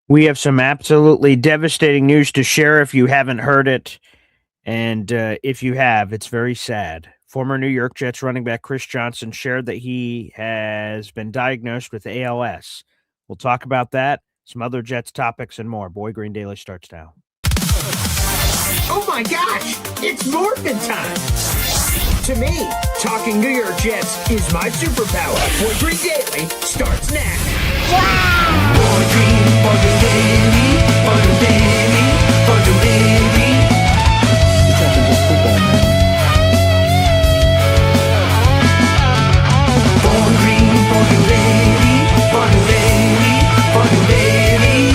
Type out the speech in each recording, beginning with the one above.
We have some absolutely devastating news to share if you haven't heard it. And if you have, it's very sad. Former New York Jets running back Chris Johnson shared that he has been diagnosed with ALS. We'll talk about that, some other Jets topics, and more. Boy Green Daily starts now. Oh my gosh, it's morphin' time! To me, talking New York Jets is my superpower. Boy Green Daily starts now. Wow! Boy Green Daily, Boy Green Daily, Boy Green Daily. It's not just football, man. Boy Green Daily, Boy Green Daily, Boy Green Daily.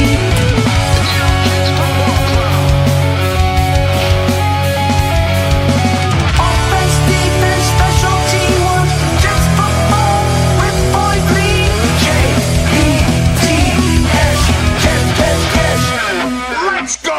Offense, defense, special teamwork, Jets football with Boy Green. J-E-T-S, Jets. Let's go!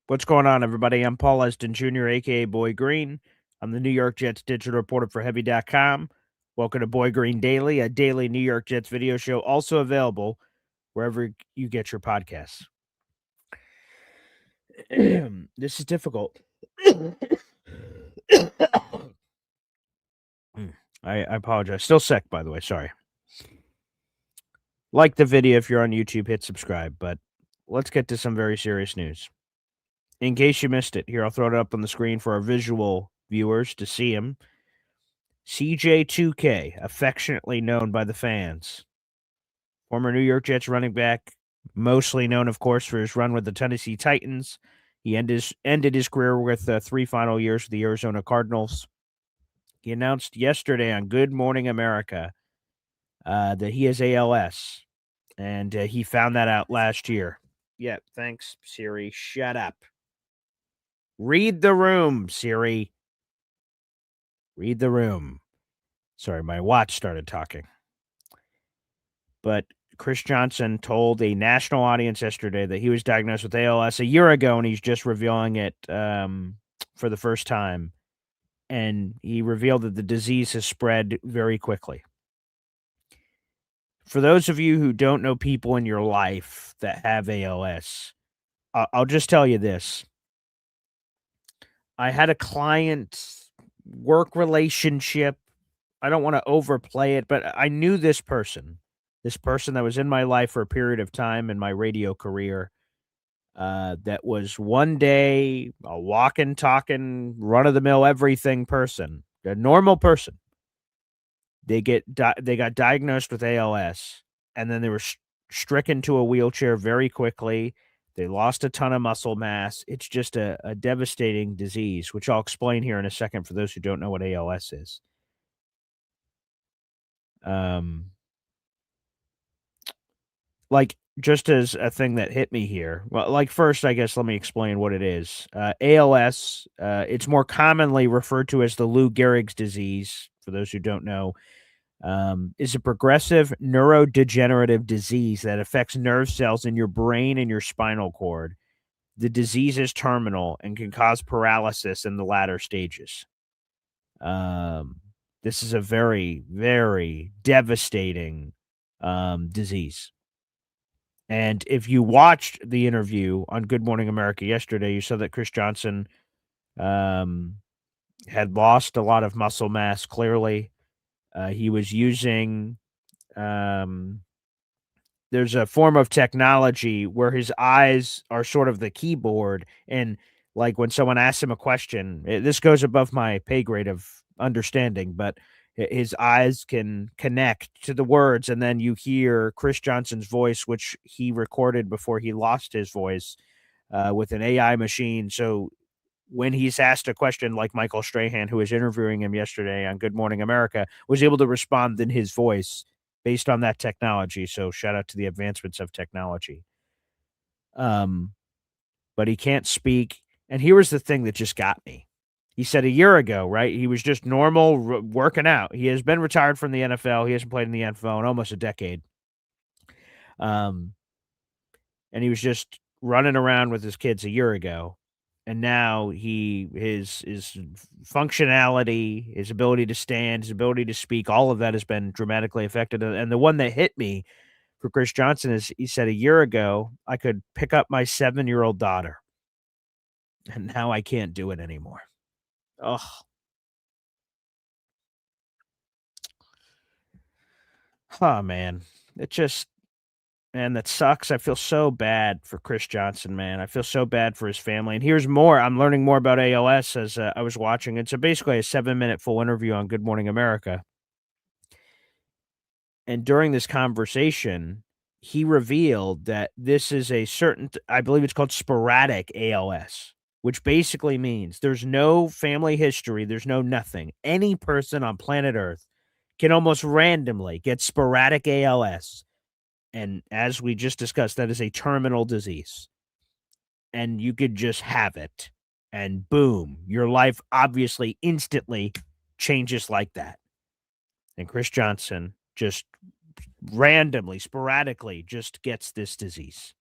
What's going on, everybody? I'm Paul Esden Jr., a.k.a. Boy Green. I'm the New York Jets digital reporter for Heavy.com. Welcome to Boy Green Daily, a daily New York Jets video show, also available wherever you get your podcasts. This is difficult. I apologize. Still sick, by the way. Sorry. Like the video if you're on YouTube, hit subscribe. But let's get to some very serious news. In case you missed it, here I'll throw it up on the screen for our visual viewers to see him. CJ2K, affectionately known by the fans. Former New York Jets running back, mostly known, of course, for his run with the Tennessee Titans. He ended his career with 3 final years with the Arizona Cardinals. He announced yesterday on Good Morning America that he has ALS, and he found that out last year. Yeah, thanks, Siri. Shut up. Read the room, Siri. Read the room. Sorry, my watch started talking. But Chris Johnson told a national audience yesterday that he was diagnosed with ALS a year ago, and he's just revealing it for the first time. And he revealed that the disease has spread very quickly. For those of you who don't know people in your life that have ALS, I'll just tell you this. I had a client work relationship. I don't want to overplay it, but I knew this person that was in my life for a period of time in my radio career, that was one day a walking, talking, run-of-the-mill everything person, a normal person. They got diagnosed with ALS, and then they were stricken to a wheelchair very quickly. They lost a ton of muscle mass. It's just a devastating disease, which I'll explain here in a second for those who don't know what ALS is. Like, just as a thing that hit me here. Well, like, first, I guess let me explain what it is. ALS, it's more commonly referred to as the Lou Gehrig's disease, for those who don't know, is a progressive neurodegenerative disease that affects nerve cells in your brain and your spinal cord. The disease is terminal and can cause paralysis in the latter stages. This is a very, very devastating disease. And if you watched the interview on Good Morning America yesterday, you saw that Chris Johnson had lost a lot of muscle mass, clearly. He was using, there's a form of technology where his eyes are sort of the keyboard. And like when someone asks him a question, this goes above my pay grade of understanding, but his eyes can connect to the words, and then you hear Chris Johnson's voice, which he recorded before he lost his voice with an AI machine. So when he's asked a question, like Michael Strahan, who was interviewing him yesterday on Good Morning America, was able to respond in his voice based on that technology. So shout out to the advancements of technology. But he can't speak. And here was the thing that just got me. He said a year ago, right? He was just normal working out. He has been retired from the NFL. He hasn't played in the NFL in almost a decade. And he was just running around with his kids a year ago. And now his functionality, his ability to stand, his ability to speak, all of that has been dramatically affected. And the one that hit me for Chris Johnson is he said a year ago I could pick up my 7-year-old daughter, and now I can't do it anymore. Oh, man, it just man, that sucks. I feel so bad for Chris Johnson, man. I feel so bad for his family. And here's more. I'm learning more about ALS as I was watching. It's basically a 7-minute full interview on Good Morning America. And during this conversation, he revealed that this is a certain, I believe it's called sporadic ALS, which basically means there's no family history, there's no nothing. Any person on planet Earth can almost randomly get sporadic ALS. And as we just discussed, that is a terminal disease. And you could just have it. And boom, your life obviously instantly changes like that. And Chris Johnson just randomly, sporadically just gets this disease.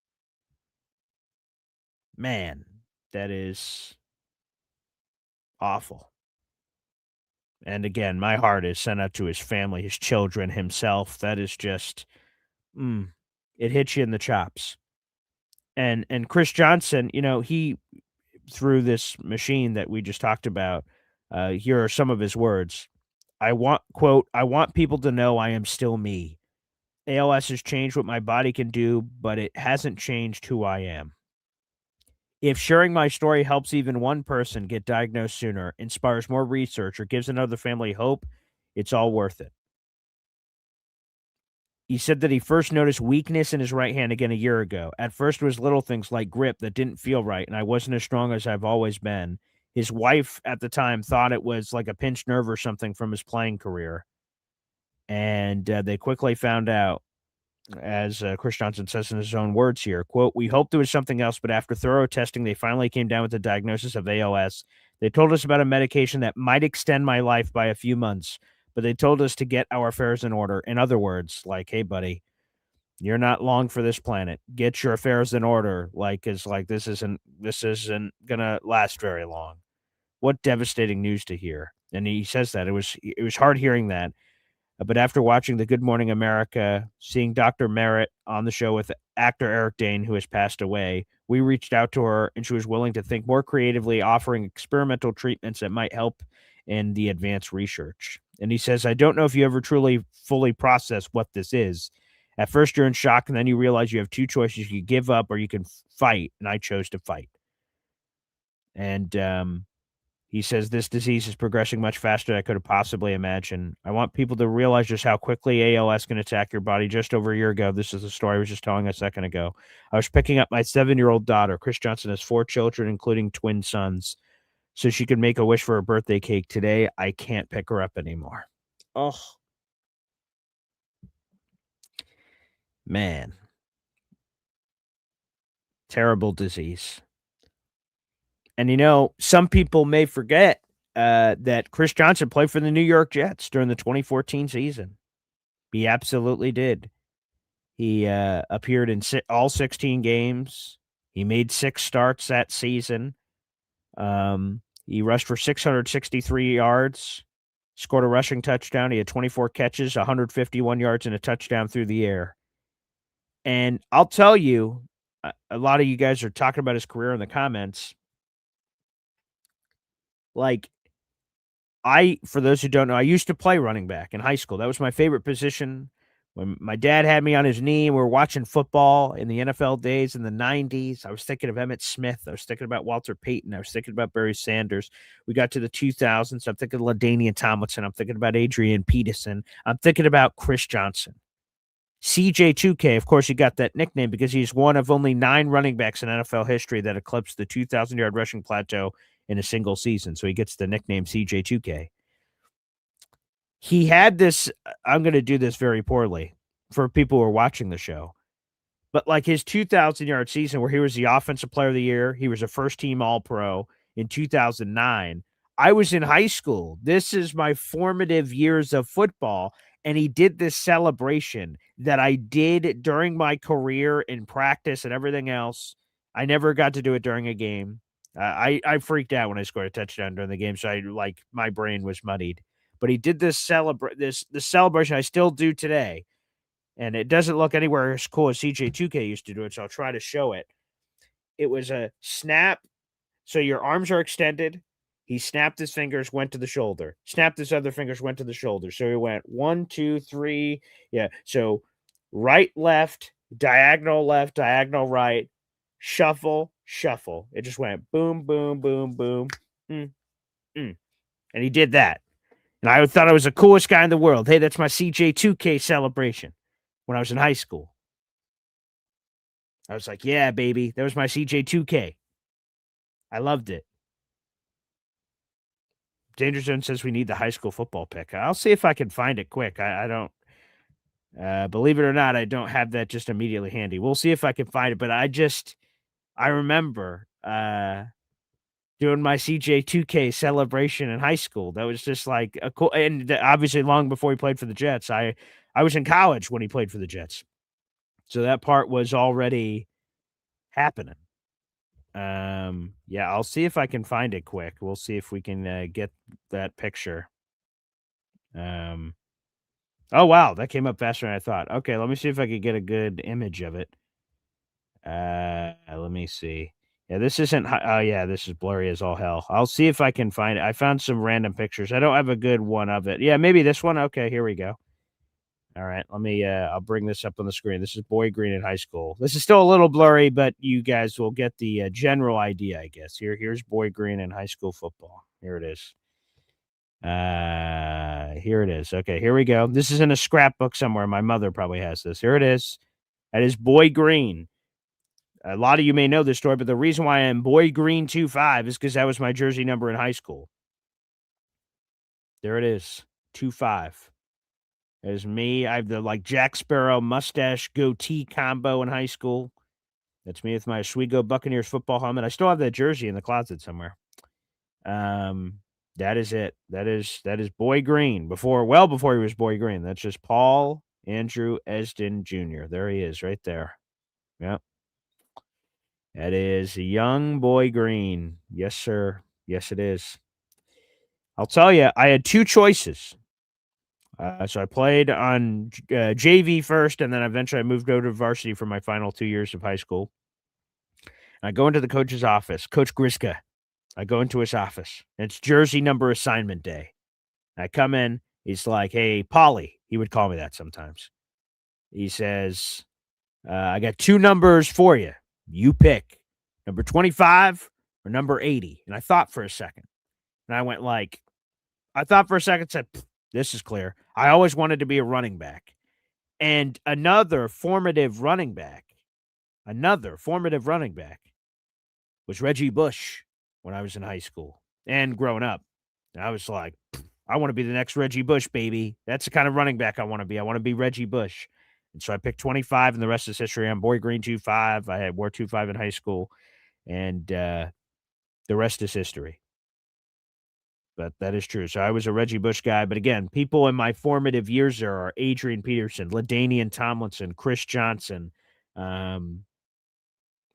Man, that is awful. And again, my heart is sent out to his family, his children, himself. That is just, it hits you in the chops. And Chris Johnson, he through this machine that we just talked about, here are some of his words. I want people to know I am still me. ALS has changed what my body can do, but it hasn't changed who I am. If sharing my story helps even one person get diagnosed sooner, inspires more research, or gives another family hope, it's all worth it. He said that he first noticed weakness in his right hand again a year ago. At first, it was little things like grip that didn't feel right, and I wasn't as strong as I've always been. His wife at the time thought it was like a pinched nerve or something from his playing career. And they quickly found out, as Chris Johnson says in his own words here, quote, we hoped it was something else, but after thorough testing, they finally came down with the diagnosis of ALS. They told us about a medication that might extend my life by a few months, but they told us to get our affairs in order. In other words, like, hey, buddy, you're not long for this planet. Get your affairs in order. This isn't gonna last very long. What devastating news to hear. And he says that it was hard hearing that. But after watching the Good Morning America, seeing Dr. Merritt on the show with actor Eric Dane, who has passed away, we reached out to her and she was willing to think more creatively, offering experimental treatments that might help in the advanced research. And he says, I don't know if you ever truly fully process what this is. At first, you're in shock, and then you realize you have two choices. You give up or you can fight, and I chose to fight. And he says this disease is progressing much faster than I could have possibly imagined. I want people to realize just how quickly ALS can attack your body. Just over a year ago, this is the story I was just telling a second ago. I was picking up my 7-year-old daughter. Chris Johnson has 4 children, including twin sons, so she could make a wish for her birthday cake. Today, I can't pick her up anymore. Oh, man. Terrible disease. And, some people may forget that Chris Johnson played for the New York Jets during the 2014 season. He absolutely did. He appeared in all 16 games. He made 6 starts that season. He rushed for 663 yards, scored a rushing touchdown. He had 24 catches, 151 yards, and a touchdown through the air. And I'll tell you, a lot of you guys are talking about his career in the comments. For those who don't know, I used to play running back in high school. That was my favorite position. When my dad had me on his knee and we were watching football in the NFL days in the 90s, I was thinking of Emmitt Smith. I was thinking about Walter Payton. I was thinking about Barry Sanders. We got to the 2000s. I'm thinking of LaDainian Tomlinson. I'm thinking about Adrian Peterson. I'm thinking about Chris Johnson. CJ2K, of course, he got that nickname because he's one of only 9 running backs in NFL history that eclipsed the 2,000-yard rushing plateau in a single season. So he gets the nickname CJ2K. He had this, I'm going to do this very poorly for people who are watching the show, but like his 2,000-yard season where he was the offensive player of the year, he was a first-team All-Pro in 2009. I was in high school. This is my formative years of football, and he did this celebration that I did during my career in practice and everything else. I never got to do it during a game. I freaked out when I scored a touchdown during the game, so my brain was muddied. But he did this celebration I still do today, and it doesn't look anywhere as cool as CJ2K used to do it, so I'll try to show it. It was a snap, so your arms are extended. He snapped his fingers, went to the shoulder. Snapped his other fingers, went to the shoulder. So he went 1, 2, 3. Yeah. So right, left, diagonal right, shuffle, shuffle. It just went boom, boom, boom, boom. Mm, mm. And he did that. And I thought I was the coolest guy in the world. Hey, that's my CJ2K celebration when I was in high school. I was like, yeah, baby. That was my CJ2K. I loved it. Danger Zone says we need the high school football pick. I'll see if I can find it quick. I don't, believe it or not, I don't have that just immediately handy. We'll see if I can find it. But I remember doing my CJ2K celebration in high school. That was just like a cool, and obviously long before he played for the Jets. I was in college when he played for the Jets. So that part was already happening. Yeah, I'll see if I can find it quick. We'll see if we can get that picture. Oh wow, that came up faster than I thought. Okay, let me see if I could get a good image of it. Let me see. Yeah, this isn't. Oh yeah, this is blurry as all hell. I'll see if I can find it. I found some random pictures. I don't have a good one of it. Yeah, maybe this one. Okay, here we go. All right, let me. I'll bring this up on the screen. This is Boy Green in high school. This is still a little blurry, but you guys will get the general idea, I guess. Here's Boy Green in high school football. Here it is. Here it is. Okay, here we go. This is in a scrapbook somewhere. My mother probably has this. Here it is. That is Boy Green. A lot of you may know this story, but the reason why I'm Boy Green 25 is because that was my jersey number in high school. There it is. 25. There's me. I have the Jack Sparrow mustache goatee combo in high school. That's me with my Oswego Buccaneers football helmet. I still have that jersey in the closet somewhere. That is it. That is Boy Green well before he was Boy Green. That's just Paul Andrew Esden Jr. There he is right there. Yep. That is young Boy Green. Yes, sir. Yes, it is. I'll tell you, I had two choices. So I played on JV first, and then eventually I moved over to varsity for my final 2 years of high school. I go into the coach's office, Coach Griska. I go into his office. It's jersey number assignment day. I come in. He's like, hey, Polly. He would call me that sometimes. He says, I got two numbers for you. You pick number 25 or number 80. And I thought for a second. And I went said, this is clear. I always wanted to be a running back. And another formative running back was Reggie Bush when I was in high school and growing up. And I was like, I want to be the next Reggie Bush, baby. That's the kind of running back I want to be. I want to be Reggie Bush. And so I picked 25, and the rest is history. I'm Boy Green 25. I wore 25 in high school, and the rest is history. But that is true. So I was a Reggie Bush guy. But again, people in my formative years there are Adrian Peterson, LaDainian Tomlinson, Chris Johnson,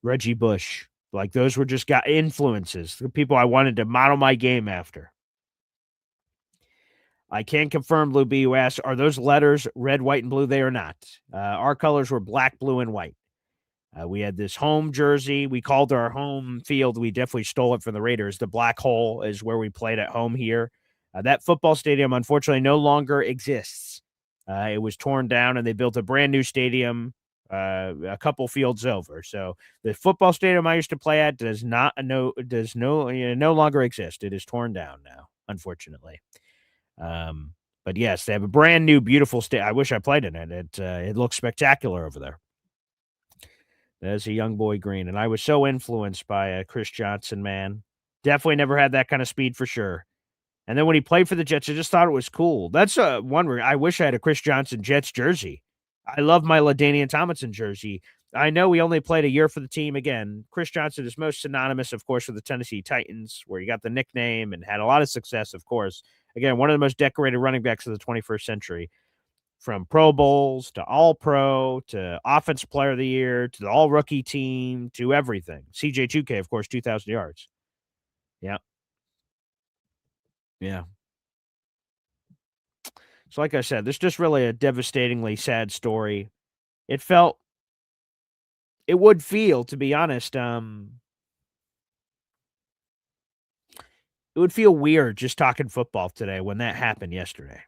Reggie Bush. Those were just influences, the people I wanted to model my game after. I can confirm, Lou B, who asked, are those letters red, white, and blue? They are not. Our colors were black, blue, and white. We had this home jersey. We called our home field. We definitely stole it from the Raiders. The Black Hole is where we played at home here. That football stadium, unfortunately, no longer exists. It was torn down, and they built a brand new stadium a couple fields over. So the football stadium I used to play at does no longer exist. It is torn down now, unfortunately. But yes, they have a brand new, beautiful stadium. I wish I played in it. It looks spectacular over there. As a young Boy Green, and I was so influenced by Chris Johnson, man. Definitely never had that kind of speed for sure. And then when he played for the Jets, I just thought it was cool. That's one where I wish I had a Chris Johnson Jets jersey. I love my LaDainian Tomlinson jersey. I know we only played a year for the team. Again, Chris Johnson is most synonymous, of course, with the Tennessee Titans, where he got the nickname and had a lot of success, of course. Again, one of the most decorated running backs of the 21st century. From Pro Bowls to All-Pro to Offensive Player of the Year to the All-Rookie team to everything. CJ2K, of course, 2,000 yards. Yeah. Yeah. So, like I said, this is just really a devastatingly sad story. It would feel, to be honest, it would feel weird just talking football today when that happened yesterday.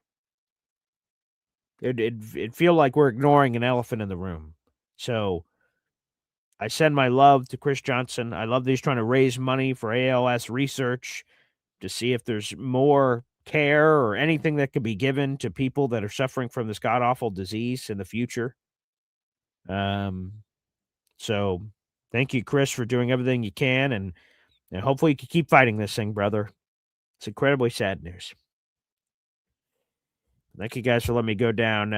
It'd feel like we're ignoring an elephant in the room. So I send my love to Chris Johnson. I love that he's trying to raise money for ALS research to see if there's more care or anything that could be given to people that are suffering from this god-awful disease in the future. So thank you, Chris, for doing everything you can, and hopefully you can keep fighting this thing, brother. It's incredibly sad news. Thank you guys for letting me go down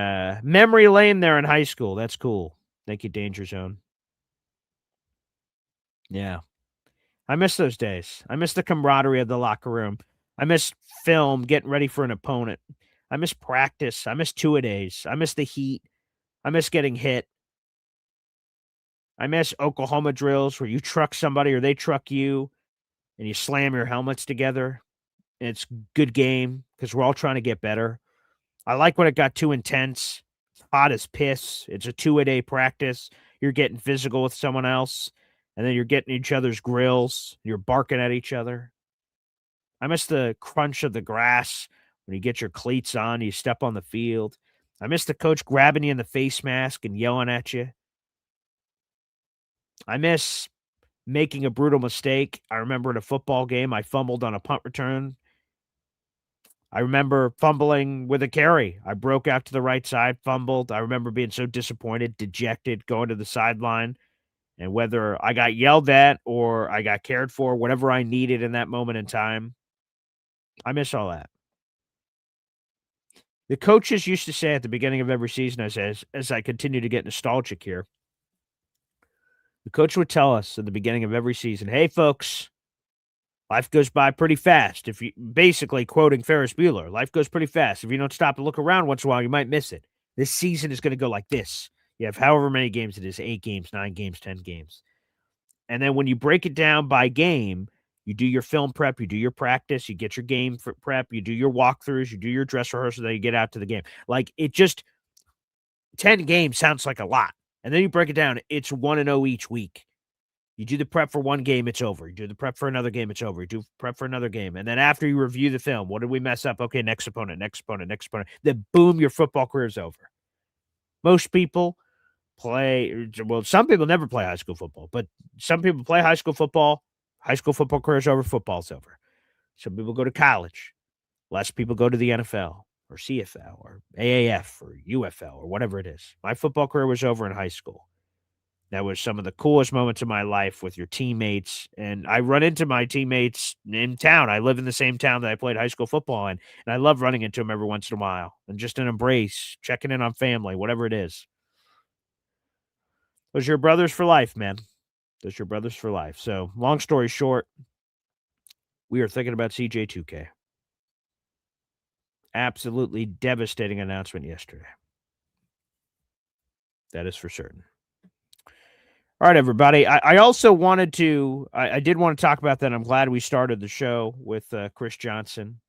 memory lane there in high school. That's cool. Thank you, Danger Zone. Yeah. I miss those days. I miss the camaraderie of the locker room. I miss film, getting ready for an opponent. I miss practice. I miss two-a-days. I miss the heat. I miss getting hit. I miss Oklahoma drills where you truck somebody or they truck you and you slam your helmets together. And it's a good game because we're all trying to get better. I like when it got too intense. It's hot as piss. It's a two-a-day practice. You're getting physical with someone else, and then you're getting each other's grills. You're barking at each other. I miss the crunch of the grass when you get your cleats on, you step on the field. I miss the coach grabbing you in the face mask and yelling at you. I miss making a brutal mistake. I remember in a football game, I fumbled on a punt return. I remember fumbling with a carry. I broke out to the right side, fumbled. I remember being so disappointed, dejected, going to the sideline. And whether I got yelled at or I got cared for, whatever I needed in that moment in time, I miss all that. The coaches used to say at the beginning of every season, as I continue to get nostalgic here, the coach would tell us at the beginning of every season, hey, folks, life goes by pretty fast. If you basically quoting Ferris Bueller, life goes pretty fast. If you don't stop to look around once in a while, you might miss it. This season is going to go like this. You have however many games it is, 8 games, 9 games, 10 games. And then when you break it down by game, you do your film prep, you do your practice, you get your game prep, you do your walkthroughs, you do your dress rehearsal, then you get out to the game. Like, it just 10 games sounds like a lot. And then you break it down, it's 1-0 each week. You do the prep for one game, it's over. You do the prep for another game, it's over. You do prep for another game. And then after you review the film, what did we mess up? Okay, next opponent, next opponent, next opponent. Then boom, your football career is over. Most people some people never play high school football, but some people play high school football career is over, football's over. Some people go to college. Less people go to the NFL or CFL or AAF or UFL or whatever it is. My football career was over in high school. That was some of the coolest moments of my life with your teammates. And I run into my teammates in town. I live in the same town that I played high school football in. And I love running into them every once in a while. And just an embrace, checking in on family, whatever it is. Those are your brothers for life, man. Those are your brothers for life. So, long story short, we are thinking about CJ2K. Absolutely devastating announcement yesterday. That is for certain. All right, everybody. I also wanted to, I did want to talk about that. I'm glad we started the show with Chris Johnson.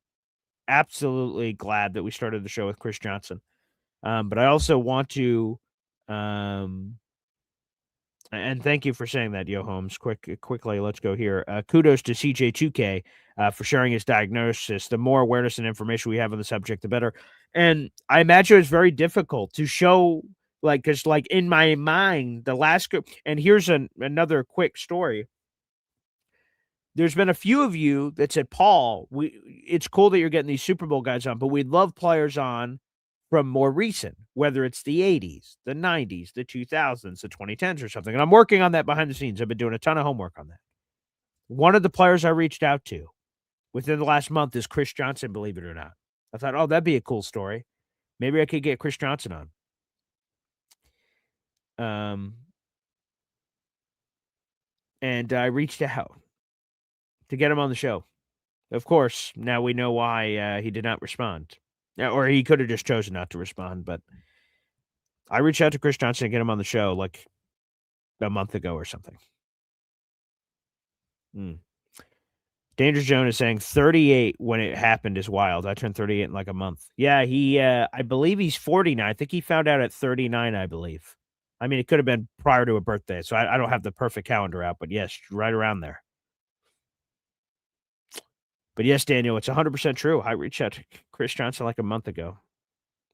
Absolutely glad that we started the show with Chris Johnson. But I also want to, and thank you for saying that, Yo Holmes. Quickly, let's go here. Kudos to CJ2K for sharing his diagnosis. The more awareness and information we have on the subject, the better. And I imagine it's very difficult to show, because in my mind, the last group, and here's another quick story. There's been a few of you that said, Paul, it's cool that you're getting these Super Bowl guys on, but we'd love players on from more recent, whether it's the 80s, the 90s, the 2000s, the 2010s or something. And I'm working on that behind the scenes. I've been doing a ton of homework on that. One of the players I reached out to within the last month is Chris Johnson, believe it or not. I thought, oh, that'd be a cool story. Maybe I could get Chris Johnson on. And I reached out to get him on the show. Of course, now we know why he did not respond. Or he could have just chosen not to respond, but I reached out to Chris Johnson to get him on the show like a month ago or something. Danger Zone is saying 38 when it happened is wild. I turned 38 in like a month. Yeah, I believe he's 49. I think he found out at 39, I believe. I mean, it could have been prior to a birthday, so I don't have the perfect calendar out, but yes, right around there. But yes, Daniel, it's 100% true. I reached out to Chris Johnson like a month ago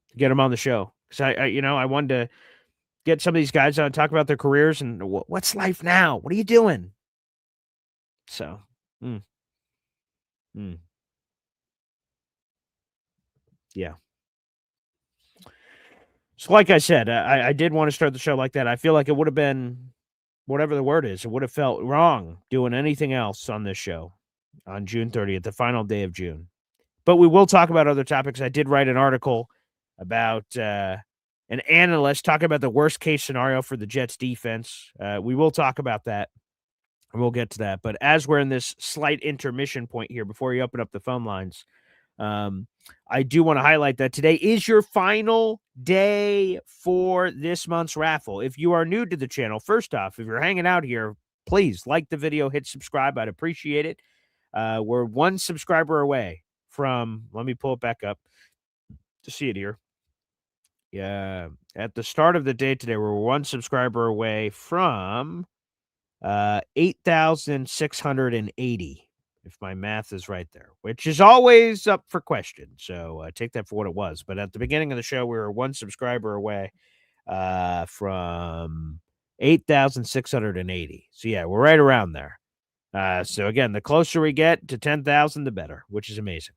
to get him on the show because I wanted to get some of these guys on, talk about their careers and what's life now. What are you doing? So, yeah. So, like I said, I did want to start the show like that. I feel like it would have been whatever the word is. It would have felt wrong doing anything else on this show on June 30th, the final day of June. But we will talk about other topics. I did write an article about an analyst talking about the worst case scenario for the Jets defense. We will talk about that. We'll get to that. But as we're in this slight intermission point here before we open up the phone lines, I do want to highlight that today is your final day for this month's raffle. If you are new to the channel, first off, if you're hanging out here, please like the video, hit subscribe. I'd appreciate it. We're one subscriber away from, let me pull it back up to see it here. Yeah, at the start of the day today, we're one subscriber away from 8,680. If my math is right there, which is always up for question. So take that for what it was. But at the beginning of the show, we were one subscriber away from 8,680. So yeah, we're right around there. So again, the closer we get to 10,000, the better, which is amazing.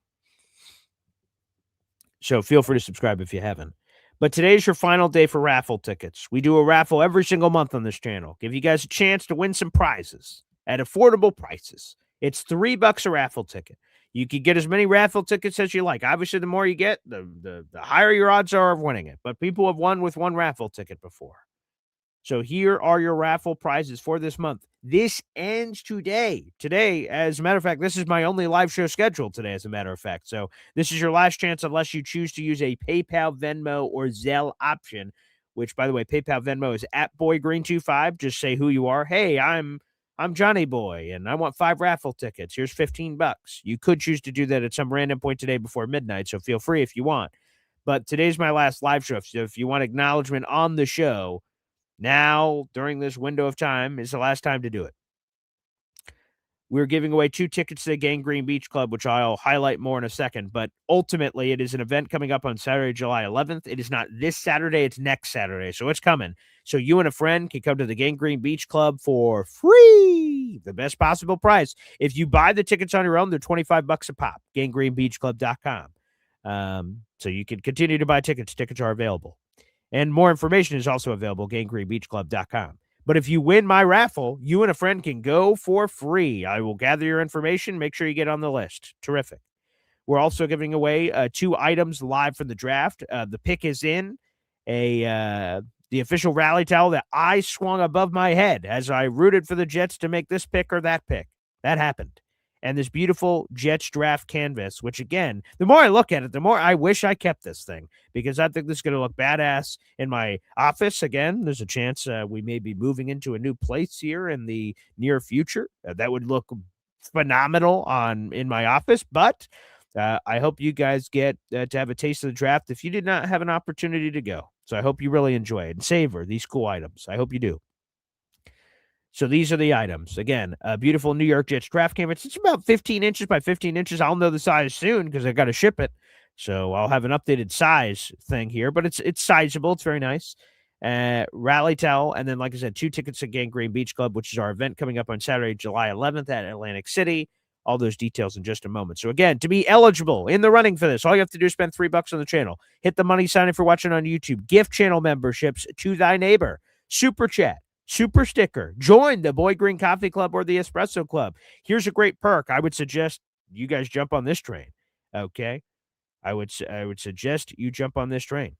So feel free to subscribe if you haven't. But today's your final day for raffle tickets. We do a raffle every single month on this channel. Give you guys a chance to win some prizes at affordable prices. It's $3 a raffle ticket. You can get as many raffle tickets as you like. Obviously, the more you get, the higher your odds are of winning it. But people have won with one raffle ticket before. So here are your raffle prizes for this month. This ends today. Today, as a matter of fact, this is my only live show scheduled today, as a matter of fact. So this is your last chance unless you choose to use a PayPal, Venmo, or Zelle option, which, by the way, PayPal, Venmo is at BoyGreen25. Just say who you are. Hey, I'm Johnny Boy, and I want 5 raffle tickets. Here's $15. You could choose to do that at some random point today before midnight, so feel free if you want. But today's my last live show, so if you want acknowledgement on the show, now, during this window of time, is the last time to do it. We're giving away 2 tickets to the Gang Green Beach Club, which I'll highlight more in a second. But ultimately, it is an event coming up on Saturday, July 11th. It is not this Saturday. It's next Saturday. So it's coming. So you and a friend can come to the Gang Green Beach Club for free. The best possible price. If you buy the tickets on your own, they're $25 a pop. GangGreenBeachClub.com. So you can continue to buy tickets. Tickets are available. And more information is also available, GangGreenBeachClub.com. But if you win my raffle, you and a friend can go for free. I will gather your information. Make sure you get on the list. Terrific. We're also giving away 2 items live from the draft. The pick is in the official rally towel that I swung above my head as I rooted for the Jets to make this pick or that pick. That happened. And this beautiful Jets draft canvas, which, again, the more I look at it, the more I wish I kept this thing, because I think this is going to look badass in my office. Again, there's a chance we may be moving into a new place here in the near future. That would look phenomenal in my office, but I hope you guys get to have a taste of the draft if you did not have an opportunity to go. So I hope you really enjoy it and savor these cool items. I hope you do. So these are the items. Again, a beautiful New York Jets draft canvas. It's about 15 inches by 15 inches. I'll know the size soon because I got to ship it. So I'll have an updated size thing here, but it's sizable. It's very nice. Rally towel. And then, like I said, 2 tickets to Gang Green Beach Club, which is our event coming up on Saturday, July 11th at Atlantic City. All those details in just a moment. So again, to be eligible in the running for this, all you have to do is spend $3 on the channel. Hit the money sign if you're watching on YouTube. Gift channel memberships to thy neighbor. Super chat. Super sticker. Join the Boy Green Coffee Club or the Espresso Club. Here's a great perk. I would suggest you guys jump on this train. Okay? I would suggest you jump on this train.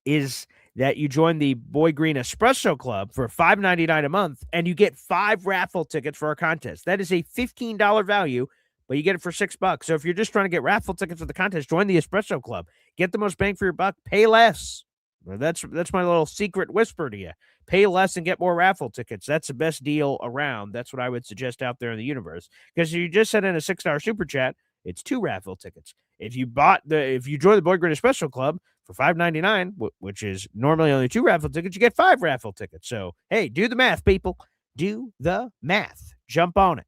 Is that you join the Boy Green Espresso Club for $5.99 a month, and you get 5 raffle tickets for our contest. That is a $15 value, but you get it for $6. So if you're just trying to get raffle tickets for the contest, join the Espresso Club. Get the most bang for your buck. Pay less. Well, that's my little secret whisper to you. Pay less and get more raffle tickets. That's the best deal around. That's what I would suggest out there in the universe. Because if you just sent in a $6 super chat, it's 2 raffle tickets. If you join the Boy Grinner Special Club for $5.99, which is normally only 2 raffle tickets, you get 5 raffle tickets. So hey, do the math, people. Do the math. Jump on it.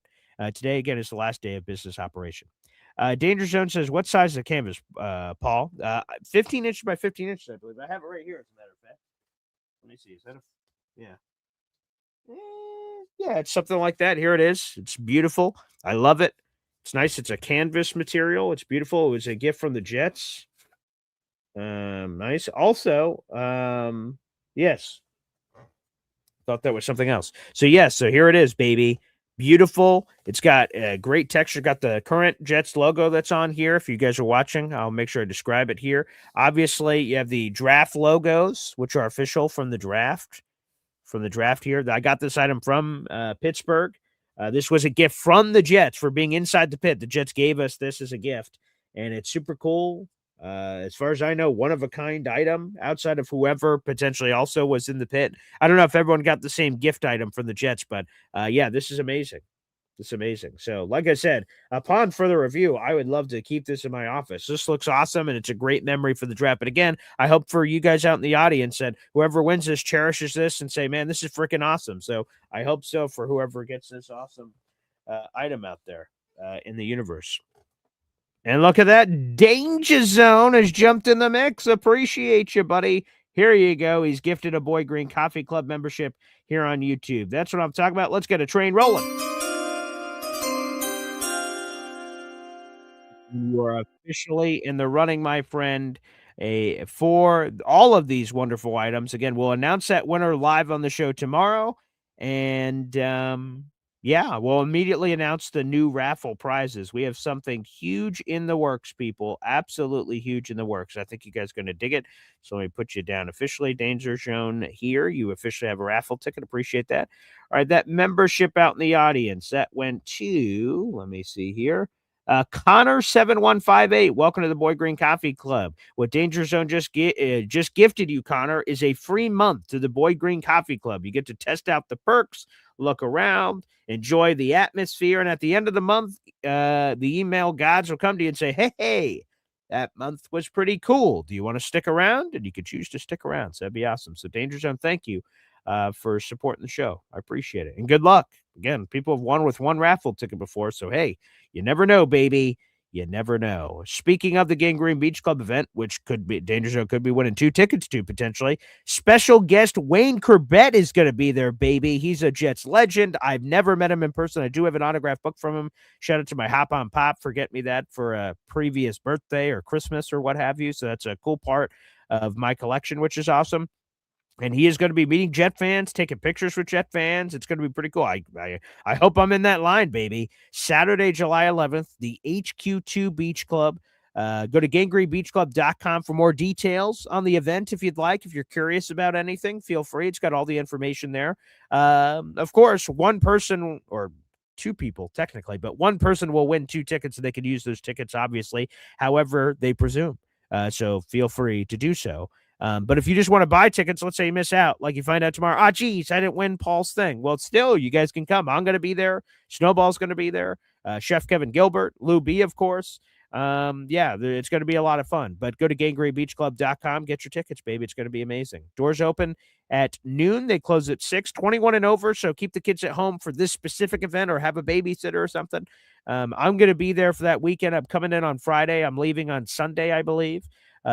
Today again is the last day of business operation. Danger Zone says, what size is the canvas, Paul? 15 inches by 15 inches, I believe. I have it right here, as a matter of fact. Let me see. Is that yeah. Yeah, it's something like that. Here it is. It's beautiful. I love it. It's nice. It's a canvas material. It's beautiful. It was a gift from the Jets. Nice. Also, yes. Thought that was something else. So yes, so here it is, baby. Beautiful. It's got a great texture. Got the current Jets logo that's on here. If you guys are watching, I'll make sure I describe it here. Obviously, you have the draft logos, which are official from the draft. From the draft here. I got this item from Pittsburgh. This was a gift from the Jets for being inside the pit. The Jets gave us this as a gift, and it's super cool. As far as I know, one of a kind item outside of whoever potentially also was in the pit. I don't know if everyone got the same gift item from the Jets, but yeah, this is amazing. This is amazing. So, like I said, upon further review, I would love to keep this in my office. This looks awesome, and it's a great memory for the draft. But again, I hope for you guys out in the audience that whoever wins this cherishes this and say, man, this is freaking awesome. So I hope so for whoever gets this awesome item out there in the universe. And look at that. Danger Zone has jumped in the mix. Appreciate you, buddy. Here you go. He's gifted a Boy Green Coffee Club membership here on YouTube. That's what I'm talking about. Let's get a train rolling. You are officially in the running, my friend, for all of these wonderful items. Again, we'll announce that winner live on the show tomorrow. And yeah, we'll immediately announce the new raffle prizes. We have something huge in the works, people. Absolutely huge in the works. I think you guys are going to dig it. So let me put you down officially. Danger Zone here. You officially have a raffle ticket. Appreciate that. All right, that membership out in the audience, that went to, let me see here. Connor7158, welcome to the Boy Green Coffee Club. What Danger Zone just gifted you, Connor, is a free month to the Boy Green Coffee Club. You get to test out the perks, look around, enjoy the atmosphere, and at the end of the month, the email gods will come to you and say, hey, that month was pretty cool. Do you want to stick around? And you could choose to stick around. So that'd be awesome. So Danger Zone, thank you for supporting the show. I appreciate it. And good luck. Again, people have won with one raffle ticket before. So, hey, you never know, baby. You never know. Speaking of the Gangrene Beach Club event, which could be Danger Zone could be winning 2 tickets to potentially. Special guest Wayne Corbett is going to be there, baby. He's a Jets legend. I've never met him in person. I do have an autographed book from him. Shout out to my Hop on Pop. Forget me that for a previous birthday or Christmas or what have you. So that's a cool part of my collection, which is awesome. And he is going to be meeting Jet fans, taking pictures with Jet fans. It's going to be pretty cool. I hope I'm in that line, baby. Saturday, July 11th, the HQ2 Beach Club. Go to gangrenebeachclub.com for more details on the event if you'd like. If you're curious about anything, feel free. It's got all the information there. Of course, one person or 2 people technically, but one person will win 2 tickets and they can use those tickets, obviously, however they presume. So feel free to do so. But if you just want to buy tickets, let's say you miss out, like you find out tomorrow, geez, I didn't win Paul's thing. Well, still, you guys can come. I'm going to be there. Snowball's going to be there. Chef Kevin Gilbert, Lou B, of course. Yeah, it's going to be a lot of fun. But go to gangrenebeachclub.com. Get your tickets, baby. It's going to be amazing. Doors open at noon. They close at 6, 21 and over. So keep the kids at home for this specific event or have a babysitter or something. I'm going to be there for that weekend. I'm coming in on Friday. I'm leaving on Sunday, I believe.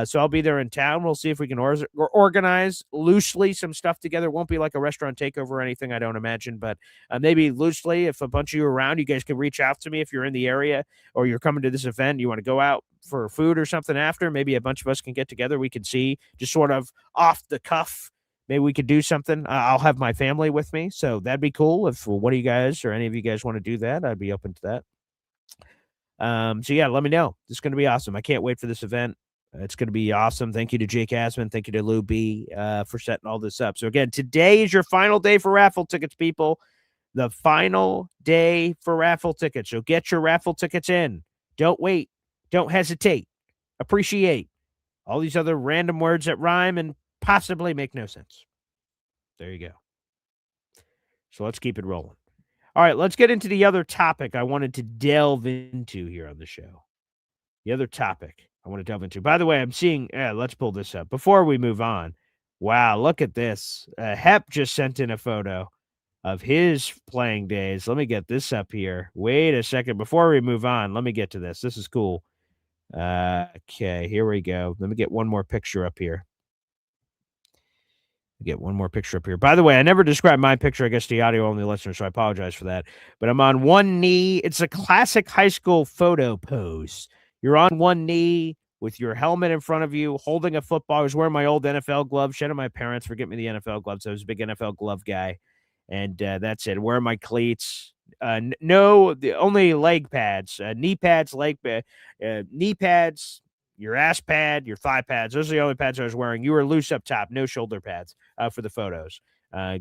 So I'll be there in town. We'll see if we can organize loosely some stuff together. It won't be like a restaurant takeover or anything, I don't imagine, but maybe loosely, if a bunch of you are around, you guys can reach out to me if you're in the area or you're coming to this event. You want to go out for food or something after. Maybe a bunch of us can get together. We can see just sort of off the cuff. Maybe we could do something. I'll have my family with me, so that'd be cool. If one of you guys or any of you guys want to do that, I'd be open to that. So yeah, let me know. This is going to be awesome. I can't wait for this event. It's going to be awesome. Thank you to Jake Asman. Thank you to Lou B for setting all this up. So again, today is your final day for raffle tickets, people. The final day for raffle tickets. So get your raffle tickets in. Don't wait. Don't hesitate. Appreciate. All these other random words that rhyme and possibly make no sense. There you go. So let's keep it rolling. All right, let's get into the other topic I wanted to delve into here on the show. The other topic I want to delve into. By the way, I'm seeing, let's pull this up. Before we move on, wow, look at this. Hep just sent in a photo of his playing days. Let me get this up here. Wait a second. Before we move on, let me get to this. This is cool. Okay, here we go. Let me get one more picture up here. By the way, I never described my picture, I guess, to the audio-only listener, so I apologize for that. But I'm on one knee. It's a classic high school photo pose. You're on one knee with your helmet in front of you, holding a football. I was wearing my old NFL gloves. Shout out to my parents for getting me the NFL gloves. I was a big NFL glove guy. And that's it. Wearing my cleats. Only leg pads, knee pads, knee pads, your ass pad, your thigh pads. Those are the only pads I was wearing. You were loose up top, no shoulder pads for the photos.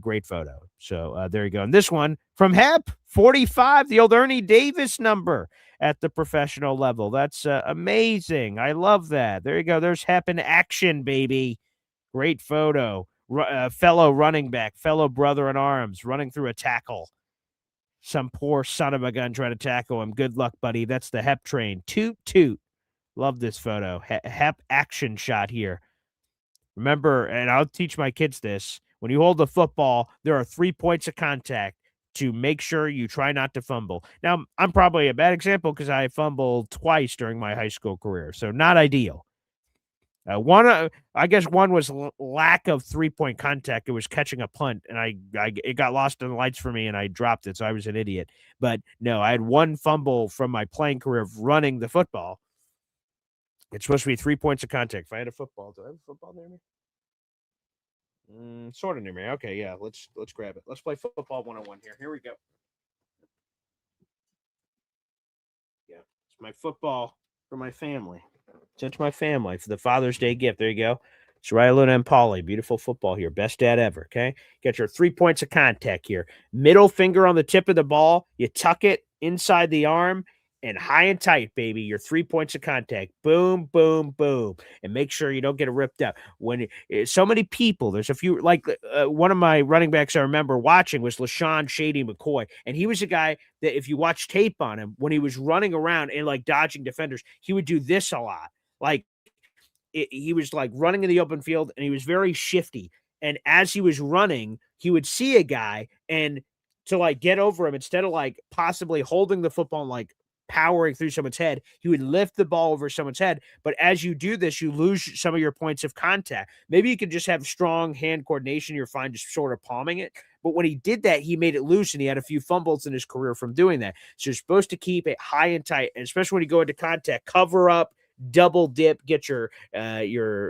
Great photo. So there you go. And this one from Hep, 45, the old Ernie Davis number at the professional level. That's amazing. I love that. There you go. There's Hep in action, baby. Great photo. Fellow running back, fellow brother in arms, running through a tackle. Some poor son of a gun trying to tackle him. Good luck, buddy. That's the Hep train. Toot, toot. Love this photo. Hep action shot here. Remember, and I'll teach my kids this, when you hold the football, there are 3 points of contact to make sure you try not to fumble. Now, I'm probably a bad example because I fumbled twice during my high school career, so not ideal. I guess one was lack of 3-point contact. It was catching a punt, and it got lost in the lights for me, and I dropped it, so I was an idiot. But no, I had one fumble from my playing career of running the football. It's supposed to be 3 points of contact. If I had a football, do I have a football near me? Sort of near me. Okay, yeah, let's grab it. Let's play football 101 here. Here we go. Yeah, it's my football for my family. It's my family for the Father's Day gift. There you go. It's Rylan and Polly. Beautiful football here. Best dad ever, okay? Get your 3 points of contact here. Middle finger on the tip of the ball. You tuck it inside the arm. And high and tight, baby, your 3 points of contact. Boom, boom, boom. And make sure you don't get it ripped up. When so many people, there's a few, like one of my running backs I remember watching was LaShawn Shady McCoy. And he was a guy that if you watch tape on him, when he was running around and like dodging defenders, he would do this a lot. Like he was like running in the open field and he was very shifty. And as he was running, he would see a guy and to like get over him, instead of like possibly holding the football and like powering through someone's head, he would lift the ball over someone's head. But as you do this, you lose some of your points of contact. Maybe you could just have strong hand coordination. You're fine just sort of palming it. But when he did that, he made it loose and he had a few fumbles in his career from doing that. So you're supposed to keep it high and tight. And especially when you go into contact, cover up, double dip, get your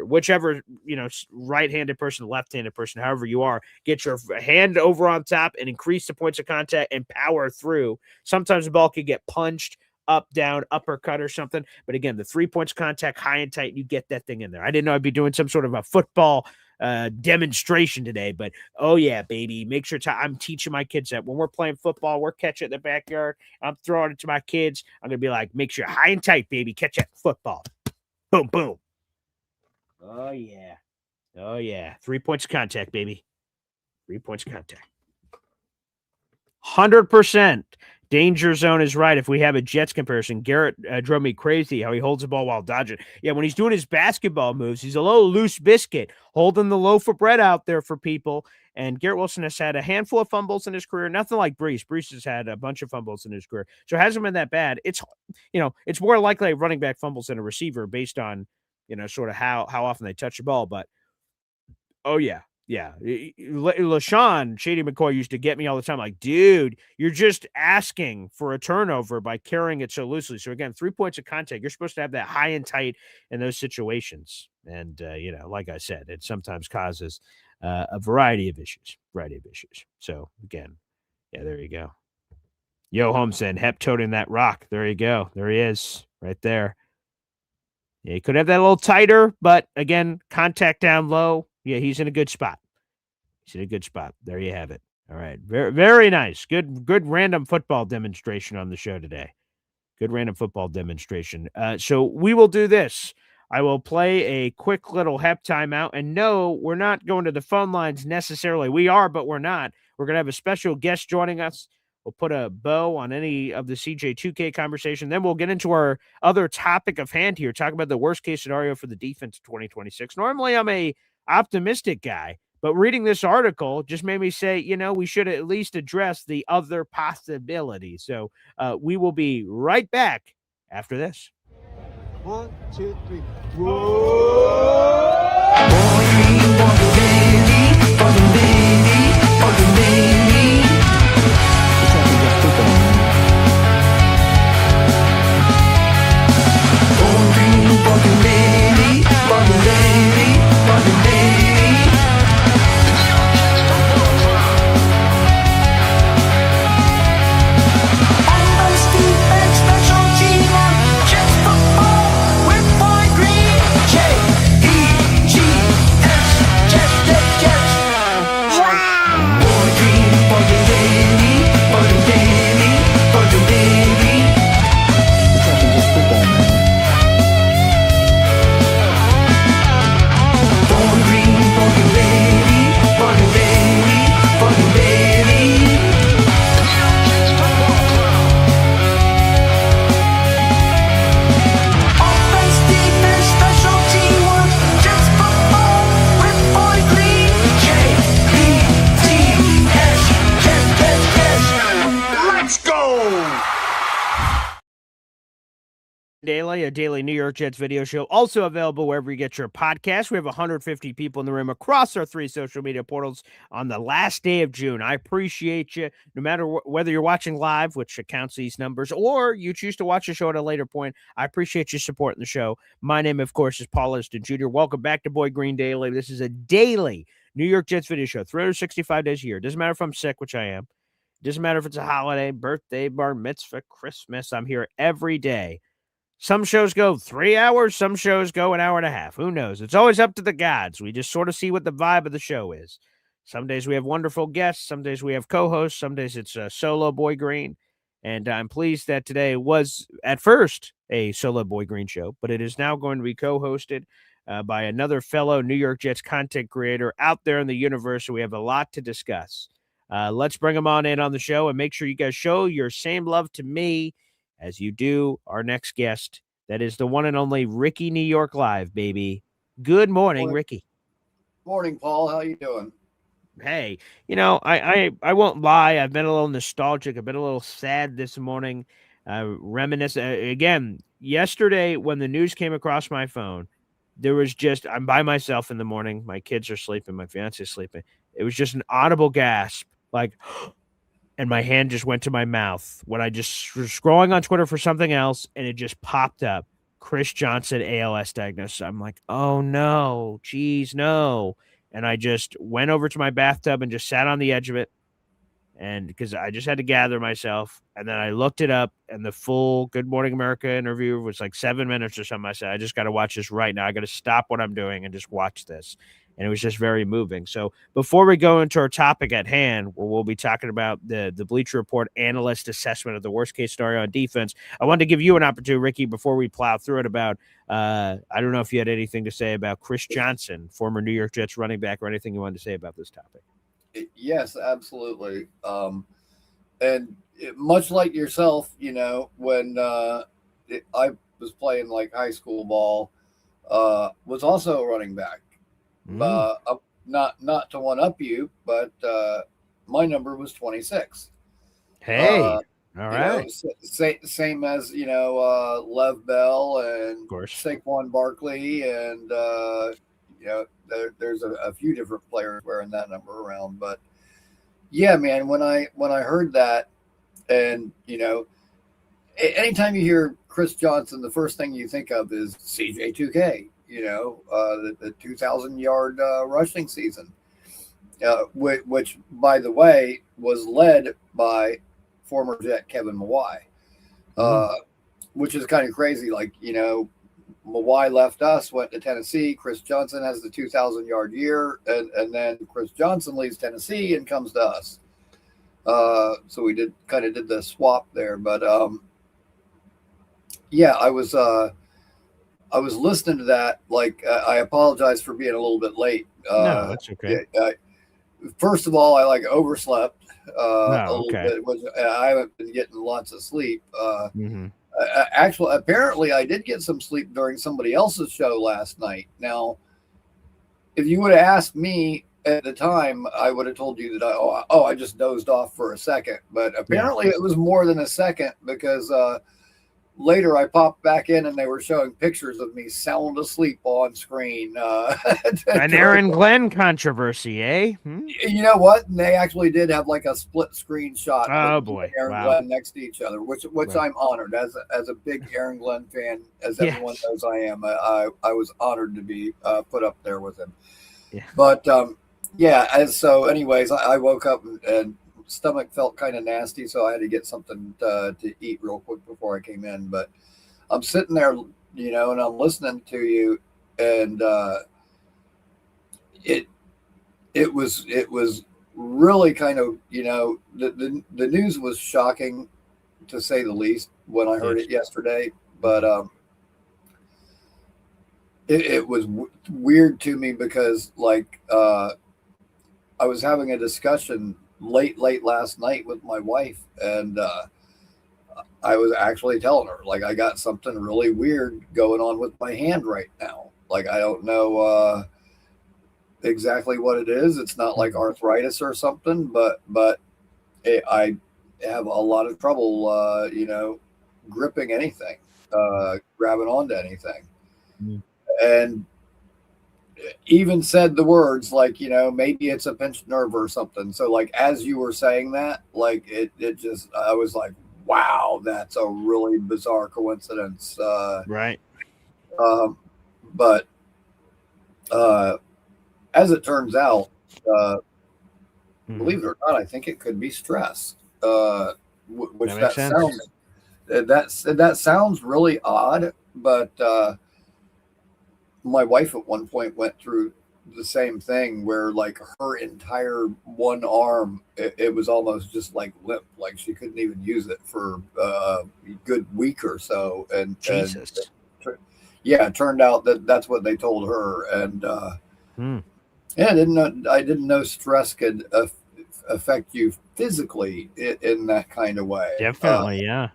whichever, right-handed person, left-handed person, however you are, get your hand over on top and increase the points of contact and power through. Sometimes the ball could get punched up, down, uppercut or something. But again, the 3 points of contact, high and tight, and you get that thing in there. I didn't know I'd be doing some sort of a football demonstration today, but oh yeah, baby, make sure I'm teaching my kids that when we're playing football, we're catching it in the backyard. I'm throwing it to my kids. I'm going to be like, make sure high and tight, baby, catch that football. Boom, boom. Oh yeah. Oh yeah. 3 points of contact, baby. 3 points of contact. 100%. Danger zone is right. If we have a Jets comparison, Garrett drove me crazy how he holds the ball while dodging. Yeah, when he's doing his basketball moves, he's a little loose biscuit, holding the loaf of bread out there for people. And Garrett Wilson has had a handful of fumbles in his career. Nothing like Brees. Brees has had a bunch of fumbles in his career. So it hasn't been that bad. It's more likely a running back fumbles than a receiver based on, sort of how often they touch the ball. But, oh, yeah. Yeah, LaShawn Shady McCoy used to get me all the time. Like, dude, you're just asking for a turnover by carrying it so loosely. So again, 3 points of contact. You're supposed to have that high and tight in those situations. And like I said, it sometimes causes a variety of issues. So again, yeah, there you go. Yo, Holmson, Hep toting that rock. There you go. There he is, right there. Yeah, he could have that a little tighter, but again, contact down low. Yeah, he's in a good spot. There you have it. All right. Very, very nice. Good random football demonstration on the show today. Good random football demonstration. So we will do this. I will play a quick little hep timeout. And no, we're not going to the phone lines necessarily. We are, but we're not. We're going to have a special guest joining us. We'll put a bow on any of the CJ2K conversation. Then we'll get into our other topic of hand here, talk about the worst case scenario for the defense in 2026. Normally, I'm a optimistic guy, but reading this article just made me say, we should at least address the other possibilities. So we will be right back after this. 1, 2, 3. It's actually just football, man. It's actually just football, man. Let's go! Daily, a daily New York Jets video show, also available wherever you get your podcast. We have 150 people in the room across our 3 social media portals on the last day of June. I appreciate you, no matter whether you're watching live, which accounts these numbers, or you choose to watch the show at a later point. I appreciate you supporting the show. My name, of course, is Paul Esden Jr. Welcome back to Boy Green Daily. This is a daily New York Jets video show, 365 days a year. Doesn't matter if I'm sick, which I am. Doesn't matter if it's a holiday, birthday, bar mitzvah, Christmas. I'm here every day. Some shows go 3 hours. Some shows go an hour and a half. Who knows? It's always up to the gods. We just sort of see what the vibe of the show is. Some days we have wonderful guests. Some days we have co-hosts. Some days it's a solo Boy Green. And I'm pleased that today was at first a solo Boy Green show, but it is now going to be co-hosted by another fellow New York Jets content creator out there in the universe. So we have a lot to discuss. Let's bring him on in on the show and make sure you guys show your same love to me as you do our next guest. That is the one and only Ricky New York Live, baby. Good morning, Ricky. Morning, Paul. How you doing? Hey, I won't lie. I've been a little nostalgic. I've been a little sad this morning. Reminisce again. Yesterday, when the news came across my phone, I'm by myself in the morning. My kids are sleeping. My fiance is sleeping. It was just an audible gasp, like, and my hand just went to my mouth when I just was scrolling on Twitter for something else, and it just popped up. Chris Johnson ALS diagnosis. I'm like, oh no, geez, no. And I just went over to my bathtub and just sat on the edge of it. And because I just had to gather myself. And then I looked it up, and the full Good Morning America interview was like 7 minutes or something. I said, I just got to watch this right now. I got to stop what I'm doing and just watch this. And it was just very moving. So before we go into our topic at hand, where we'll be talking about the Bleacher Report analyst assessment of the worst case scenario on defense, I wanted to give you an opportunity, Ricky, before we plow through it, about I don't know if you had anything to say about Chris Johnson, former New York Jets running back, or anything you wanted to say about this topic. Yes, absolutely. And much like yourself, when I was playing like high school ball, was also a running back. Not to one up you, but my number was 26. Hey, all right. Same as Lev Bell and Of course. Saquon Barkley, and there's a few different players wearing that number around. But yeah, man, when I heard that, and anytime you hear Chris Johnson, the first thing you think of is CJ2K. The 2,000-yard rushing season, which, by the way, was led by former Jet Kevin Mawai, which is kind of crazy. Like, Mawai left us, went to Tennessee. Chris Johnson has the 2,000-yard year, and then Chris Johnson leaves Tennessee and comes to us. So we did the swap there. But, yeah, I was listening to that. Like, I apologize for being a little bit late. No, that's okay. First of all, I like overslept No, a little okay. bit, which I haven't been getting lots of sleep. Mm-hmm. Actually, apparently, I did get some sleep during somebody else's show last night. Now, if you would have asked me at the time, I would have told you that I just dozed off for a second. But apparently, it was more than a second because later I popped back in and they were showing pictures of me sound asleep on screen. An Aaron Glenn controversy, eh? You know what? And they actually did have like a split screen shot Oh with boy! Aaron Wow. Glenn next to each other, which Right. I'm honored as a big Aaron Glenn fan, as Yes. everyone knows I am. I was honored to be put up there with him. Yeah. But so anyways, I woke up and stomach felt kind of nasty, so I had to get something to eat real quick before I came in. But I'm sitting there, and I'm listening to you, and it was really kind of, the news was shocking, to say the least, when I heard it yesterday. But it was weird to me because, like, I was having a discussion late last night with my wife, and I was actually telling her, like, I got something really weird going on with my hand right now. Like, I don't know exactly what it is. It's not like arthritis or something, but I have a lot of trouble, gripping anything, grabbing onto anything. And even said the words like, maybe it's a pinched nerve or something. So, like, as you were saying that, like, it just, I was like, wow, that's a really bizarre coincidence. Right. But as it turns out, believe it or not, I think it could be stress. Which that sounds really odd, but my wife at one point went through the same thing where, like, her entire one arm, it was almost just like limp, like she couldn't even use it for a good week or so. And Jesus. It turned out that that's what they told her. And I didn't know stress could affect you physically in that kind of way. Definitely, yeah.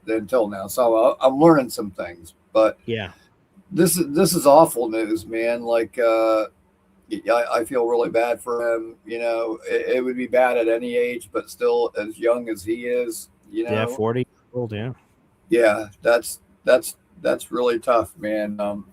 Until now, so I'm learning some things, but yeah. This is awful news, man. Like, I feel really bad for him. It would be bad at any age, but still, as young as he is, 40 years old, yeah. Yeah, that's really tough, man.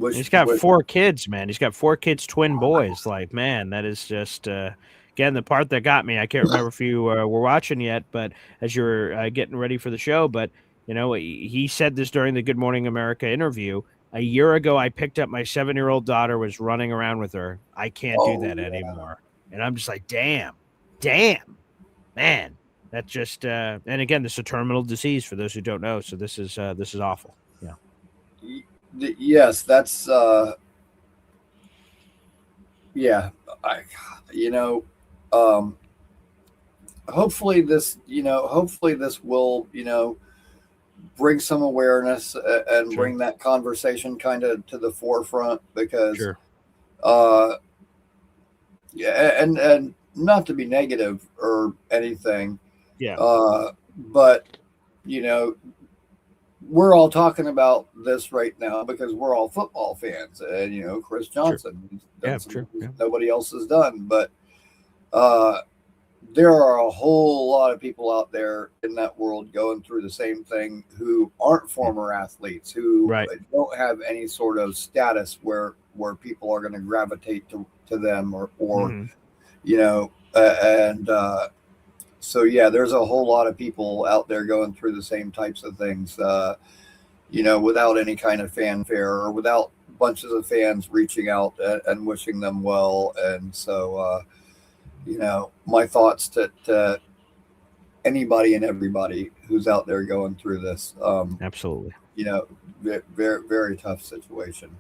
He's got 4 kids, man. He's got 4 kids, twin boys. Like, man, that is just again the part that got me. I can't remember if you were watching yet, but as you were getting ready for the show, but. He said this during the Good Morning America interview. A year ago, I picked up my 7-year-old daughter, was running around with her. I can't do that anymore. And I'm just like, damn, man. That just, and again, this is a terminal disease for those who don't know. So this is awful. Yeah. Yes, that's, hopefully this will, bring some awareness and bring that conversation kind of to the forefront, because and not to be negative or anything, but we're all talking about this right now because we're all football fans, and Chris Johnson, nobody else has done, but there are a whole lot of people out there in that world going through the same thing who aren't former athletes, who don't have any sort of status where people are going to gravitate to them or so there's a whole lot of people out there going through the same types of things, without any kind of fanfare or without bunches of fans reaching out and wishing them well. And so, my thoughts to anybody and everybody who's out there going through this. Absolutely. Very, very tough situation.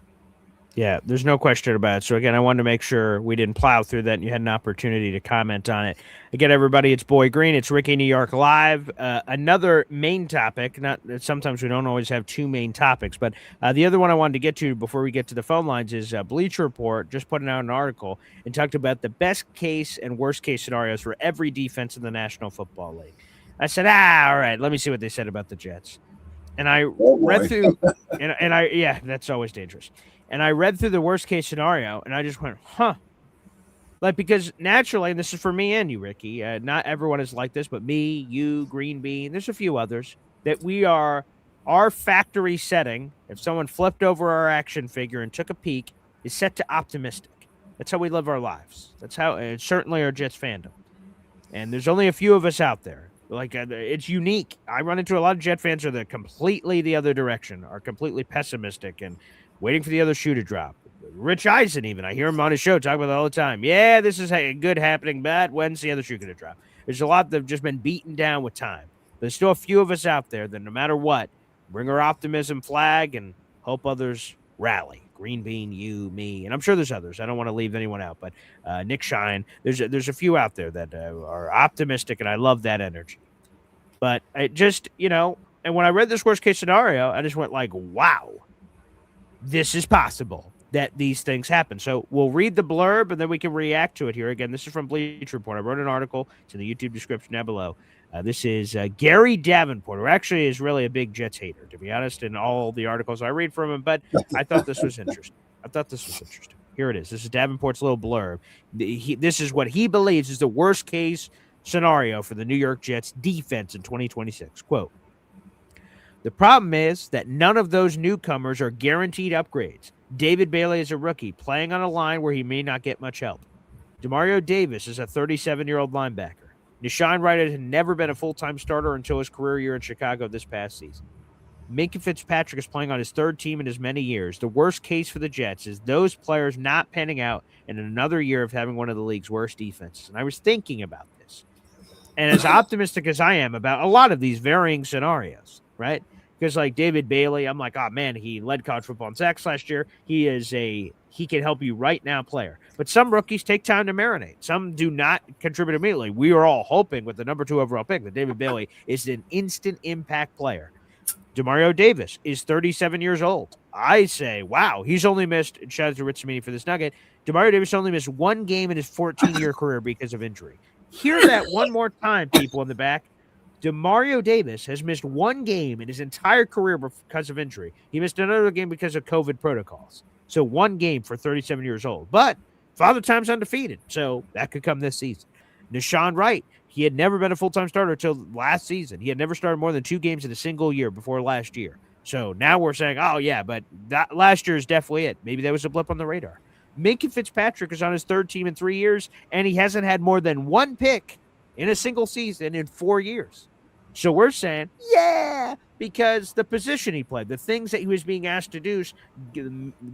Yeah, there's no question about it. So again, I wanted to make sure we didn't plow through that and you had an opportunity to comment on it. Again, everybody, it's Boy Green. It's Ricky New York Live. Another main topic. Not sometimes we don't always have two main topics, but the other one I wanted to get to before we get to the phone lines is Bleacher Report just putting out an article and talked about the best case and worst case scenarios for every defense in the National Football League. I said, all right, let me see what they said about the Jets. And I read through, and I, yeah, that's always dangerous. And I read through the worst case scenario, and I just went, huh. Like, because naturally, and this is for me and you, Ricky, not everyone is like this, but me, you, Green Bean, there's a few others, that we are, our factory setting, if someone flipped over our action figure and took a peek, is set to optimistic. That's how we live our lives. That's how, it's certainly our Jets fandom. And there's only a few of us out there. Like, it's unique. I run into a lot of Jet fans who are completely the other direction, are completely pessimistic and waiting for the other shoe to drop. Rich Eisen, even. I hear him on his show talk about it all the time. Yeah, this is good happening, but when's the other shoe going to drop? There's a lot that have just been beaten down with time. There's still a few of us out there that no matter what, bring our optimism flag and hope others rally. Green Bean, you, me, and I'm sure there's others. I don't want to leave anyone out, but Nick Shine, there's a few out there that are optimistic, and I love that energy. But it just, and when I read this worst case scenario, I just went like, wow, this is possible that these things happen. So we'll read the blurb, and then we can react to it here. Again, this is from Bleacher Report. I wrote an article. It's in the YouTube description down below. This is Gary Davenport, who actually is really a big Jets hater, to be honest, in all the articles I read from him. But I thought this was interesting. Here it is. This is Davenport's little blurb. This is what he believes is the worst case scenario for the New York Jets defense in 2026. Quote, the problem is that none of those newcomers are guaranteed upgrades. David Bailey is a rookie playing on a line where he may not get much help. Demario Davis is a 37-year-old linebacker. Deshaun Wright had never been a full-time starter until his career year in Chicago this past season. Minkah Fitzpatrick is playing on his third team in as many years. The worst case for the Jets is those players not panning out in another year of having one of the league's worst defenses. And I was thinking about this. And as optimistic as I am about a lot of these varying scenarios, right? Because like David Bailey, I'm like, oh man, he led college football in sacks last year. He can help you right now player. But some rookies take time to marinate. Some do not contribute immediately. We are all hoping with the number 2 overall pick that David Bailey is an instant impact player. Demario Davis is 37 years old. I say, wow, he's only missed, and shout out to Rich Samini for this nugget, Demario Davis only missed one game in his 14-year career because of injury. Hear that one more time, people in the back. Demario Davis has missed one game in his entire career because of injury. He missed another game because of COVID protocols. So one game for 37 years old. But Father Time's undefeated, so that could come this season. Deshaun Wright, he had never been a full-time starter until last season. He had never started more than 2 games in a single year before last year. So now we're saying, oh, yeah, but that last year is definitely it. Maybe that was a blip on the radar. Minkah Fitzpatrick is on his third team in 3 years, and he hasn't had more than one pick in a single season in 4 years. So we're saying, yeah, because the position he played, the things that he was being asked to do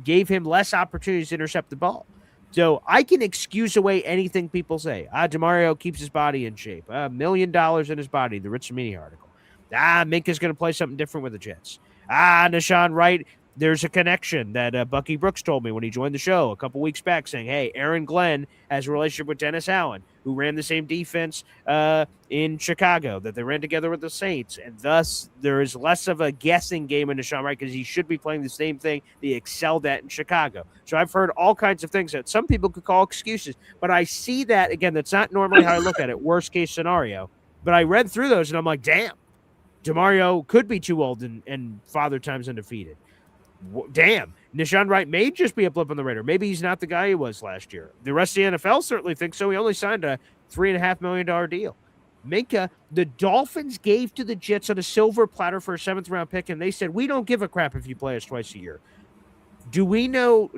gave him less opportunities to intercept the ball. So I can excuse away anything people say. Demario keeps his body in shape. $1 million in his body, the Rich Samini article. Minkah's going to play something different with the Jets. Deshaun Wright, there's a connection that Bucky Brooks told me when he joined the show a couple weeks back saying, hey, Aaron Glenn has a relationship with Dennis Allen, who ran the same defense in Chicago that they ran together with the Saints. And thus, there is less of a guessing game in Deshaun Wright because he should be playing the same thing that he excelled at in Chicago. So I've heard all kinds of things that some people could call excuses. But I see that, again, that's not normally how I look at it, worst case scenario. But I read through those and I'm like, damn, Demario could be too old and Father Time's undefeated. Damn, Deshaun Wright may just be a blip on the radar. Maybe he's not the guy he was last year. The rest of the NFL certainly thinks so. He only signed a $3.5 million deal. Minkah, the Dolphins gave to the Jets on a silver platter for a 7th-round pick, and they said, we don't give a crap if you play us twice a year. Do they know,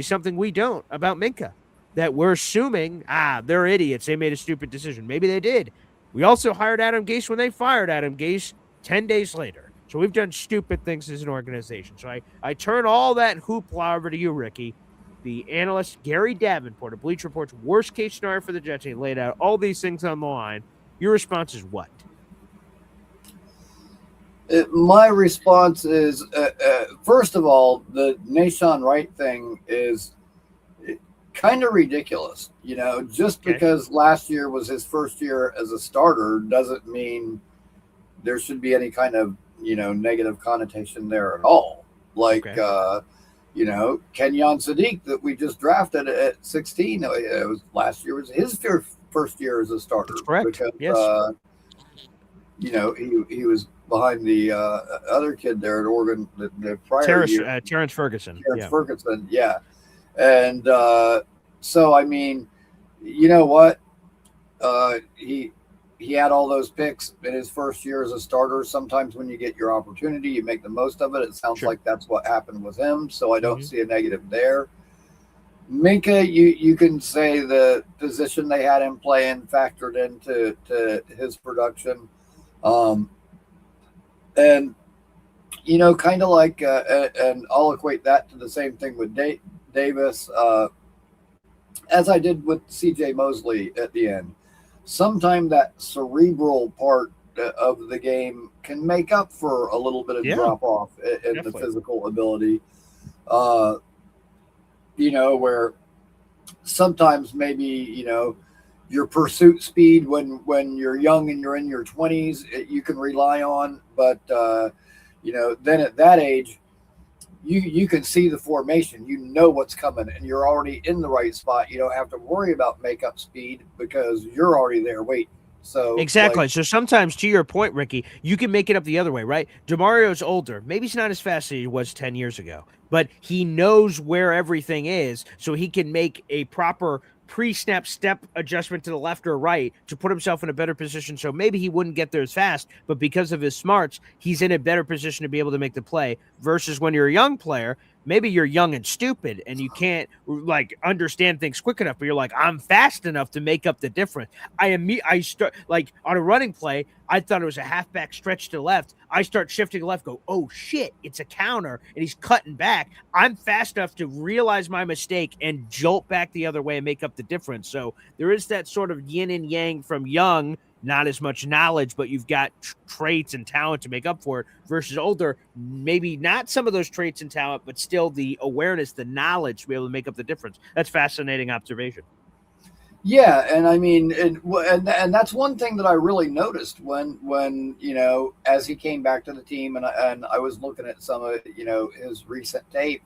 something we don't about Minkah? That we're assuming, they're idiots. They made a stupid decision. Maybe they did. We also hired Adam Gase when they fired Adam Gase 10 days later. So we've done stupid things as an organization. So I turn all that hoopla over to you, Ricky, the analyst Gary Davenport of Bleacher Report's worst case scenario for the Jets. He laid out all these things on the line. Your response is what? My response is, first of all, the Nashawn Wright thing is kind of ridiculous. Just because last year was his first year as a starter doesn't mean there should be any kind of, negative connotation there at all. Like, Kenyon Sadiq that we just drafted at 16. It was last year was his first year as a starter. That's correct. Because, yes. He was behind the other kid there at Oregon the prior year. Terrence Ferguson. Ferguson, yeah. And so, I mean, you know what? He had all those picks in his first year as a starter. Sometimes when you get your opportunity, you make the most of it. It sounds like that's what happened with him, so I don't see a negative there. Minka, you can say the position they had him playing factored into his production. And, kind of like, and I'll equate that to the same thing with Davis, as I did with CJ Mosley at the end. Sometimes that cerebral part of the game can make up for a little bit of drop off in the physical ability. Where sometimes maybe, your pursuit speed when you're young and you're in your 20s, you can rely on. But, then at that age, you can see the formation, what's coming, and you're already in the right spot. You don't have to worry about makeup speed because you're already there waiting. So exactly. So sometimes, to your point, Ricky, you can make it up the other way, right? DeMario's older. Maybe he's not as fast as he was 10 years ago, but he knows where everything is, so he can make a proper pre-snap step adjustment to the left or right to put himself in a better position. So maybe he wouldn't get there as fast, but because of his smarts, he's in a better position to be able to make the play versus when you're a young player, maybe you're young and stupid and you can't understand things quick enough, but you're like, I'm fast enough to make up the difference. I start like on a running play, I thought it was a halfback stretch to the left. I start shifting left, go, oh shit, it's a counter, and he's cutting back. I'm fast enough to realize my mistake and jolt back the other way and make up the difference. So there is that sort of yin and yang from young, not as much knowledge, but you've got traits and talent to make up for it, versus older, maybe not some of those traits and talent, but still the awareness, the knowledge to be able to make up the difference. That's fascinating observation. Yeah, and I mean, and that's one thing that I really noticed when as he came back to the team, and I was looking at some of his recent tape,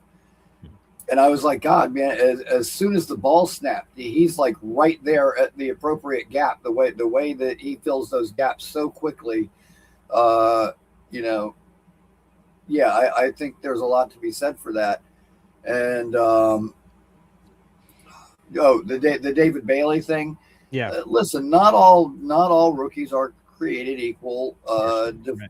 and I was like, God, man, as soon as the ball snapped, he's like right there at the appropriate gap. The way that he fills those gaps so quickly, I think there's a lot to be said for that, and. The David Bailey thing. Yeah. Listen, not all rookies are created equal.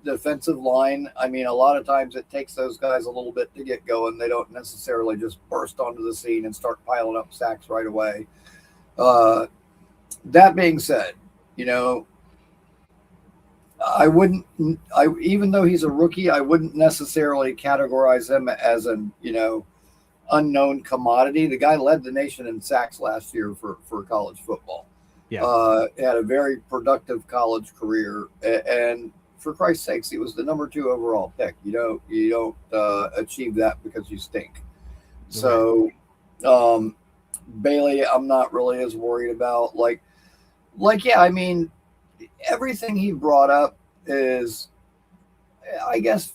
Defensive line. I mean, a lot of times it takes those guys a little bit to get going. They don't necessarily just burst onto the scene and start piling up sacks right away. That being said, even though he's a rookie, I wouldn't necessarily categorize him as an, unknown commodity. The guy led the nation in sacks last year for college football. Yeah. Had a very productive college career, and for Christ's sakes, he was the number 2 overall pick. You don't achieve that because you stink. So, Bailey, I'm not really as worried about. Yeah, I mean, everything he brought up is, I guess,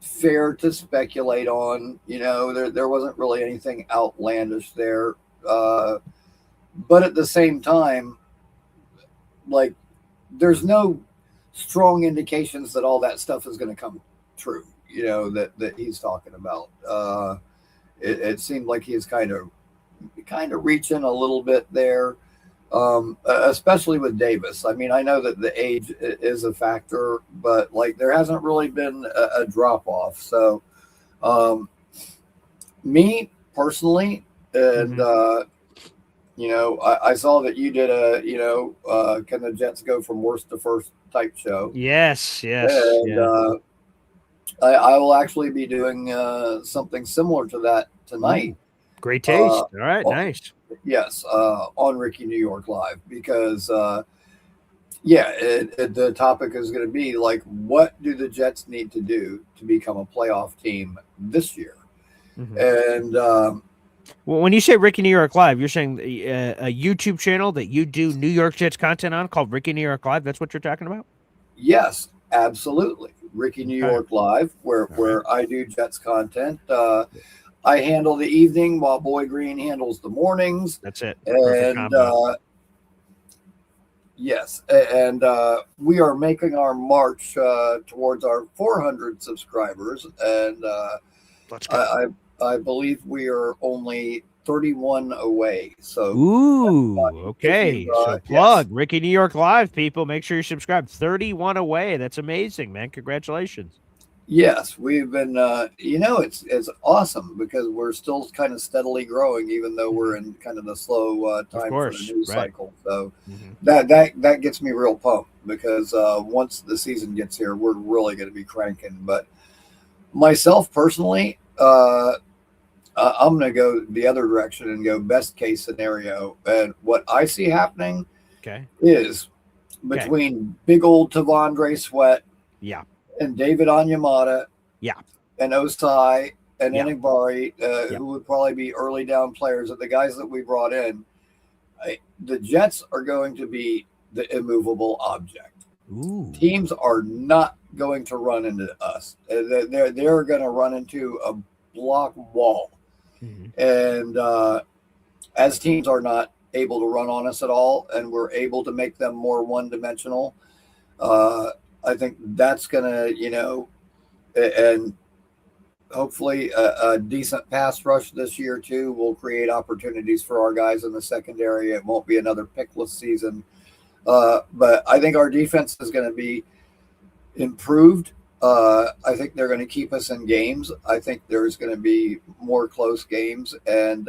fair to speculate on. There wasn't really anything outlandish there, but at the same time, there's no strong indications that all that stuff is going to come true, that he's talking about. It seemed like he's kind of reaching a little bit there, especially with Davis. I mean, I know that the age is a factor, but there hasn't really been a drop off. So, me personally, and I saw that you did can the Jets go from worst to first type show? Yes. And I will actually be doing something similar to that tonight. Great taste. All right, nice. Yes, on Ricky New York Live, because Yeah, the topic is going to be like, what do the Jets need to do to become a playoff team this year? Mhm. And Well, when you say Ricky New York Live, you're saying a YouTube channel that you do New York Jets content on called Ricky New York Live. That's what you're talking about. yes, absolutely, Ricky New Okay. York Live, where All right. I do Jets content. I handle the evening while Boy Green handles the mornings, That's it. Perfect and combo. yes, and we are making our march towards our 400 subscribers, and Let's go. I believe we are only 31 away. So, Ooh, if okay. you, So yes, plug Ricky New York Live, people. Make sure you subscribe. 31 away. That's amazing, man. Congratulations. yes, we've been, it's awesome because we're still kind of steadily growing, even though we're in kind of the slow Of time for the course. news Right. cycle. So Mhm. that gets me real pumped because once the season gets here, we're really going to be cranking. But myself personally, I'm going to go the other direction and go best case scenario. And what I see happening Okay. is Okay. between big old Tavondre Sweat Yeah. and David Onyemata Yeah. and Osai and Yeah. Enigbari, Yeah. who would probably be early down players, of the guys that we brought in, the Jets are going to be the immovable object. Ooh. Teams are not going to run into us. They're going to run into a block wall. Mhm. And as teams are not able to run on us at all, and we're able to make them more one-dimensional, I think that's going to, and hopefully a decent pass rush this year too will create opportunities for our guys in the secondary. It won't be another pickless season, but I think our defense is going to be improved. I think they're going to keep us in games. I think there's going to be more close games. And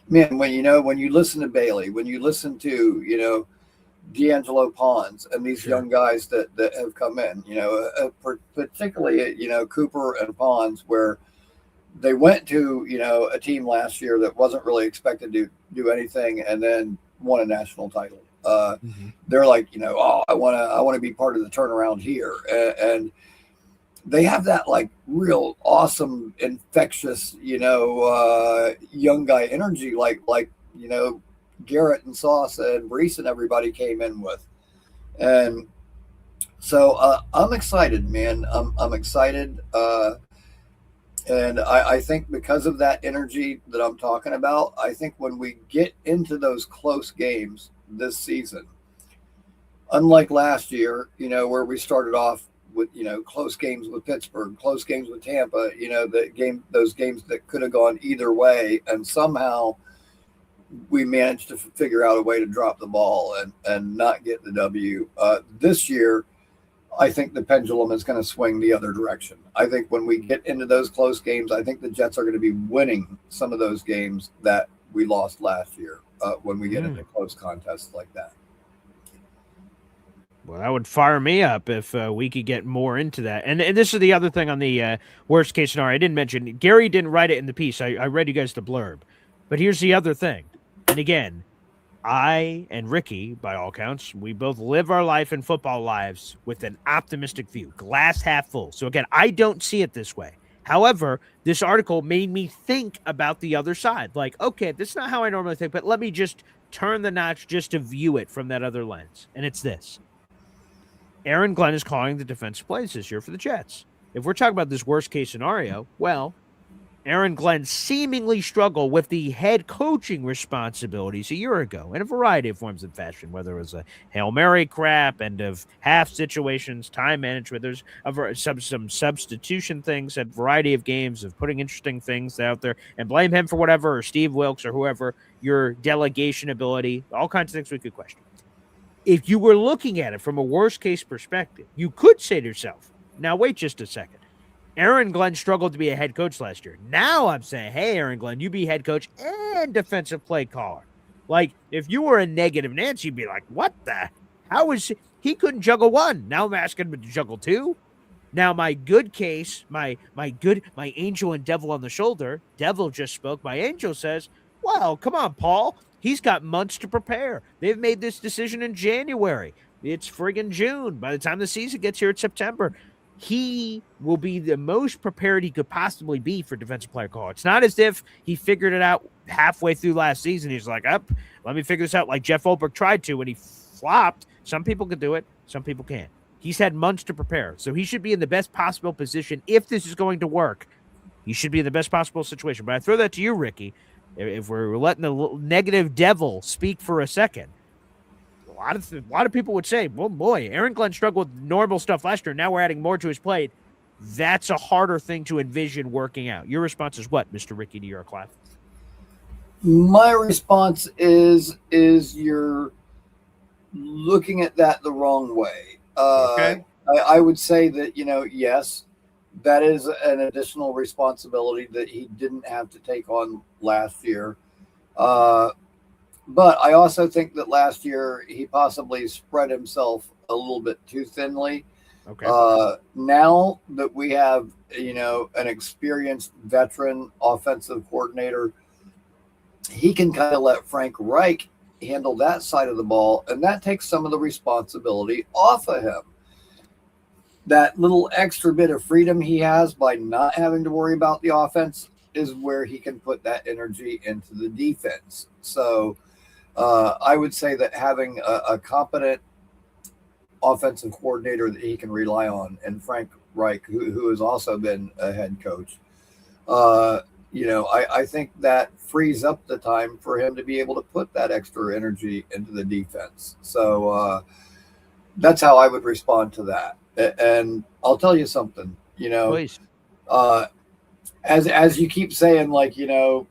man, when you listen to Bailey, when you listen to D'Angelo Pons and these Sure. young guys that have come in, particularly Cooper and Pons, where they went to a team last year that wasn't really expected to do anything, and then won a national title. Mhm. They're like, oh, I want to be part of the turnaround here, and they have that like real awesome, infectious, young guy energy, like Garrett and Sauce and Brees and everybody came in with, and so I'm excited, man. I'm excited, and I think because of that energy that I'm talking about, I think when we get into those close games this season, unlike last year, where we started off with close games with Pittsburgh, close games with Tampa, those games that could have gone either way, and somehow we managed to figure out a way to drop the ball and not get the W. This year, I think the pendulum is going to swing the other direction. I think when we get into those close games, I think the Jets are going to be winning some of those games that we lost last year when we get into close contests like that. Well, that would fire me up if we could get more into that. And this is the other thing on the worst case scenario. I didn't mention Gary didn't write it in the piece. I read you guys the blurb. But here's the other thing. And again, I and Ricky, by all counts, we both live our life and football lives with an optimistic view, glass half full. So again, I don't see it this way. However, this article made me think about the other side. Like, okay, this is not how I normally think, but let me just turn the notch just to view it from that other lens. And it's this. Aaron Glenn is calling the defensive plays this year for the Jets. If we're talking about this worst case scenario, well, Aaron Glenn seemingly struggled with the head coaching responsibilities a year ago in a variety of forms and fashion, whether it was a Hail Mary crap, end of half situations, time management. There's some substitution things, a variety of games of putting interesting things out there and blame him for whatever, or Steve Wilkes or whoever, your delegation ability, all kinds of things we could question. If you were looking at it from a worst case perspective, you could say to yourself, now wait just a second. Aaron Glenn struggled to be a head coach last year. Now I'm saying, hey, Aaron Glenn, you be head coach and defensive play caller. Like, if you were a negative Nancy, you'd be like, what the? How is he couldn't juggle one? Now I'm asking him to juggle two. Now, my good case, my angel and devil on the shoulder, devil just spoke. My angel says, well, come on, Paul. He's got months to prepare. They've made this decision in January. It's friggin' June. By the time the season gets here, it's September. He will be the most prepared he could possibly be for defensive player call. It's not as if he figured it out halfway through last season. He's like, up, let me figure this out, like Jeff Olberg tried to when he flopped. Some people can do it. Some people can't. He's had months to prepare. So he should be in the best possible position. If this is going to work, he should be in the best possible situation. But I throw that to you, Ricky. If we're letting the negative devil speak for a second, a lot of people would say, well, boy, Aaron Glenn struggled with normal stuff last year. Now we're adding more to his plate. That's a harder thing to envision working out. Your response is what, Mr. Ricky New York Live? My response is you're looking at that the wrong way. Okay. I would say that, yes, that is an additional responsibility that he didn't have to take on last year. But I also think that last year he possibly spread himself a little bit too thinly. Okay. Now that we have, an experienced veteran offensive coordinator, he can kind of let Frank Reich handle that side of the ball, and that takes some of the responsibility off of him. That little extra bit of freedom he has by not having to worry about the offense is where he can put that energy into the defense. So I would say that having a competent offensive coordinator that he can rely on, and Frank Reich, who has also been a head coach, I think that frees up the time for him to be able to put that extra energy into the defense. So that's how I would respond to that. And I'll tell you something, Please. As you keep saying, like, you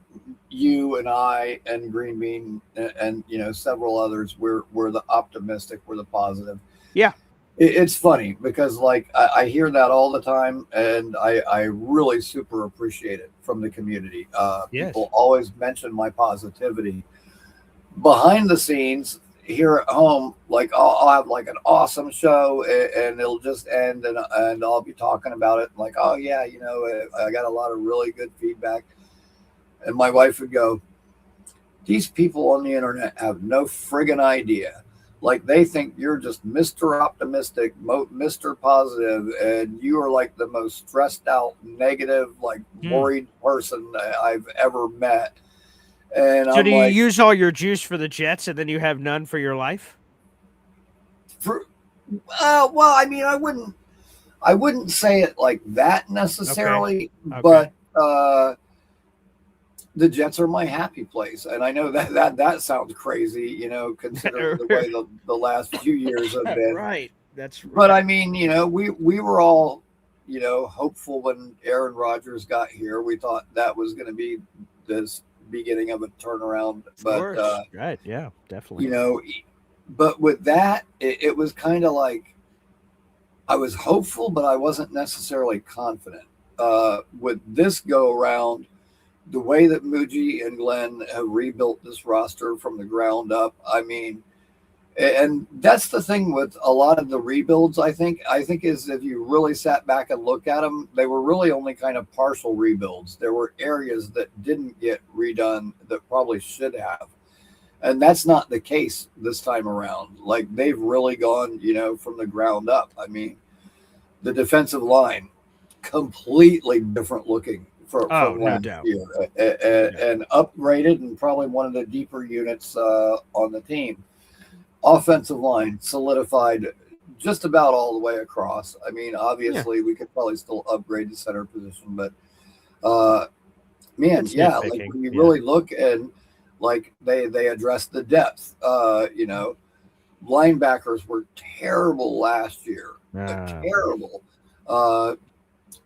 and I and Green Bean and several others, we're the optimistic, we're the positive. Yeah. It's funny because, like, I hear that all the time, and I really super appreciate it from the community. Yes. People always mention my positivity. Behind the scenes here at home, like, I'll have like an awesome show, and it'll just end, and I'll be talking about it like, oh yeah, I got a lot of really good feedback. And my wife would go, these people on the internet have no friggin' idea. Like, they think you're just Mr. Optimistic, Mr. Positive, and you are like the most stressed out, negative, like worried person I've ever met. And so do you use all your juice for the Jets and then you have none for your life? Well, I mean, I wouldn't say it like that necessarily, Okay. But the Jets are my happy place, and I know that sounds crazy, considering the way the last few years have been. Right. That's right. But I mean, we were all, hopeful when Aaron Rodgers got here. We thought that was going to be this beginning of a turnaround. But right, yeah, definitely. But with that, it was kind of like I was hopeful, but I wasn't necessarily confident. With this go around, the way that Muji and Glenn have rebuilt this roster from the ground up, I mean, and that's the thing with a lot of the rebuilds, I think is if you really sat back and look at them, they were really only kind of partial rebuilds. There were areas that didn't get redone that probably should have. And that's not the case this time around. Like, they've really gone, from the ground up. I mean, the defensive line, completely different looking from no doubt. year, and upgraded, and probably one of the deeper units on the team. Offensive line solidified just about all the way across. I mean, obviously, we could probably still upgrade the center position, but man, yeah, like when you really look, and like they addressed the depth. Linebackers were terrible last year. Terrible.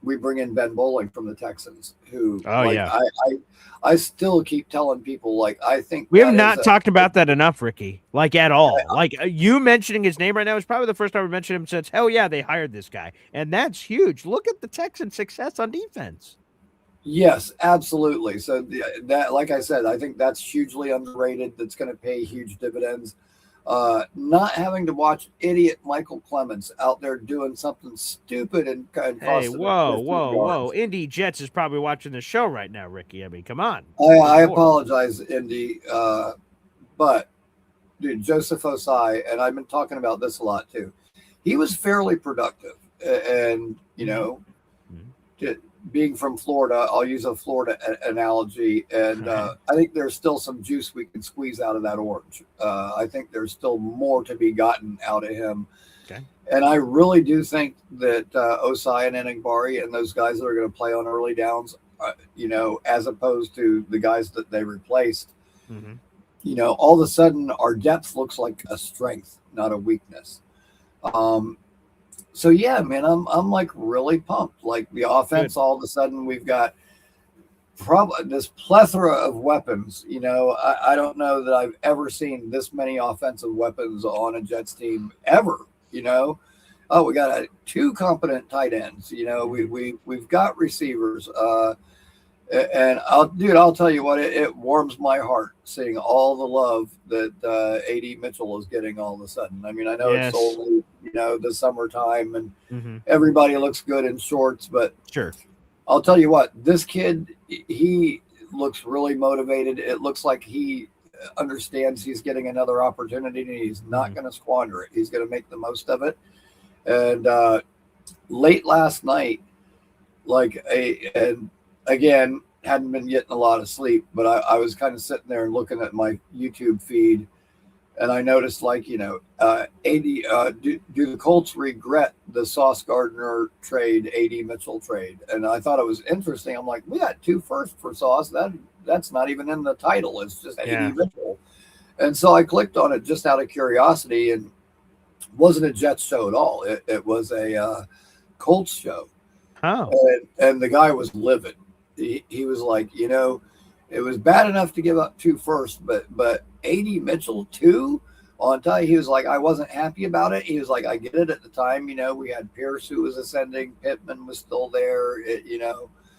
We bring in Ben Bowling from the Texans, who I still keep telling people, like, I think we have not talked about that enough, Ricky, like, at all. Like, you mentioning his name right now is probably the first time we mentioned him since, hell yeah, they hired this guy. And that's huge. Look at the Texans' success on defense. Yes, absolutely. So that, like I said, I think that's hugely underrated. That's going to pay huge dividends. Not having to watch idiot Michael Clements out there doing something stupid and hey, whoa. Indy Jets is probably watching the show right now, Ricky. I mean, come on. I apologize, Indy. But dude, Joseph Osai, and I've been talking about this a lot too. He was fairly productive, and being from Florida, I'll use a Florida analogy, and I think there's still some juice we can squeeze out of that orange. I think there's still more to be gotten out of him. Okay. And I really do think that Osai and Enigbari and those guys that are going to play on early downs, as opposed to the guys that they replaced, all of a sudden our depth looks like a strength, not a weakness. So yeah, man, I'm like really pumped. Like the offense, all of a sudden we've got probably this plethora of weapons. I don't know that I've ever seen this many offensive weapons on a Jets team ever. Oh, we got 2 competent tight ends. We've got receivers. And I'll tell you what, it warms my heart seeing all the love that AD Mitchell is getting all of a sudden. I mean, I know it's only the summertime and everybody looks good in shorts, but sure, I'll tell you what, this kid, he looks really motivated. It looks like he understands he's getting another opportunity and he's not going to squander it. He's going to make the most of it. And late last night, and again, hadn't been getting a lot of sleep, but I was kind of sitting there and looking at my YouTube feed, and I noticed, do the Colts regret the Sauce Gardner trade, AD Mitchell trade? And I thought it was interesting. I'm like, we got 2 firsts for Sauce. That's not even in the title. It's just AD Mitchell. And so I clicked on it just out of curiosity, and it wasn't a Jets show at all. It was a Colts show. Oh. And the guy was livid. He was like, it was bad enough to give up 2 firsts, but AD Mitchell 2 on tie. He was like, I wasn't happy about it. He was like, I get it at the time. We had Pierce who was ascending. Pittman was still there.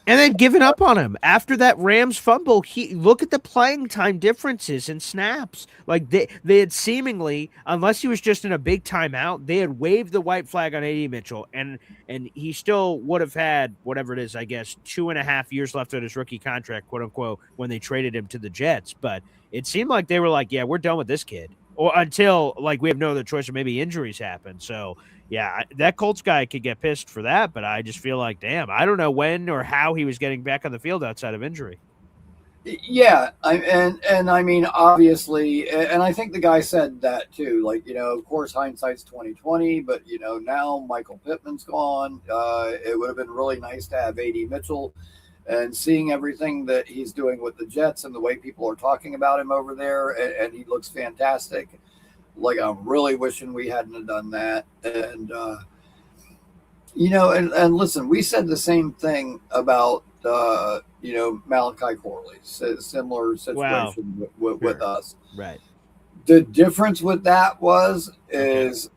And then giving up on him after that Rams fumble. Look at the playing time differences in snaps. Like they had seemingly, unless he was just in a big timeout, they had waved the white flag on AD Mitchell, and he still would have had whatever it is, I guess, 2.5 years left on his rookie contract, quote unquote, when they traded him to the Jets. But it seemed like they were like, yeah, we're done with this kid, or until we have no other choice, or maybe injuries happen. So. Yeah, that Colts guy could get pissed for that, but I just feel like, damn, I don't know when or how he was getting back on the field outside of injury. Yeah, and I mean, obviously, and I think the guy said that too. Of course, hindsight's 20/20, but now Michael Pittman's gone. It would have been really nice to have AD Mitchell, and seeing everything that he's doing with the Jets and the way people are talking about him over there, and he looks fantastic. I'm really wishing we hadn't have done that. And, and listen, we said the same thing about, Malachi Corley, similar situation with us. Right. The difference with that is,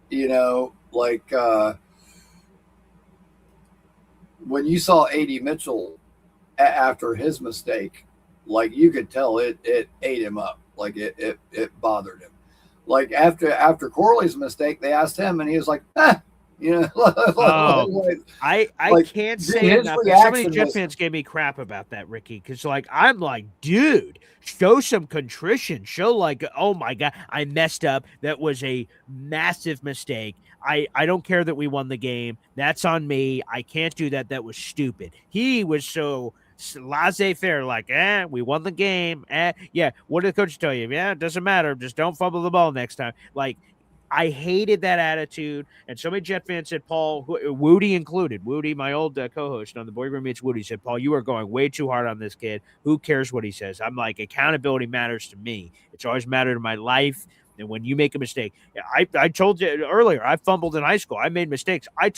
when you saw AD Mitchell after his mistake, you could tell it ate him up. It bothered him. After Corley's mistake, they asked him, and he was like, I can't say enough. So many Jet fans gave me crap about that, Ricky, because I'm like, dude, show some contrition. Show oh my God, I messed up. That was a massive mistake. I don't care that we won the game. That's on me. I can't do that. That was stupid. He was so laissez-faire, we won the game. Yeah, what did the coach tell you? Yeah, it doesn't matter. Just don't fumble the ball next time. I hated that attitude. And so many Jet fans said, Paul, Woody included, Woody, my old co-host on the Boy Room Meets Woody, said, Paul, you are going way too hard on this kid. Who cares what he says? I'm like, accountability matters to me. It's always mattered in my life. And when you make a mistake, I told you earlier, I fumbled in high school. I made mistakes. I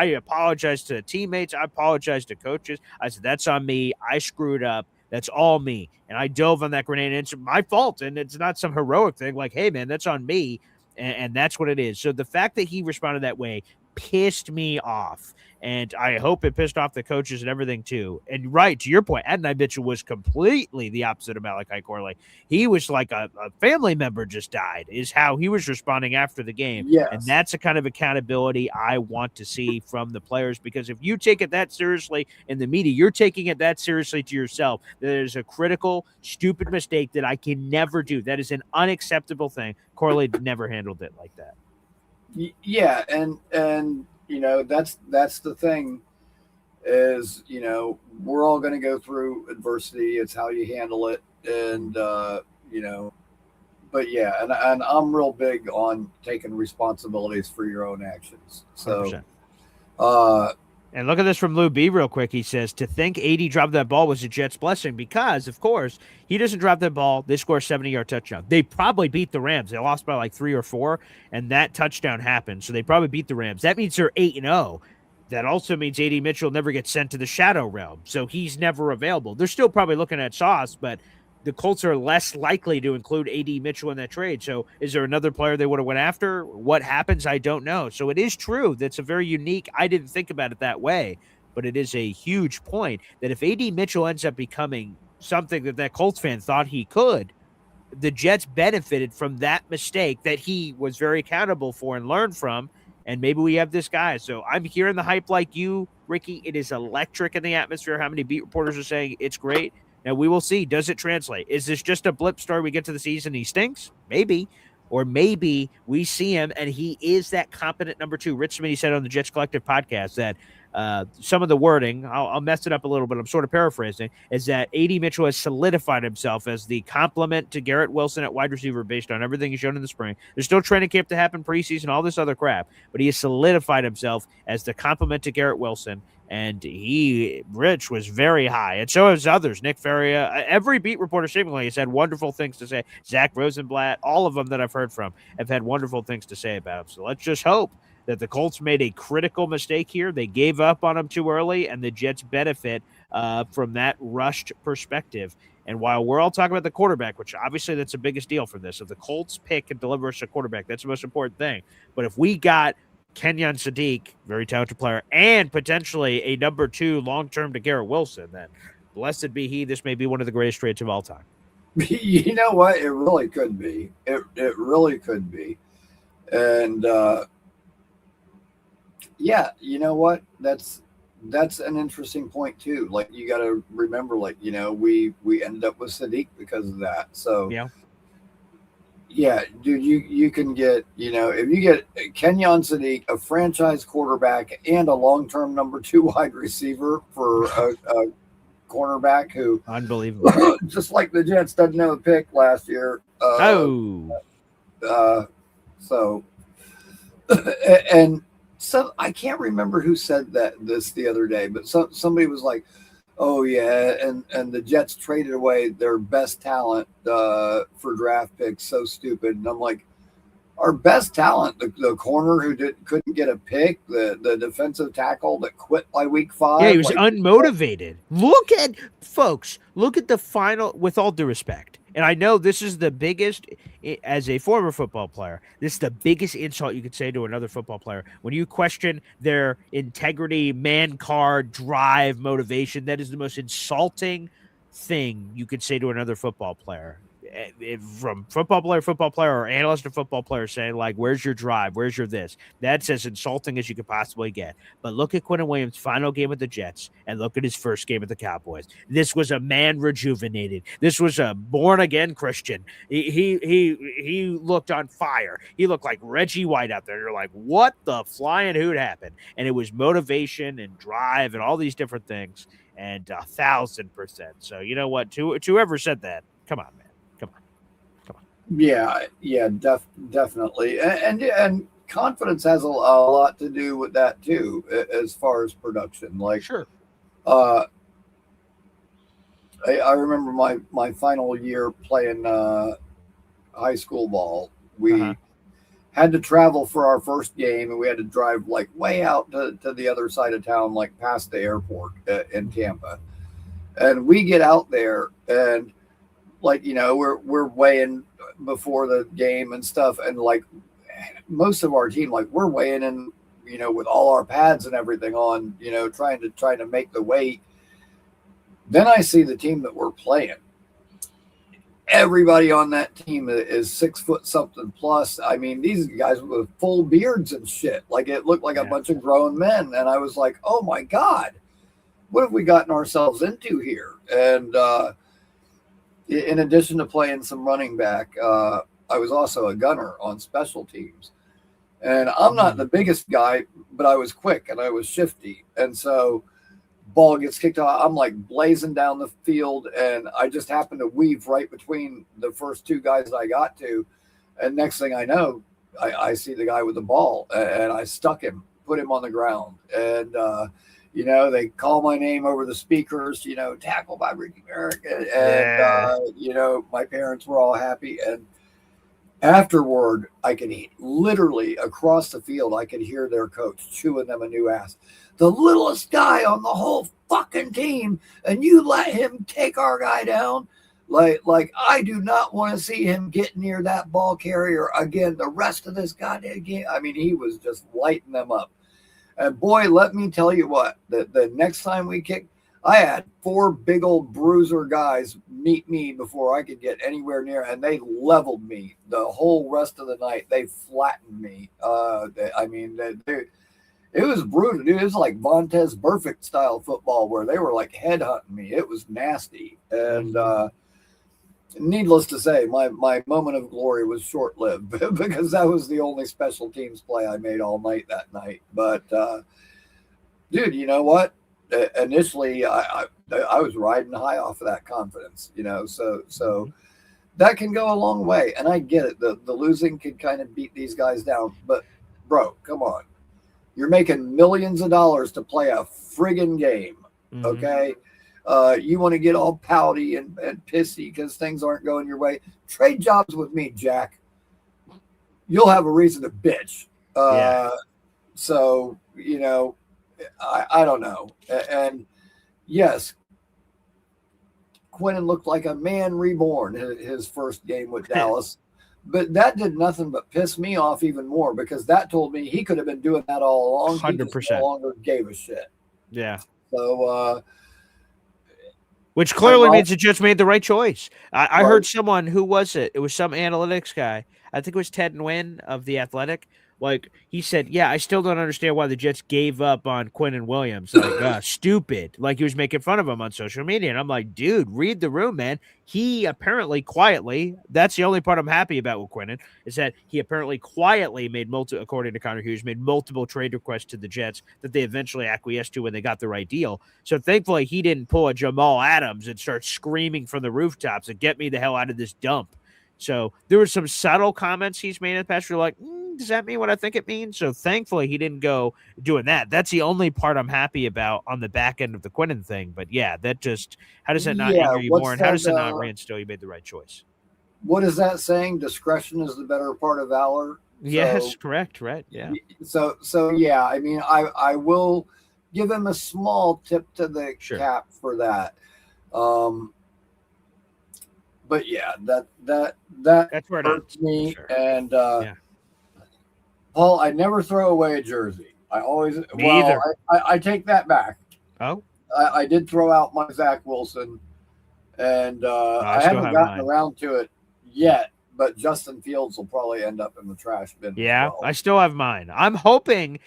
apologized to teammates. I apologized to coaches. I said, that's on me. I screwed up. That's all me. And I dove on that grenade. And it's my fault. And it's not some heroic thing. Hey, man, that's on me. And that's what it is. So the fact that he responded that way pissed me off. And I hope it pissed off the coaches and everything too. And right, to your point, Adonai Mitchell was completely the opposite of Malachi Corley. He was like a family member just died, is how he was responding after the game. Yes. And that's a kind of accountability I want to see from the players, because if you take it that seriously in the media, you're taking it that seriously to yourself. That is a critical, stupid mistake that I can never do. That is an unacceptable thing. Corley never handled it like that. Yeah, and that's the thing is, we're all going to go through adversity. It's how you handle it. And, but yeah, and I'm real big on taking responsibilities for your own actions. So, 100%. And look at this from Lou B real quick. He says, to think AD dropped that ball was a Jets' blessing because, of course, he doesn't drop that ball. They score a 70-yard touchdown. They probably beat the Rams. They lost by like 3 or 4, and that touchdown happened. So they probably beat the Rams. That means they're 8-0. That also means AD Mitchell never gets sent to the shadow realm. So he's never available. They're still probably looking at Sauce, but the Colts are less likely to include AD Mitchell in that trade. So is there another player they would have went after? What happens? I don't know. So it is true. That's a very unique, I didn't think about it that way, but it is a huge point that if AD Mitchell ends up becoming something that Colts fan thought he could, the Jets benefited from that mistake that he was very accountable for and learned from. And maybe we have this guy. So I'm hearing the hype like you, Ricky. It is electric in the atmosphere. How many beat reporters are saying it's great? Now, we will see. Does it translate? Is this just a blip story? We get to the season, he stinks? Maybe. Or maybe we see him and he is that competent number 2. Rich Smitty said on the Jets Collective podcast that some of the wording, I'll mess it up a little bit, I'm sort of paraphrasing, is that AD Mitchell has solidified himself as the complement to Garrett Wilson at wide receiver based on everything he's shown in the spring. There's still training camp to happen, preseason, all this other crap, but he has solidified himself as the complement to Garrett Wilson. And Rich was very high, and so has others. Nick Faria, every beat reporter seemingly has had wonderful things to say. Zach Rosenblatt, all of them that I've heard from have had wonderful things to say about him. So let's just hope that the Colts made a critical mistake here. They gave up on him too early, and the Jets benefit from that rushed perspective. And while we're all talking about the quarterback, which obviously that's the biggest deal for this, if the Colts pick and deliver us a quarterback, that's the most important thing. But if we got Kenyon Sadiq, very talented player, and potentially a number 2 long-term to Garrett Wilson, then blessed be he. This may be one of the greatest trades of all time. You know what? It really could be. It really could be. And, yeah, you know what? That's an interesting point, too. Like, you got to remember, like, we ended up with Sadiq because of that. So, yeah, dude, you can get, if you get Kenyon Sadiq, a franchise quarterback, and a long-term number 2 wide receiver for a cornerback who, unbelievable, just like the Jets doesn't have a pick last year. So, and so I can't remember who said this the other day, but somebody was like, oh yeah, and the Jets traded away their best talent for draft picks. So stupid. And I'm like, our best talent, the corner who couldn't get a pick, the defensive tackle that quit by week 5. Yeah, he was unmotivated. Look at the final, with all due respect. And I know this is the biggest, as a former football player, this is the biggest insult you could say to another football player. When you question their integrity, man card, drive, motivation, that is the most insulting thing you could say to another football player. From football player, or analyst to football player saying, like, where's your drive? Where's your this? That's as insulting as you could possibly get. But look at Quinnen Williams' final game with the Jets and look at his first game with the Cowboys. This was a man rejuvenated. This was a born-again Christian. He looked on fire. He looked like Reggie White out there. You're like, what the flying hoot happened? And it was motivation and drive and all these different things, and 1,000%. So you know what? To whoever said that, come on, man. Yeah, definitely, and confidence has a lot to do with that too, as far as production. Like, sure, I remember my final year playing high school ball. We had to travel for our first game, and we had to drive like way out to the other side of town, like past the airport in Tampa. And we get out there, and like, we're weighing before the game and stuff, and like most of our team, like, we're weighing in, with all our pads and everything on, trying to make the weight. Then I see the team that we're playing. Everybody on that team is 6 foot something plus. I mean, these guys with full beards and shit. Like, it looked like a bunch of grown men. And I was like, oh my God, what have we gotten ourselves into here? And in addition to playing some running back, I was also a gunner on special teams. And I'm not the biggest guy, but I was quick and I was shifty. And so ball gets kicked off, I'm like blazing down the field, and I just happened to weave right between the first two guys I got to. And next thing I know, I see the guy with the ball, and I stuck him, put him on the ground. And, they call my name over the speakers, tackle by Ricky Merrick. And, my parents were all happy. And afterward, I could literally across the field, I could hear their coach chewing them a new ass. The littlest guy on the whole fucking team, and you let him take our guy down. Like I do not want to see him get near that ball carrier again the rest of this goddamn game. I mean, he was just lighting them up. And boy, let me tell you what, the next time we kicked, I had 4 big old bruiser guys meet me before I could get anywhere near, and they leveled me the whole rest of the night. They flattened me. It was brutal, dude. It was like Vontez Burfict style football where they were like headhunting me. It was nasty. And needless to say, my moment of glory was short-lived because that was the only special teams play I made all night that night. But, dude, you know what? Initially, I was riding high off of that confidence, so that can go a long way. And I get it. The losing can kind of beat these guys down. But, bro, come on. You're making millions of dollars to play a friggin' game, okay? You want to get all pouty and pissy because things aren't going your way. Trade jobs with me, Jack. You'll have a reason to bitch. So, I don't know. And yes, Quinnen looked like a man reborn his first game with Dallas. But that did nothing but piss me off even more because that told me he could have been doing that all along. 100%. He just no longer gave a shit. Yeah. So, which clearly means the Jets made the right choice. I heard someone, who was it? It was some analytics guy. I think it was Ted Nguyen of The Athletic. Like, he said, I still don't understand why the Jets gave up on Quinnen Williams. Like, stupid. Like, he was making fun of him on social media. And I'm like, dude, read the room, man. He apparently quietly, that's the only part I'm happy about with Quinnen, is that he apparently quietly made according to Connor Hughes, made multiple trade requests to the Jets that they eventually acquiesced to when they got the right deal. So thankfully, he didn't pull a Jamal Adams and start screaming from the rooftops and get me the hell out of this dump. So there were some subtle comments he's made in the past. You're like, does that mean what I think it means? So thankfully he didn't go doing that. That's the only part I'm happy about on the back end of the Quinnen thing. But that just, how does that not anger you more? And how does it not reinstill you made the right choice? What is that saying? Discretion is the better part of valor. Yes, correct. Right. Yeah. So yeah, I mean, I will give him a small tip to the cap for that. But yeah, that's where it hurts me. Sure. And Paul, I never throw away a jersey. I always I take that back. Oh, I did throw out my Zach Wilson, and I haven't gotten around to it yet. But Justin Fields will probably end up in the trash bin. Yeah, as well. I still have mine. I'm hoping,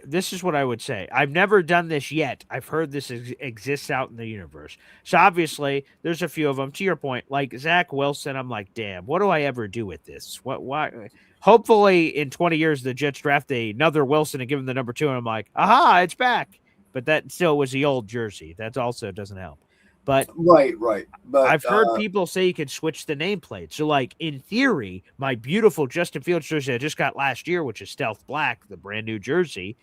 this is what I would say. I've never done this yet. I've heard this exists out in the universe. So obviously, there's a few of them. To your point, like Zach Wilson, I'm like, damn, what do I ever do with this? Why? Hopefully, in 20 years, the Jets draft another Wilson and give him the number 2, and I'm like, aha, it's back. But that still was the old jersey. That also doesn't help. But right. But I've heard people say you could switch the nameplate. So, in theory, my beautiful Justin Fields jersey I just got last year, which is Stealth Black, the brand new jersey.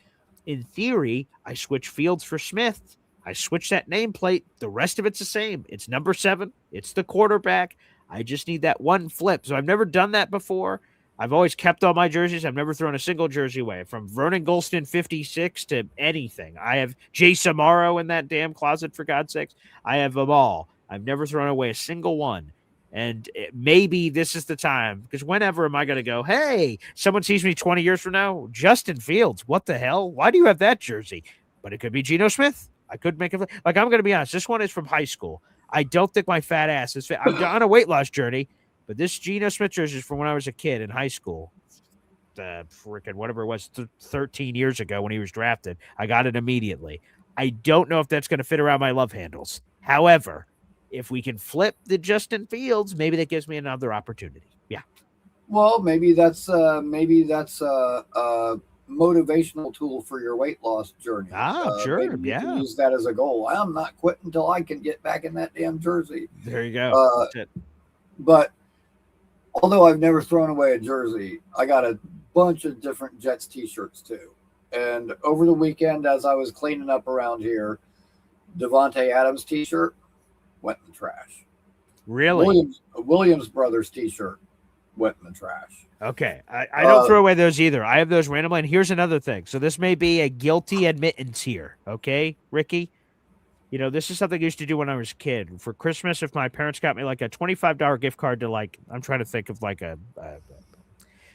In theory, I switch Fields for Smith. I switch that nameplate. The rest of it's the same. It's number 7. It's the quarterback. I just need that one flip. So I've never done that before. I've always kept all my jerseys. I've never thrown a single jersey away, from Vernon Gholston 56 to anything. I have Jay Samaro in that damn closet, for God's sakes. I have them all. I've never thrown away a single one. And maybe this is the time, because whenever am I going to go, hey, someone sees me 20 years from now, Justin Fields, what the hell? Why do you have that jersey? But it could be Geno Smith. I could make it. Like, I'm going to be honest. This one is from high school. I don't think my fat ass is fit. I'm on a weight loss journey, but this Geno Smith jersey is from when I was a kid in high school. Freaking whatever it was, 13 years ago when he was drafted. I got it immediately. I don't know if that's going to fit around my love handles. However, if we can flip the Justin Fields, maybe that gives me another opportunity. Yeah. Well, maybe that's a motivational tool for your weight loss journey. Sure. Maybe you can use that as a goal. I'm not quitting until I can get back in that damn jersey. There you go. That's it. But although I've never thrown away a jersey, I got a bunch of different Jets t-shirts too. And over the weekend, as I was cleaning up around here, Devontae Adams t-shirt went in the trash. Really? Williams Brothers t-shirt went in the trash. Okay. I don't throw away those either. I have those randomly. And here's another thing. So this may be a guilty admittance here. Okay, Ricky? You know, this is something I used to do when I was a kid. For Christmas, if my parents got me like a $25 gift card to, like, I'm trying to think of like a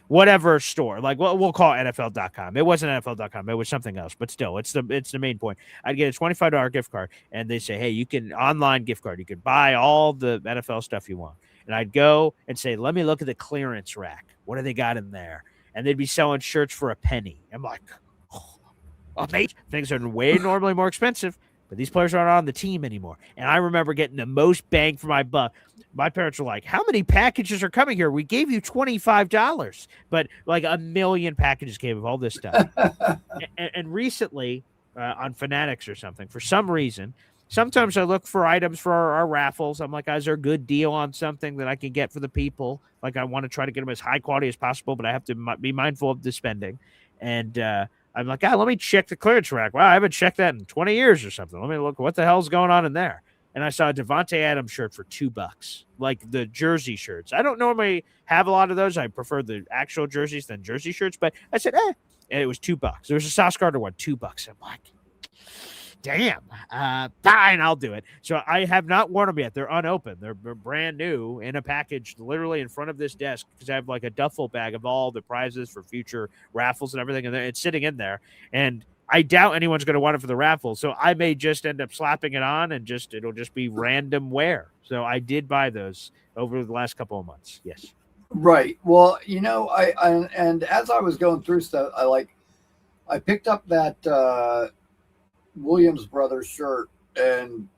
whatever store, like we'll call it NFL.com. It wasn't NFL.com. It was something else, but still, it's the main point. I'd get a $25 gift card, and they say, hey, you can online gift card. You can buy all the NFL stuff you want. And I'd go and say, let me look at the clearance rack. What do they got in there? And they'd be selling shirts for a penny. I'm like, mate, things are way normally more expensive, but these players aren't on the team anymore. And I remember getting the most bang for my buck. My parents were like, how many packages are coming here? We gave you $25, but like a million packages came of all this stuff. and recently on Fanatics or something, for some reason, sometimes I look for items for our raffles. I'm like, is there a good deal on something that I can get for the people? Like, I want to try to get them as high quality as possible, but I have to be mindful of the spending. And I'm like, let me check the clearance rack. Wow, I haven't checked that in 20 years or something. Let me look. What the hell's going on in there? And I saw a Devontae Adams shirt for $2, like the jersey shirts. I don't normally have a lot of those. I prefer the actual jerseys than jersey shirts, but I said, and it was $2. There was a Sauce Gardner one, $2. I'm like, damn, fine, I'll do it. So I have not worn them yet. They're unopened. They're brand new in a package, literally in front of this desk, because I have like a duffel bag of all the prizes for future raffles and everything, and it's sitting in there. And I doubt anyone's going to want it for the raffle, so I may just end up slapping it on and it'll just be random wear. So I did buy those over the last couple of months. Yes. Right. Well, you know, and as I was going through stuff, I picked up that Williams Brothers shirt, and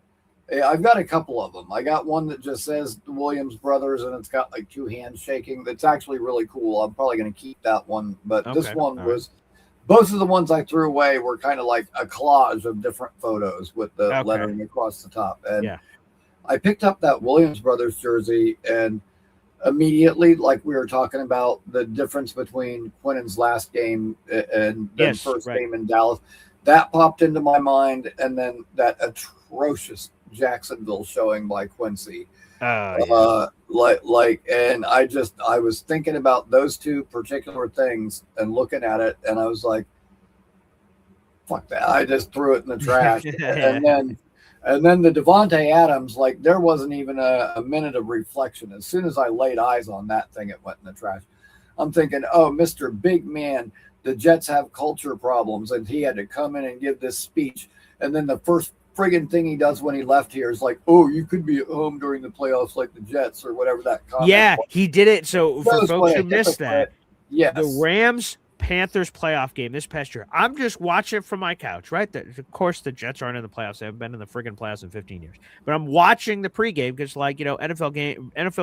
I've got a couple of them. I got one that just says the Williams Brothers, and it's got like two hands shaking. That's actually really cool. I'm probably going to keep that one, but this one was. Both of the ones I threw away were kind of like a collage of different photos with the lettering across the top. And I picked up that Williams Brothers jersey, and immediately, like we were talking about, the difference between Quinnen's last game and the first game in Dallas, that popped into my mind. And then that atrocious Jacksonville showing by Quincy. And I was thinking about those two particular things and looking at it, and I was like, fuck that. I just threw it in the trash. And then the Devontae Adams, like, there wasn't even a minute of reflection. As soon as I laid eyes on that thing, it went in the trash. I'm thinking, oh, Mr. Big Man, the Jets have culture problems, and he had to come in and give this speech. And then the first friggin' thing he does when he left here is like, oh, you could be at home during the playoffs like the Jets or whatever that comment was. He did it. So for folks who missed that, the Rams-Panthers playoff game this past year, I'm just watching from my couch, right? Of course, the Jets aren't in the playoffs. They haven't been in the friggin' playoffs in 15 years. But I'm watching the pregame because, like, you know, NFL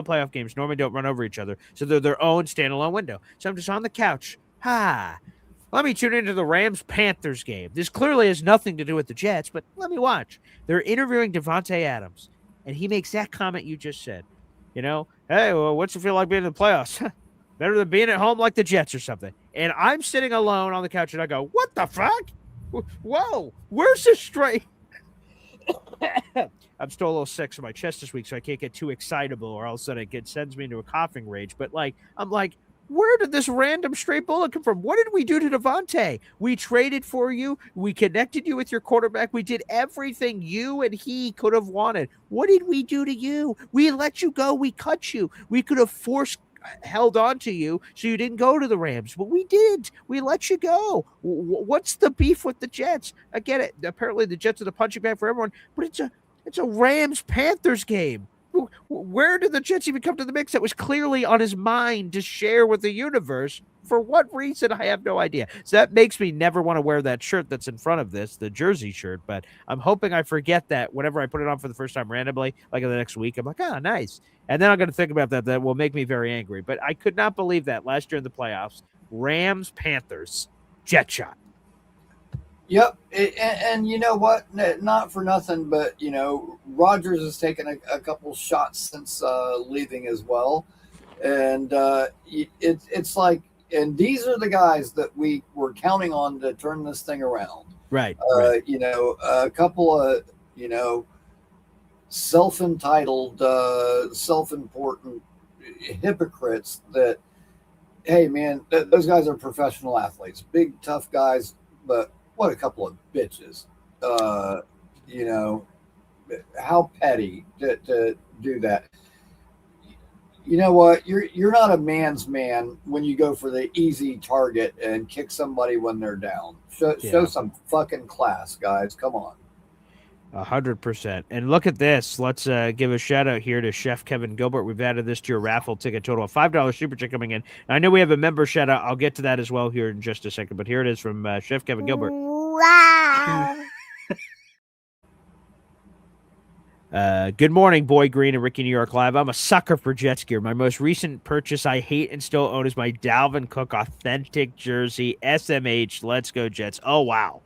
playoff games normally don't run over each other. So they're their own standalone window. So I'm just on the couch. Let me tune into the Rams-Panthers game. This clearly has nothing to do with the Jets, but let me watch. They're interviewing Devontae Adams, and he makes that comment you just said. You know, hey, well, what's it feel like being in the playoffs? Better than being at home like the Jets or something. And I'm sitting alone on the couch, and I go, what the fuck? Whoa, where's the straight? I'm still a little sick, so my chest this week, so I can't get too excitable, or all of a sudden it sends me into a coughing rage. But, like, I'm like, where did this random stray bullet come from? What did we do to Devontae? We traded for you. We connected you with your quarterback. We did everything you and he could have wanted. What did we do to you? We let you go. We cut you. We could have held on to you so you didn't go to the Rams, but we didn't. We let you go. What's the beef with the Jets? I get it. Apparently the Jets are the punching bag for everyone, but it's a Rams-Panthers game. Where did the Jets even come to the mix? That was clearly on his mind to share with the universe. For what reason, I have no idea. So that makes me never want to wear that shirt that's in front of this, the jersey shirt. But I'm hoping I forget that whenever I put it on for the first time randomly, like in the next week, I'm like, nice. And then I'm going to think about that. That will make me very angry. But I could not believe that last year in the playoffs, Rams, Panthers, Jet shot. Yep, and you know what? Not for nothing, but Rodgers has taken a couple shots since leaving as well, and it's like, and these are the guys that we were counting on to turn this thing around. Right. A couple of self-entitled, self-important hypocrites that, hey man, those guys are professional athletes, big tough guys, but what a couple of bitches. How petty to do that. You know what? You're not a man's man when you go for the easy target and kick somebody when they're down. Show some fucking class, guys. Come on. 100%. And look at this. Let's give a shout out here to Chef Kevin Gilbert. We've added this to your raffle ticket total of $5 super chat coming in. And I know we have a member shout out. I'll get to that as well here in just a second. But here it is from Chef Kevin Gilbert. Wow. Good morning, Boy Green and Ricky New York Live. I'm a sucker for Jets gear. My most recent purchase I hate and still own is my Dalvin Cook authentic jersey. SMH. Let's go Jets. Oh, wow.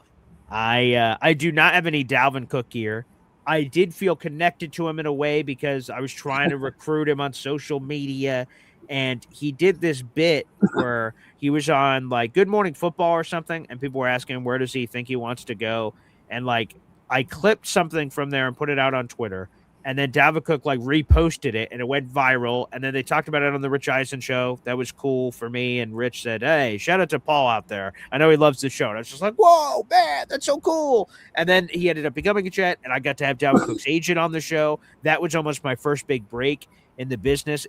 I do not have any Dalvin Cook gear. I did feel connected to him in a way because I was trying to recruit him on social media, and he did this bit where he was on like Good Morning Football or something, and people were asking him where does he think he wants to go, and like I clipped something from there and put it out on Twitter. And then Dalvin Cook like reposted it and it went viral. And then they talked about it on the Rich Eisen show. That was cool for me. And Rich said, hey, shout out to Paul out there. I know he loves the show. And I was just like, whoa, man, that's so cool. And then he ended up becoming a Jet. And I got to have Dalvin Cook's agent on the show. That was almost my first big break in the business.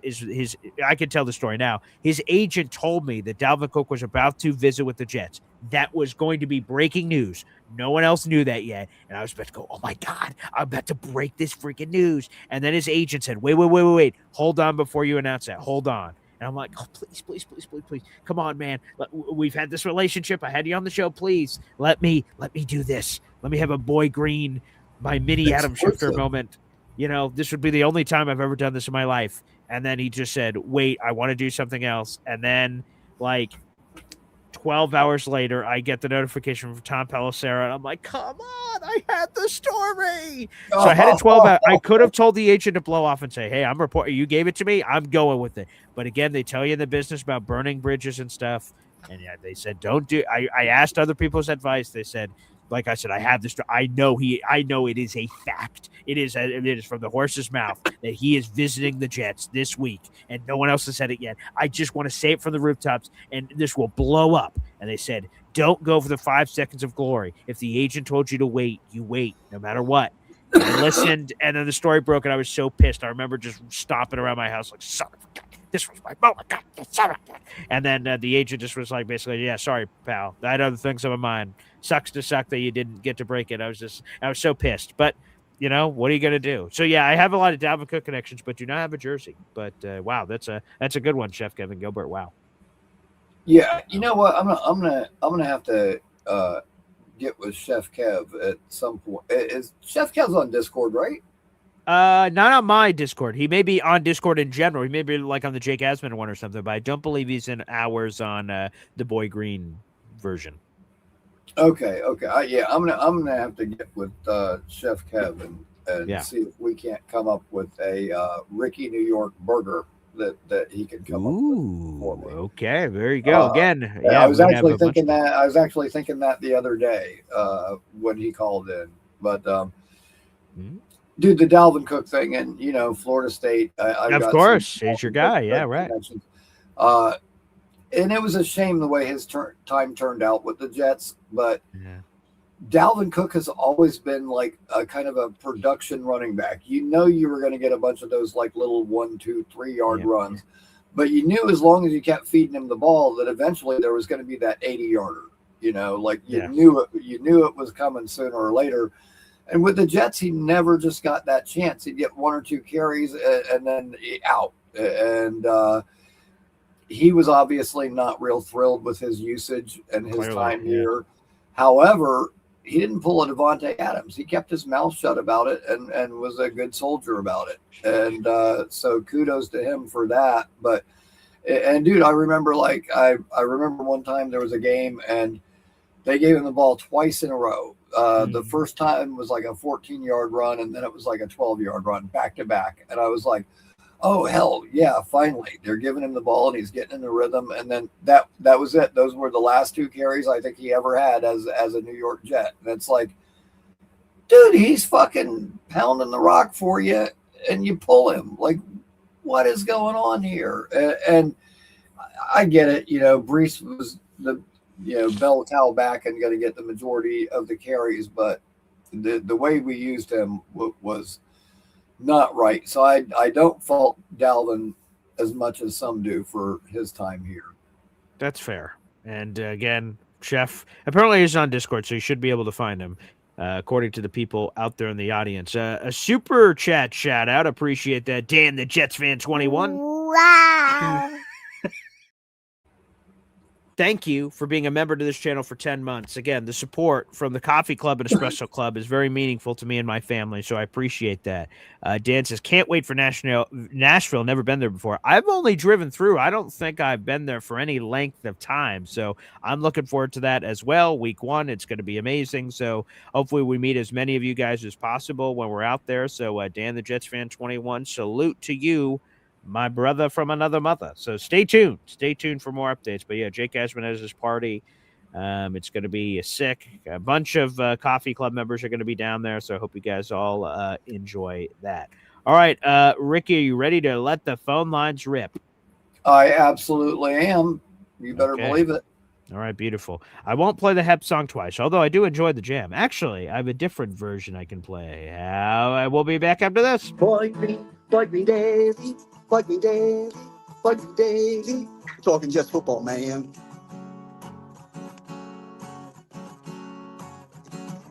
I can tell the story now. His agent told me that Dalvin Cook was about to visit with the Jets. That was going to be breaking news. No one else knew that yet. And I was about to go, oh my God, I'm about to break this freaking news. And then his agent said, wait. Hold on before you announce that. Hold on. And I'm like, oh, please. Come on, man. We've had this relationship. I had you on the show. Please let me do this. Let me have a Boy Green, my mini Adam Schefter moment. This would be the only time I've ever done this in my life. And then he just said, wait, I want to do something else. And then like 12 hours later, I get the notification from Tom Pelissero, and I'm like, come on, I had the story. So I had it 12 hours. I could have told the agent to blow off and say, hey, I'm reporting. You gave it to me. I'm going with it. But again, they tell you in the business about burning bridges and stuff. And yeah, they said, don't do. I asked other people's advice. They said, like I said, I have this. I know it is a fact. It is from the horse's mouth that he is visiting the Jets this week, and no one else has said it yet. I just want to say it from the rooftops, and this will blow up. And they said, don't go for the 5 seconds of glory. If the agent told you to wait, you wait, no matter what. And I listened, and then the story broke, and I was so pissed. I remember just stomping around my house like, son of a God, this was my moment. God, son of a God. And then the agent just was like, basically, yeah, sorry, pal. I had other things on my mind. Sucks to suck that you didn't get to break it. I was so pissed. But, what are you going to do? So, yeah, I have a lot of Dalvin Cook connections, but do not have a jersey. But, wow, that's a good one, Chef Kevin Gilbert. Wow. Yeah, you know what? I'm gonna have to get with Chef Kev at some point. Is Chef Kev's on Discord, right? Not on my Discord. He may be on Discord in general. He may be like on the Jake Asman one or something, but I don't believe he's in ours on the Boy Green version. Okay. Yeah, I'm gonna have to get with Chef Kev and see if we can't come up with a Ricky New York burger that he can come up with for me. Okay, there you go. Again, yeah, I was actually thinking that the other day when he called in, but dude, the Dalvin Cook thing and Florida State. Of course, he's your guy. Yeah, right. And it was a shame the way his time turned out with the Jets, but Yeah. Dalvin Cook has always been like a kind of a production running back. You know, you were going to get a bunch of those like little 1, 2, 3 yard runs, but you knew as long as you kept feeding him the ball that eventually there was going to be that 80-yarder. You know, like you knew it was coming sooner or later. And with the Jets, he never just got that chance. He'd get 1 or 2 carries and then out. And he was obviously not real thrilled with his usage and his time here. However, he didn't pull a Devontae Adams. He kept his mouth shut about it and was a good soldier about it. And so kudos to him for that. But, and dude, I remember I remember one time there was a game and they gave him the ball twice in a row. The first time was like a 14-yard run, and then it was like a 12-yard run back to back. And I was like, oh, hell yeah, finally. They're giving him the ball, and he's getting in the rhythm. And then that was it. Those were the last 2 carries I think he ever had as a New York Jet. And it's like, dude, he's fucking pounding the rock for you, and you pull him. Like, what is going on here? And I get it. You know, Brees was the bell cow back and going to get the majority of the carries, but the way we used him was not right. So I don't fault Dalvin as much as some do for his time here. That's fair. And again, Chef apparently he's on Discord, so you should be able to find him, according to the people out there in the audience. A super chat shout out. Appreciate that. Dan, the Jets fan 21. Wow. Thank you for being a member to this channel for 10 months. Again, the support from the Coffee Club and Espresso Club is very meaningful to me and my family, so I appreciate that. Dan says, can't wait for Nashville. Never been there before. I've only driven through. I don't think I've been there for any length of time, so I'm looking forward to that as well. Week 1, it's going to be amazing, so hopefully we meet as many of you guys as possible when we're out there. So Dan, the Jets fan 21, salute to you, my brother from another mother. So stay tuned. Stay tuned for more updates. But yeah, Jake Ashman has his party. It's going to be sick. A bunch of Coffee Club members are going to be down there. So I hope you guys all enjoy that. All right, Ricky, are you ready to let the phone lines rip? I absolutely am. You better believe it. All right, beautiful. I won't play the Hep song twice, although I do enjoy the jam. Actually, I have a different version I can play. I will be back after this. Boy Green daily, like me daily, like me daily. Talking just football, man.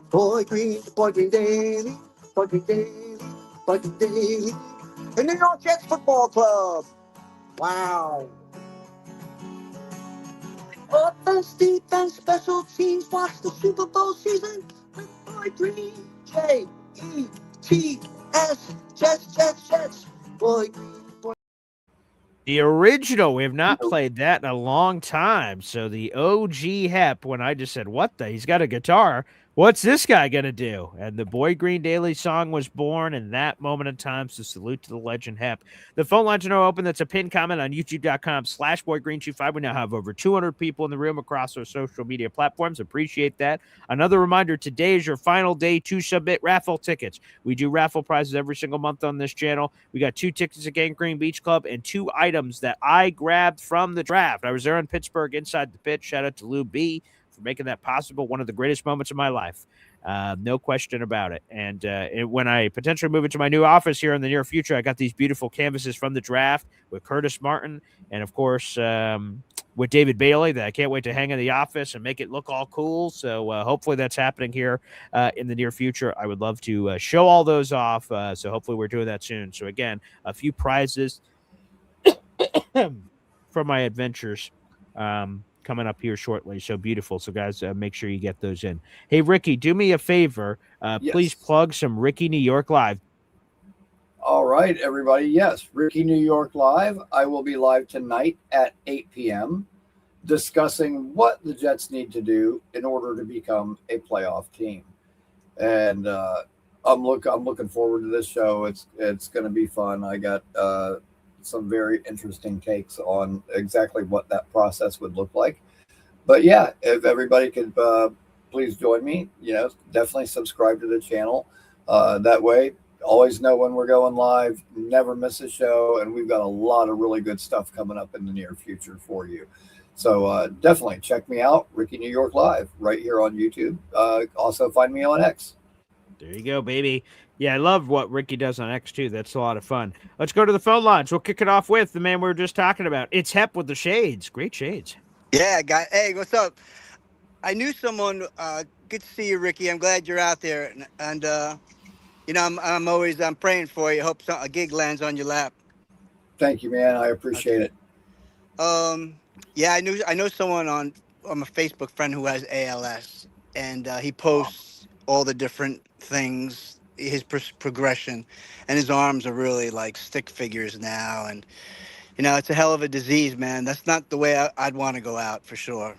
Boy Green daily, like me daily, like me daily. The New York Jets Football Club. Wow. Offense, defense, special teams. Watch the Super Bowl season with Boy Green. J-E-T-S. Jets. Boy Green. The original, we have not played that in a long time. So the OG Hep, when I just said, what the? He's got a guitar. What's this guy going to do? And the Boy Green Daily song was born in that moment in time. So salute to the legend Hep. The phone lines are now open. That's a pinned comment on youtube.com/BoyGreen25. We now have over 200 people in the room across our social media platforms. Appreciate that. Another reminder, today is your final day to submit raffle tickets. We do raffle prizes every single month on this channel. We got 2 tickets at Gang Green Beach Club and 2 items that I grabbed from the draft. I was there in Pittsburgh inside the pitch. Shout out to Lou B for making that possible. One of the greatest moments of my life. No question about it. And when I potentially move into my new office here in the near future, I got these beautiful canvases from the draft with Curtis Martin and, of course, with David Bailey that I can't wait to hang in the office and make it look all cool. So hopefully that's happening here in the near future. I would love to show all those off. So hopefully we're doing that soon. So, again, a few prizes from my adventures coming up here shortly. So beautiful. So guys, make sure you get those in. Hey, Ricky, do me a favor. Yes. Please plug some Ricky New York Live. All right, everybody. Yes, Ricky New York Live. I will be live tonight at 8 p.m. discussing what the Jets need to do in order to become a playoff team. And I'm looking forward to this show. It's going to be fun. I got some very interesting takes on exactly what that process would look like. But yeah, if everybody could please join me, definitely subscribe to the channel. That way, always know when we're going live, never miss a show. And we've got a lot of really good stuff coming up in the near future for you. So definitely check me out, Ricky New York Live, right here on YouTube. Also find me on X. There you go, baby. Yeah, I love what Ricky does on X too. That's a lot of fun. Let's go to the phone lines. We'll kick it off with the man we were just talking about. It's Hep with the shades. Great shades. Yeah, guy. Hey, what's up? I knew someone. Good to see you, Ricky. I'm glad you're out there, and I'm praying for you. Hope a gig lands on your lap. Thank you, man. I appreciate it. Yeah, I know someone I'm a Facebook friend who has ALS, and he posts all the different things, his progression, and his arms are really like stick figures now, and it's a hell of a disease, man. That's not the way I'd want to go out for sure.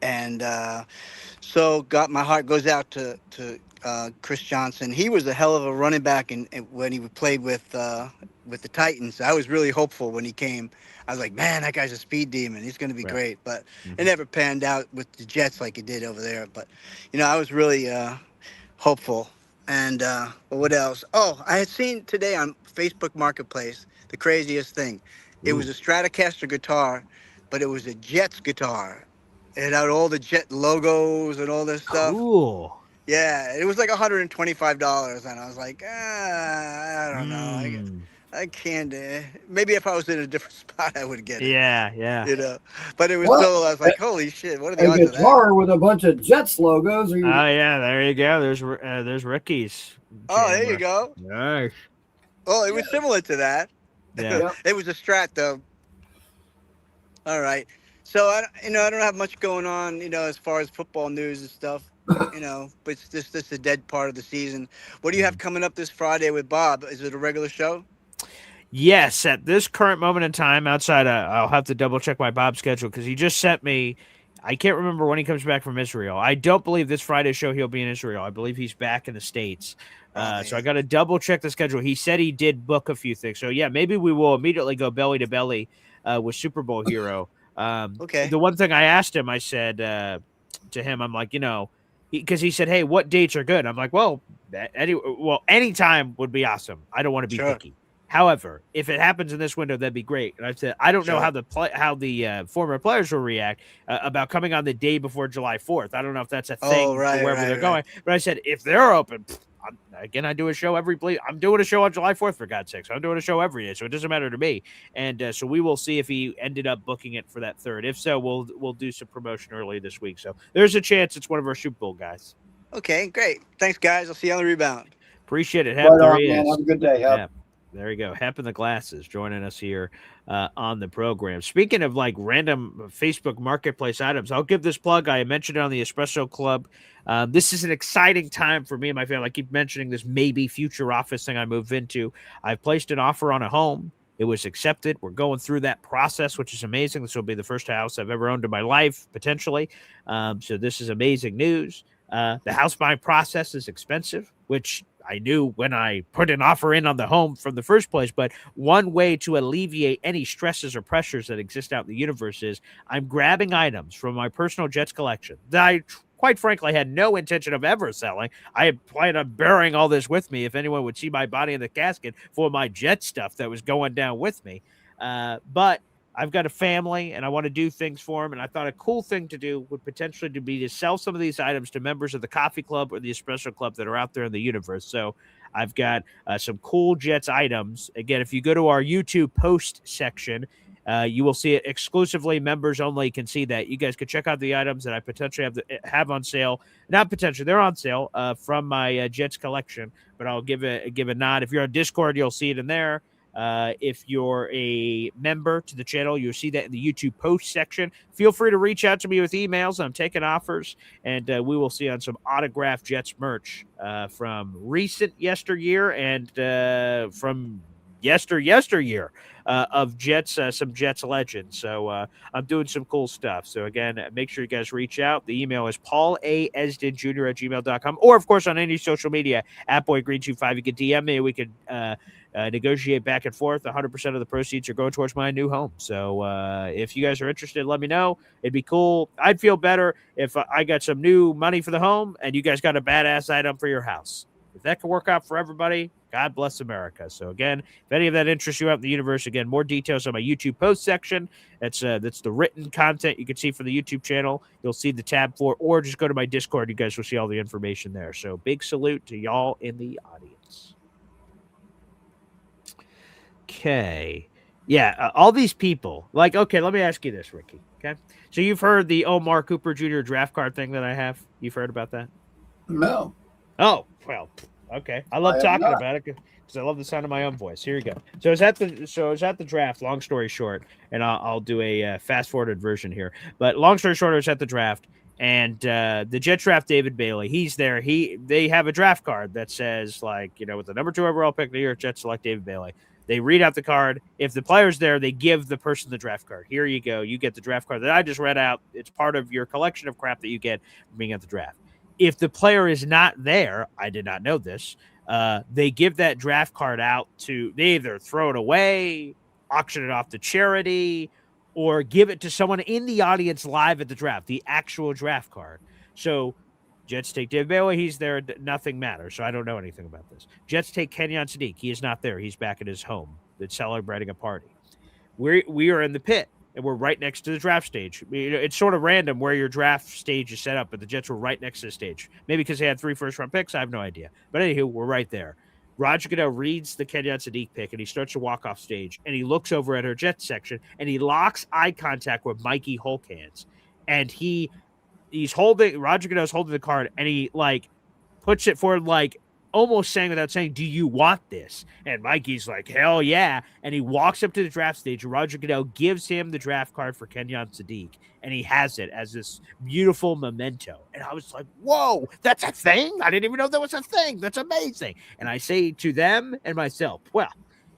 And so my heart goes out to Chris Johnson. He was a hell of a running back when he played with the Titans. I was really hopeful when he came. I was like, man, that guy's a speed demon. He's going to be great. But it never panned out with the Jets like it did over there. But, I was really hopeful. And but what else? Oh, I had seen today on Facebook Marketplace the craziest thing. It was a Stratocaster guitar, but it was a Jets guitar. It had all the Jet logos and all this stuff. Cool. Yeah, it was like $125, and I was like, I don't know. I can't. Maybe if I was in a different spot, I would get it. Yeah. But it was still. I was like, holy shit! What are the odds of that? A guitar with a bunch of Jets logos. Oh yeah, there you go. There's Ricky's. Oh, there you go. Nice. Oh, it was similar to that. Yeah. It was a Strat though. All right. So I don't have much going on, as far as football news and stuff, but it's just a dead part of the season. What do you have coming up this Friday with Bob? Is it a regular show? Yes, at this current moment in time, outside, I'll have to double check my Bob schedule because he just sent me. I can't remember when he comes back from Israel. I don't believe this Friday show he'll be in Israel. I believe he's back in the States. So I got to double check the schedule. He said he did book a few things. So yeah, maybe we will immediately go belly to belly with Super Bowl Hero. Okay. The one thing I asked him, I said to him, I'm like, because he said, hey, what dates are good? I'm like, anytime would be awesome. I don't want to be picky. However, if it happens in this window, that'd be great. And I said, I don't know how the former players will react about coming on the day before July 4th. I don't know if that's a thing for wherever they're going. But I said, if they're open, I do a show I'm doing a show on July 4th, for God's sakes. I'm doing a show every day, so it doesn't matter to me. And so we will see if he ended up booking it for that third. If so, we'll do some promotion early this week. So there's a chance it's one of our Super Bowl guys. Okay, great. Thanks, guys. I'll see you on the rebound. Appreciate it. Right on, man. Have a good day. Yeah. There you go. Hep in the glasses joining us here on the program. Speaking of like random Facebook marketplace items, I'll give this plug. I mentioned it on the Espresso Club. This is an exciting time for me and my family. I keep mentioning this maybe future office thing I move into. I've placed an offer on a home. It was accepted. We're going through that process, which is amazing. This will be the first house I've ever owned in my life, potentially. So this is amazing news. The house buying process is expensive, which I knew when I put an offer in on the home from the first place, but one way to alleviate any stresses or pressures that exist out in the universe is I'm grabbing items from my personal Jets collection that I quite frankly had no intention of ever selling. I had planned on burying all this with me if anyone would see my body in the casket for my Jet stuff that was going down with me. But I've got a family and I want to do things for them. And I thought a cool thing to do would potentially be to sell some of these items to members of the coffee club or the espresso club that are out there in the universe. So I've got some cool Jets items. Again, if you go to our YouTube post section, you will see it exclusively. Members only can see that. You guys can check out the items that I potentially have on sale. Not potentially, they're on sale from my Jets collection. But I'll give a nod. If you're on Discord, you'll see it in there. If you're a member to the channel, you'll see that in the YouTube post section. Feel free to reach out to me with emails. I'm taking offers, and we will see on some autographed Jets merch from recent yesteryear and from yesteryear of Jets, some Jets legends. So I'm doing some cool stuff. So again, make sure you guys reach out. The email is paulaesdenjr@gmail.com, or of course on any social media at boygreen25. You can DM me. We could negotiate back and forth. 100% of the proceeds are going towards my new home. So if you guys are interested, let me know. It'd be cool. I'd feel better if I got some new money for the home and you guys got a badass item for your house. If that can work out for everybody, God bless America. So again, if any of that interests you out in the universe, again, more details on my YouTube post section. That's the written content you can see for the YouTube channel. You'll see the tab for, or just go to my Discord. You guys will see all the information there. So big salute to y'all in the audience. Okay. Yeah, all these people, like, okay, let me ask you this, Ricky. Okay. So you've heard the Omar Cooper Jr. draft card thing that I have? You've heard about that? No. Oh, well, okay. I love I have talking not. about it because I love the sound of my own voice. Here you go. So I was at the draft, long story short, and I'll do a fast-forwarded version here. But long story short, I was at the draft, and the Jets draft David Bailey. He's there. They have a draft card that says, like, with the number 2 overall pick, the New York Jets select David Bailey. They read out the card. If the player's there, they give the person the draft card. Here you go. You get the draft card that I just read out. It's part of your collection of crap that you get from being at the draft. If the player is not there, I did not know this, they give that draft card out they either throw it away, auction it off to charity, or give it to someone in the audience live at the draft, the actual draft card. So Jets take David Bailey. He's there. Nothing matters. So I don't know anything about this. Jets take Kenyon Sadiq. He is not there. He's back at his home. It's celebrating a party. We are in the pit, and we're right next to the draft stage. It's sort of random where your draft stage is set up, but the Jets were right next to the stage. Maybe because they had 3 first-round picks. I have no idea. But anywho, we're right there. Roger Goodell reads the Kenyon Sadiq pick, and he starts to walk off stage, and he looks over at her Jets section, and he locks eye contact with Mikey Holkhands. And Roger Goodell's holding the card, and he, like, puts it forward, like, almost saying without saying, do you want this? And Mikey's like, hell yeah. And he walks up to the draft stage, and Roger Goodell gives him the draft card for Kenyon Sadiq, and he has it as this beautiful memento. And I was like, whoa, that's a thing? I didn't even know that was a thing. That's amazing. And I say to them and myself, well,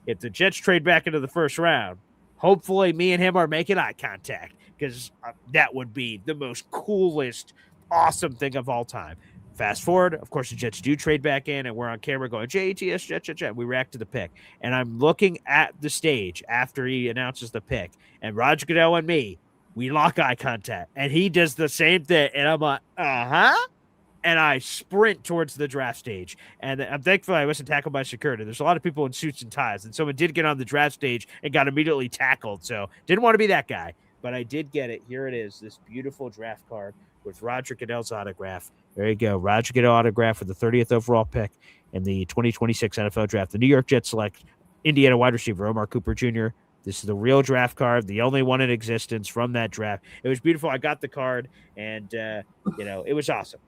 if the Jets trade back into the first round, hopefully me and him are making eye contact, because that would be the most coolest, awesome thing of all time. Fast forward, of course, the Jets do trade back in, and we're on camera going, Jets, Jet. We react to the pick. And I'm looking at the stage after he announces the pick, and Roger Goodell and me, we lock eye contact. And he does the same thing, and I'm like, uh-huh. And I sprint towards the draft stage. And I'm thankful I wasn't tackled by security. There's a lot of people in suits and ties, and someone did get on the draft stage and got immediately tackled. So didn't want to be that guy, but I did get it. Here it is, this beautiful draft card with Roger Goodell's autograph. There you go. Roger Goodell autograph for the 30th overall pick in the 2026 NFL draft. The New York Jets select Indiana wide receiver Omar Cooper Jr. This is the real draft card, the only one in existence from that draft. It was beautiful. I got the card, and, it was awesome.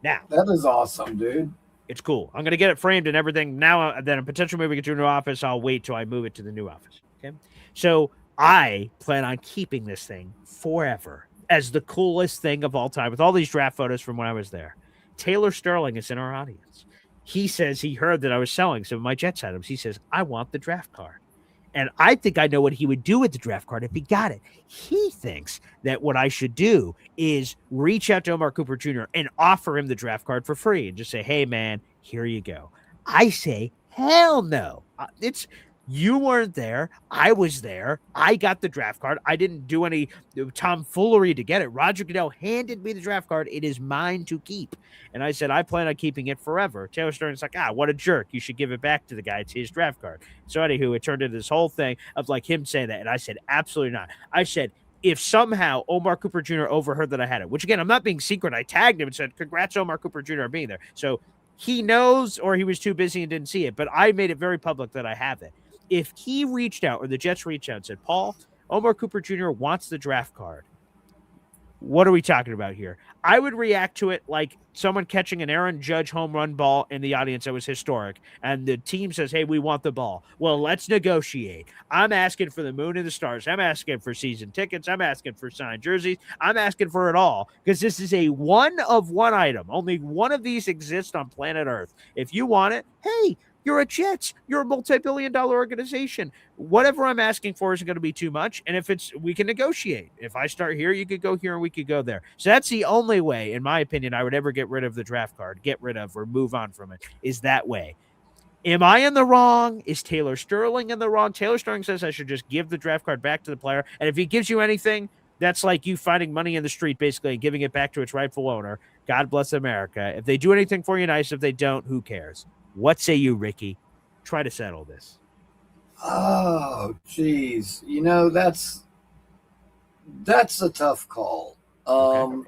Now, That is awesome, dude. it's cool. I'm going to get it framed and everything. Now that I'm potentially moving it to a new office, I'll wait till I move it to the new office. Okay. So I plan on keeping this thing forever as the coolest thing of all time with all these draft photos from when I was there. Taylor Sterling is in our audience. He says he heard that I was selling some of my Jets items. He says, I want the draft card. And I think I know what he would do with the draft card if he got it. He thinks that what I should do is reach out to Omar Cooper Jr. and offer him the draft card for free and just say, hey, man, here you go. I say, hell no. You weren't there. I was there. I got the draft card. I didn't do any tomfoolery to get it. Roger Goodell handed me the draft card. It is mine to keep. And I said, I plan on keeping it forever. Taylor Sterling's like, what a jerk. You should give it back to the guy. It's his draft card. So anywho, it turned into this whole thing of like him saying that. And I said, absolutely not. I said, if somehow Omar Cooper Jr. overheard that I had it, which again, I'm not being secret. I tagged him and said, congrats, Omar Cooper Jr. on being there. So he knows, or he was too busy and didn't see it, but I made it very public that I have it. If he reached out, or the Jets reached out and said, Paul, Omar Cooper Jr. wants the draft card, what are we talking about here? I would react to it like someone catching an Aaron Judge home run ball in the audience that was historic, and the team says, hey, we want the ball. Well, let's negotiate. I'm asking for the moon and the stars. I'm asking for season tickets. I'm asking for signed jerseys. I'm asking for it all, because this is a one-of-one item. Only one of these exists on planet Earth. If you want it, hey, you're a Jets. You're a multi-billion-dollar organization. Whatever I'm asking for isn't going to be too much. And if we can negotiate. If I start here, you could go here and we could go there. So that's the only way, in my opinion, I would ever get rid of the draft card, or move on from it, is that way. Am I in the wrong? Is Taylor Sterling in the wrong? Taylor Sterling says I should just give the draft card back to the player. And if he gives you anything, that's like you finding money in the street, basically, and giving it back to its rightful owner. God bless America. If they do anything for you, nice. If they don't, who cares? What say you, Ricky? try to settle this? Oh, geez. That's a tough call. Okay.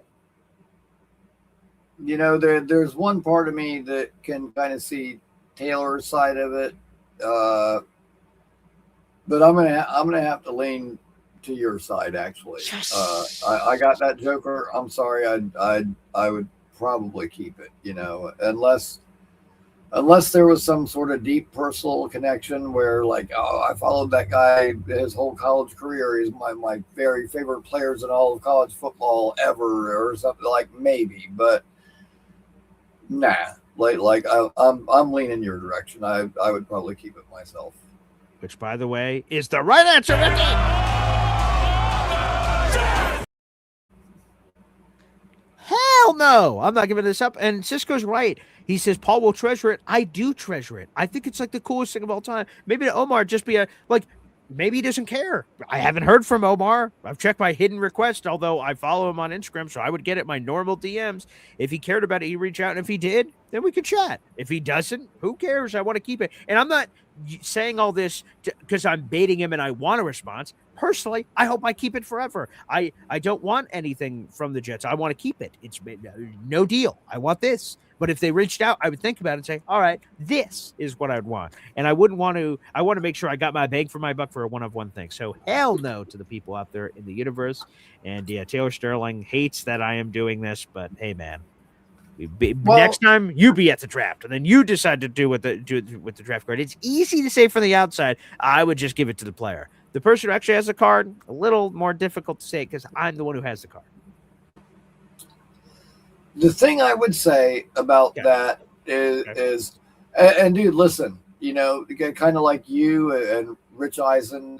There's one part of me that can kind of see Taylor's side of it, but I'm gonna have to lean to your side actually. Yes. I got that Joker. I'm sorry. I would probably keep it. Unless there was some sort of deep personal connection where, like, oh, I followed that guy his whole college career. He's my very favorite players in all of college football ever, or something, like, maybe. But nah, I'm leaning your direction. I would probably keep it myself. Which, by the way, is the right answer, Ricky. Hell no, I'm not giving this up. And Cisco's right. He says Paul will treasure it. I do treasure it. I think it's like the coolest thing of all time. Maybe to Omar just be maybe he doesn't care. I haven't heard from Omar. I've checked my hidden request, although I follow him on Instagram, so I would get it my normal DMs. If he cared about it, he'd reach out. And if he did, then we could chat. If he doesn't, who cares? I want to keep it. And I'm not saying all this because I'm baiting him and I want a response. Personally, I hope I keep it forever. I don't want anything from the Jets. I want to keep it. It's no deal. I want this. But if they reached out, I would think about it and say, all right, this is what I'd want. And I wouldn't want to, I want to make sure I got my bang for my buck for a one-of-one thing. So hell no to the people out there in the universe. And yeah, Taylor Sterling hates that I am doing this, but hey, man, next time you be at the draft and then you decide to do with the draft card. It's easy to say from the outside, I would just give it to the player. The person who actually has the card, a little more difficult to say because I'm the one who has the card. The thing I would say about that is, and dude, listen, kind of like you and Rich Eisen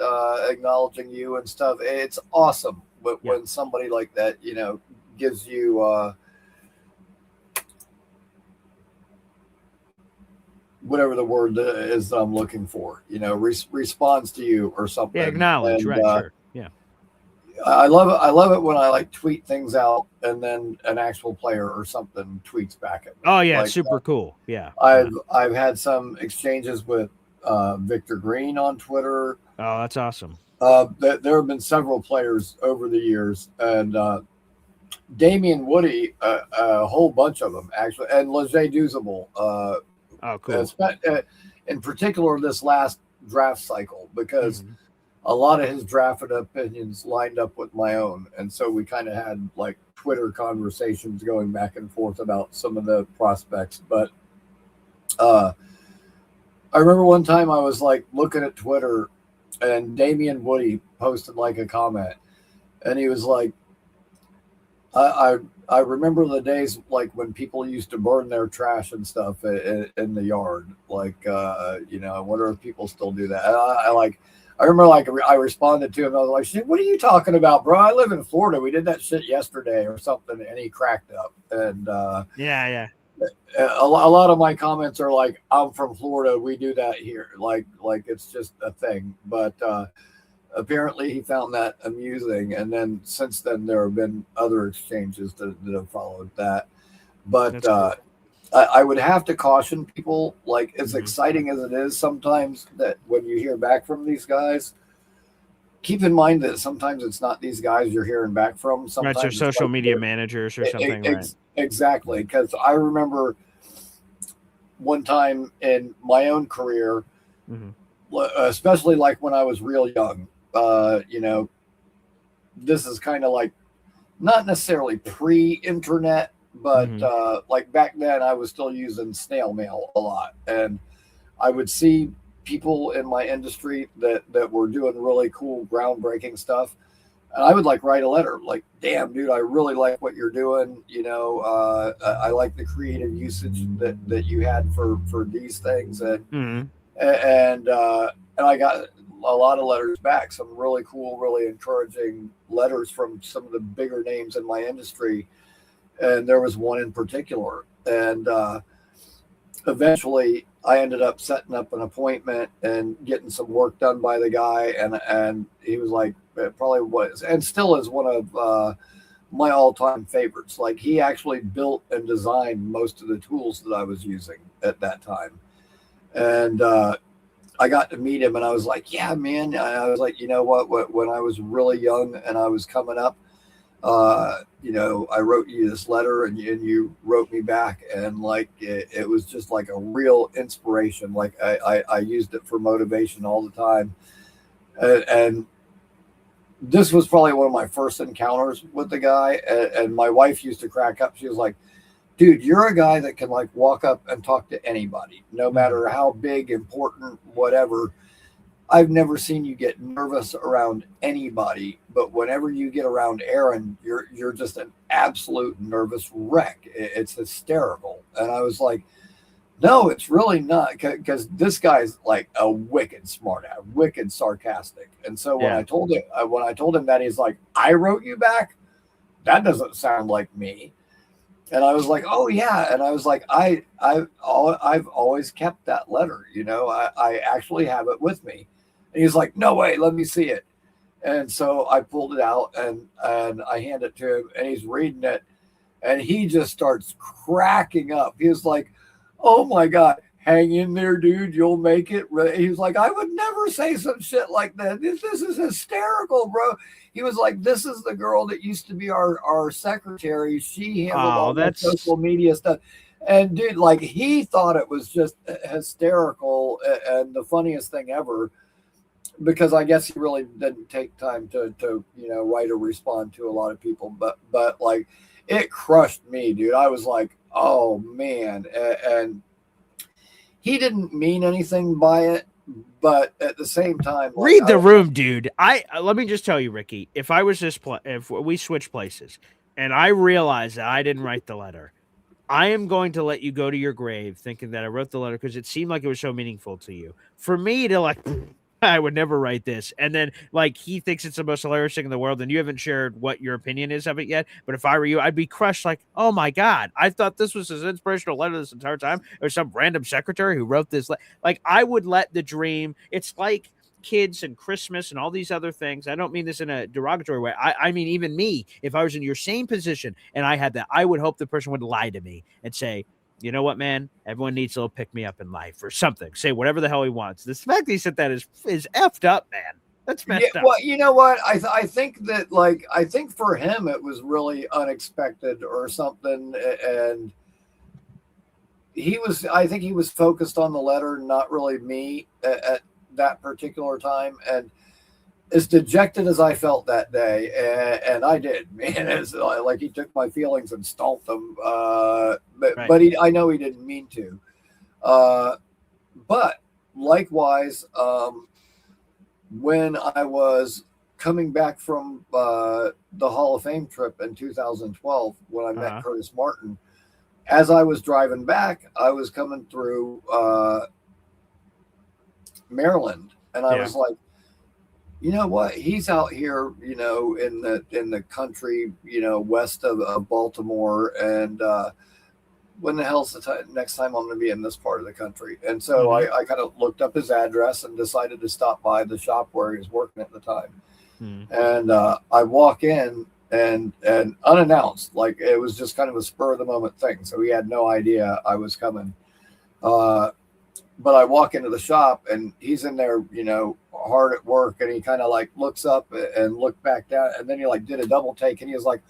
acknowledging you and stuff. It's awesome when somebody like that, gives you whatever the word is that I'm looking for, responds to you or something. Yeah, acknowledge, right? Sure. Yeah. I love it. I love it when I tweet things out and then an actual player or something tweets back at me. Oh yeah, super cool. Yeah. I've had some exchanges with Victor Green on Twitter. Oh, that's awesome. There have been several players over the years, and Damian Woody, a whole bunch of them actually, and Leger Duzable. Oh, cool. In particular, this last draft cycle, because a lot of his drafted opinions lined up with my own. And so we kind of had like Twitter conversations going back and forth about some of the prospects. But I remember one time I was like looking at Twitter and Damian Woody posted like a comment and he was like, I remember the days like when people used to burn their trash and stuff in the yard. Like, I wonder if people still do that. And I remember I responded to him. I was like, shit, what are you talking about, bro? I live in Florida. We did that shit yesterday or something. And he cracked up. And yeah. A lot of my comments are like, I'm from Florida. We do that here. Like it's just a thing. But apparently he found that amusing. And then since then, there have been other exchanges that have followed that. But I would have to caution people, like as exciting as it is sometimes that when you hear back from these guys, keep in mind that sometimes it's not these guys you're hearing back from. Sometimes right, they're social media managers or something. Right? Exactly. Because I remember one time in my own career, especially like when I was real young, this is kind of like not necessarily pre-internet, but like back then I was still using snail mail a lot. And I would see people in my industry that were doing really cool, groundbreaking stuff. And I would like write a letter like, damn, dude, I really like what you're doing. I like the creative usage that you had for these things. And I got a lot of letters back, some really cool, really encouraging letters from some of the bigger names in my industry. And there was one in particular. And eventually I ended up setting up an appointment and getting some work done by the guy. And he was like, it probably was, and still is one of my all-time favorites. Like he actually built and designed most of the tools that I was using at that time. And I got to meet him, and I was like, yeah, man. I was like, you know what? When I was really young and I was coming up, I wrote you this letter, and you wrote me back, and like it was just like a real inspiration. Like I used it for motivation all the time, and this was probably one of my first encounters with the guy. And my wife used to crack up. She was like, dude, you're a guy that can like walk up and talk to anybody, no matter how big, important, whatever. I've never seen you get nervous around anybody, but whenever you get around Aaron, you're just an absolute nervous wreck. It's hysterical. And I was like, no, it's really not, because this guy's like a wicked smart ass, wicked sarcastic. And so when I told him that, he's like, I wrote you back? That doesn't sound like me. And I was like, oh yeah. And I was like, I've always kept that letter. I actually have it with me. And he's like, no way, let me see it. And so I pulled it out and I hand it to him, and he's reading it, and he just starts cracking up. He was like, oh my God, hang in there, dude, you'll make it. He was like, I would never say some shit like that. This is hysterical, bro. He was like, this is the girl that used to be our secretary. She handled all that social media stuff. And dude, like, he thought it was just hysterical and the funniest thing ever, because I guess he really didn't take time to write or respond to a lot of people. But like, it crushed me, dude. I was like, oh man. And he didn't mean anything by it, but at the same time, like, read the room, dude. Let me just tell you, Ricky, if I was if we switch places and I realized that I didn't write the letter, I am going to let you go to your grave thinking that I wrote the letter because it seemed like it was so meaningful to you. For me to like, I would never write this. And then like, he thinks it's the most hilarious thing in the world, and you haven't shared what your opinion is of it yet. But if I were you, I'd be crushed. Like, oh my God, I thought this was his inspirational letter this entire time, or some random secretary who wrote this. Like, I would let the dream. It's like kids and Christmas and all these other things. I don't mean this in a derogatory way. I mean, even me, if I was in your same position and I had that, I would hope the person would lie to me and say, you know what, man? Everyone needs a little pick me up in life or something. Say whatever the hell he wants. The fact that he said that is effed up, man. That's messed up. Well, you know what? I think that, like, I think for him it was really unexpected or something, and I think he was focused on the letter, not really me at that particular time. And as dejected as I felt that day, and I did, man, it's like he took my feelings and stomped them. But I know he didn't mean to. But likewise, when I was coming back from the Hall of Fame trip in 2012, when I met Curtis Martin, as I was driving back, I was coming through Maryland, and I was like, you know what? He's out here, in the country, west of Baltimore, and when the hell's the next time I'm going to be in this part of the country? And so I kind of looked up his address and decided to stop by the shop where he was working at the time. And I walk in and unannounced, like it was just kind of a spur of the moment thing. So he had no idea I was coming. But I walk into the shop and he's in there, hard at work, and he kind of like looks up and looked back down, and then he like did a double take, and he was like,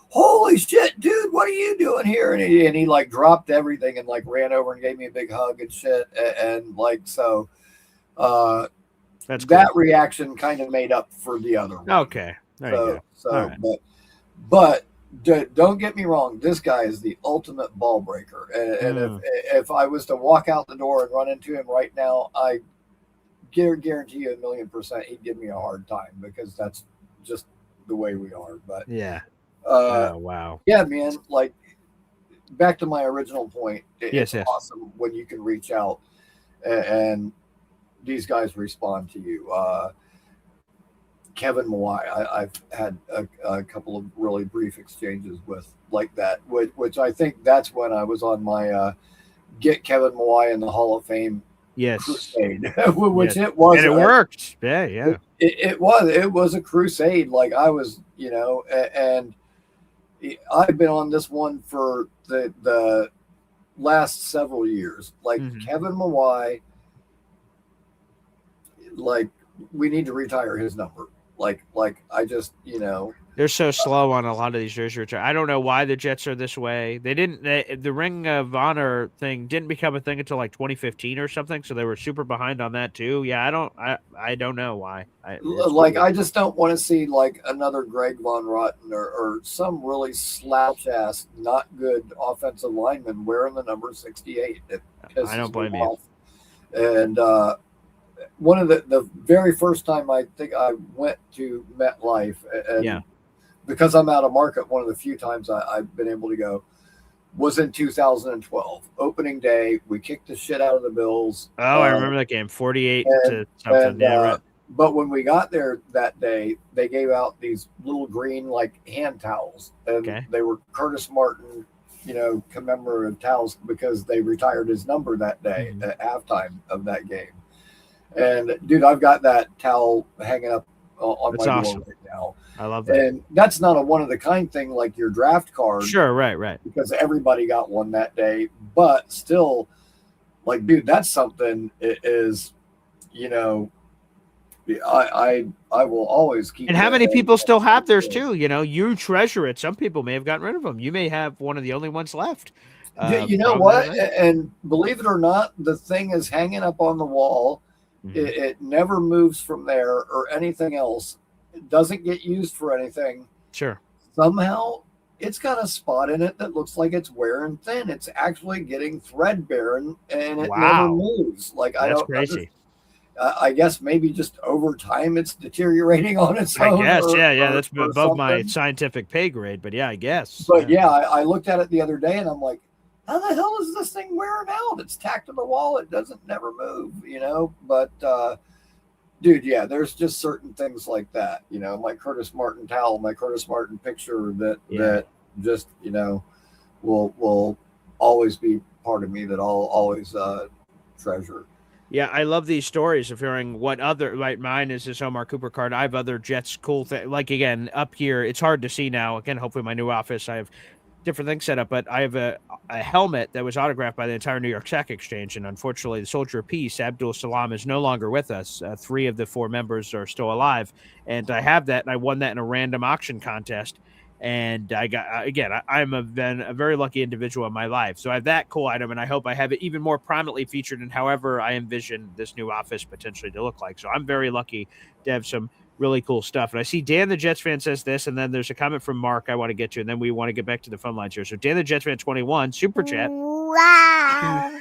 holy shit, dude, what are you doing here? And he like dropped everything and like ran over and gave me a big hug and shit. And like, so that's that cool. Reaction kind of made up for the other one. Okay. There you go. So, right. but don't get me wrong, this guy is the ultimate ball breaker. And if I was to walk out the door and run into him right now, I guarantee you 1,000,000% he'd give me a hard time, because that's just the way we are. But yeah. Oh, wow. Yeah, man. Like, back to my original point. It's awesome when you can reach out and these guys respond to you. Kevin Mawai, I've had a couple of really brief exchanges with like that, which I think that's when I was on my get Kevin Mawai in the Hall of Fame crusade, which it was. And it worked. Yeah. It was a crusade. Like I was, and I've been on this one for the last several years. Like Kevin Mawai like we need to retire his number. Like I just, They're so slow on a lot of these jersey returns. I don't know why the Jets are this way. They didn't. The Ring of Honor thing didn't become a thing until like 2015 or something. So they were super behind on that too. Yeah, I don't know why. I just don't want to see like another Greg Von Rotten or some really slouch ass, not good offensive lineman wearing the number 68. It pisses I don't blame me you. off. And one of the very first time I think I went to MetLife, and because I'm out of market, one of the few times I've been able to go was in 2012, opening day. We kicked the shit out of the Bills. Oh, I remember that game, 48 to something. Right. But when we got there that day, they gave out these little green like hand towels, and they were Curtis Martin, commemorative towels because they retired his number that day at halftime of that game. And dude, I've got that towel hanging up on my door right now. I love that. And that's not a one of the kind thing like your draft card. Sure, right. Because everybody got one that day. But still, like, dude, that's something is, I will always keep. And how many people still have theirs too? You treasure it. Some people may have gotten rid of them. You may have one of the only ones left. You know what? And believe it or not, the thing is hanging up on the wall. It never moves from there or anything else. It doesn't get used for anything. Sure. Somehow it's got a spot in it that looks like it's wearing thin. It's actually getting threadbare and it never moves. Like that's crazy. I guess maybe just over time it's deteriorating on its own. I guess, that's above my scientific pay grade, but yeah, I guess. But I looked at it the other day and I'm like, how the hell is this thing wearing out? It's tacked to the wall. It doesn't never move, But, dude, there's just certain things like that. My Curtis Martin towel, my Curtis Martin picture that just, will always be part of me that I'll always treasure. Yeah, I love these stories of hearing what other, like mine is this Omar Cooper card. I have other Jets cool things. Like, again, up here, it's hard to see now. Again, hopefully my new office, I have different things set up, but I have a helmet that was autographed by the entire New York Sack Exchange, and unfortunately the Soldier of Peace, Abdul Salam, is no longer with us. 3 of the 4 members are still alive, and I have that, and I won that in a random auction contest, and I got, again, I'm been a very lucky individual in my life, so I have that cool item, and I hope I have it even more prominently featured in however I envision this new office potentially to look like. So I'm very lucky to have some really cool stuff. And I see Dan the Jets fan says this, and then there's a comment from Mark I want to get to, and then we want to get back to the fun lines here. So Dan the Jets fan 21, super chat. Wow.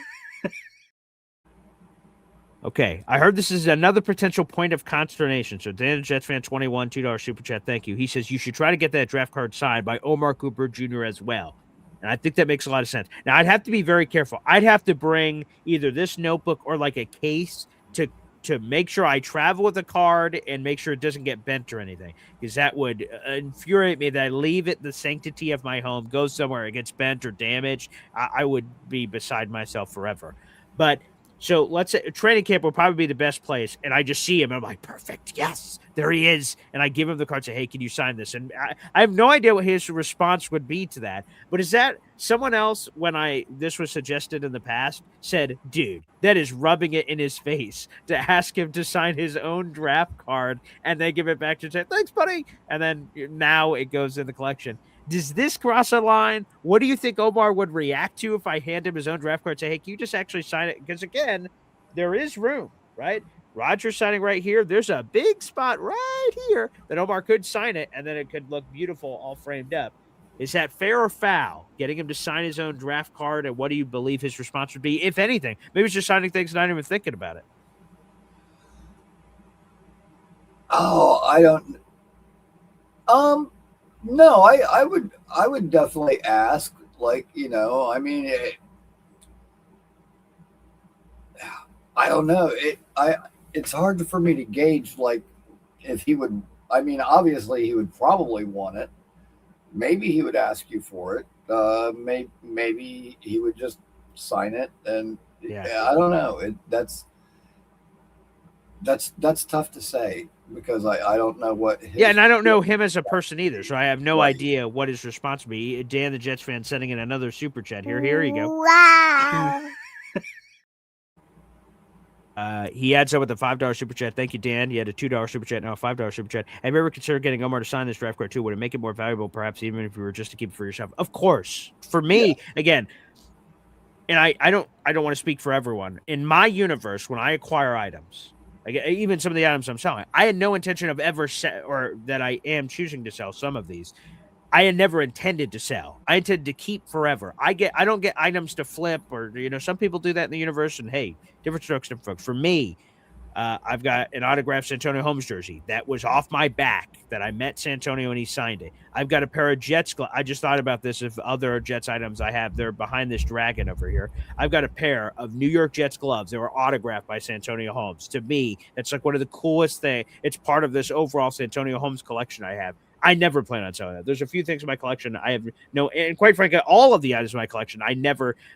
Okay, I heard this is another potential point of consternation. So Dan the Jets fan 21, $2 super chat, thank you. He says you should try to get that draft card signed by Omar Cooper Jr. as well. And I think that makes a lot of sense. Now, I'd have to be very careful. I'd have to bring either this notebook or like a case to make sure I travel with a card and make sure it doesn't get bent or anything, because that would infuriate me that I leave it the sanctity of my home, go somewhere, it gets bent or damaged. I would be beside myself forever. But so let's say training camp would probably be the best place, and I just see him and I'm like, perfect, yes, there he is. And I give him the card, say, hey, can you sign this? And I have no idea what his response would be to that. But is that someone else, when this was suggested in the past, said, dude, that is rubbing it in his face to ask him to sign his own draft card and then give it back to him, thanks, buddy. And then now it goes in the collection. Does this cross a line? What do you think Omar would react to if I hand him his own draft card and say, hey, can you just actually sign it? Because, again, there is room, right? Roger's signing right here. There's a big spot right here that Omar could sign it, and then it could look beautiful all framed up. Is that fair or foul, getting him to sign his own draft card, and what do you believe his response would be, if anything? Maybe it's just signing things and not even thinking about it. Oh, I don't. No, I would definitely ask, like, I mean, I don't know. It's hard for me to gauge, like, if he would. I mean, obviously he would probably want it. Maybe he would ask you for it. Maybe he would just sign it, and I don't know. That's tough to say, because I don't know what and I don't know him as a person either, so I have no idea what his response would be. Dan the Jets fan sending in another super chat here. Here you go. Wow. He adds up with a $5 super chat. Thank you, Dan. You had a $2 super chat, now a $5 super chat. Have you ever considered getting Omar to sign this draft card too? Would it make it more valuable, perhaps, even if you were just to keep it for yourself? Of course. For me, again, and I don't want to speak for everyone. In my universe, when I acquire items, like even some of the items I'm selling, I had no intention of ever or that I am choosing to sell some of these. I had never intended to sell. I intended to keep forever. I don't get items to flip, or some people do that in the universe, and hey, different strokes, different folks. For me, I've got an autographed Santonio Holmes jersey that was off my back that I met Santonio and he signed it. I've got a pair of Jets gloves. I just thought about this. If other Jets items I have, they're behind this dragon over here. I've got a pair of New York Jets gloves. They were autographed by Santonio Holmes. To me, that's like one of the coolest things. It's part of this overall Santonio Holmes collection I have. I never plan on selling that. There's a few things in my collection I have and quite frankly, all of the items in my collection,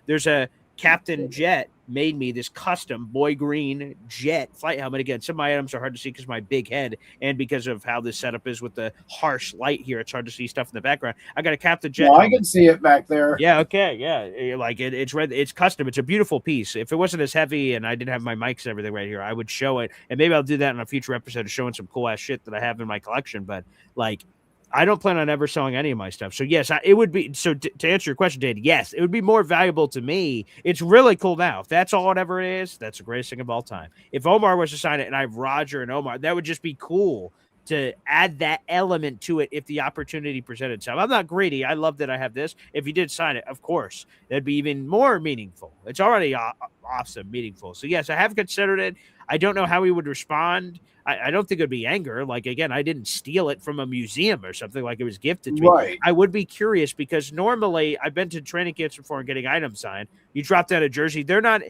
there's a Captain Jet made me this custom boy green jet flight helmet. Again, some of my items are hard to see because of my big head and because of how this setup is with the harsh light here. It's hard to see stuff in the background. I got a Captain Jet. Well, I can see it back there. Yeah. Okay. Yeah. Like it's red. It's custom. It's a beautiful piece. If it wasn't as heavy and I didn't have my mics and everything right here, I would show it. And maybe I'll do that in a future episode of showing some cool ass shit that I have in my collection. But like, I don't plan on ever selling any of my stuff. So yes, it would be. So to answer your question, Dave, yes, it would be more valuable to me. It's really cool now. If that's all it ever is, that's the greatest thing of all time. If Omar was to sign it and I have Roger and Omar, that would just be cool to add that element to it if the opportunity presented itself. I'm not greedy. I love that I have this. If he did sign it, of course, that'd be even more meaningful. It's already awesome, meaningful. So yes, I have considered it. I don't know how he would respond. I don't think it'd be anger. Like, again, I didn't steal it from a museum or something, like it was gifted to me. I would be curious because normally I've been to training camps before and getting items signed. You drop down a jersey. They're not,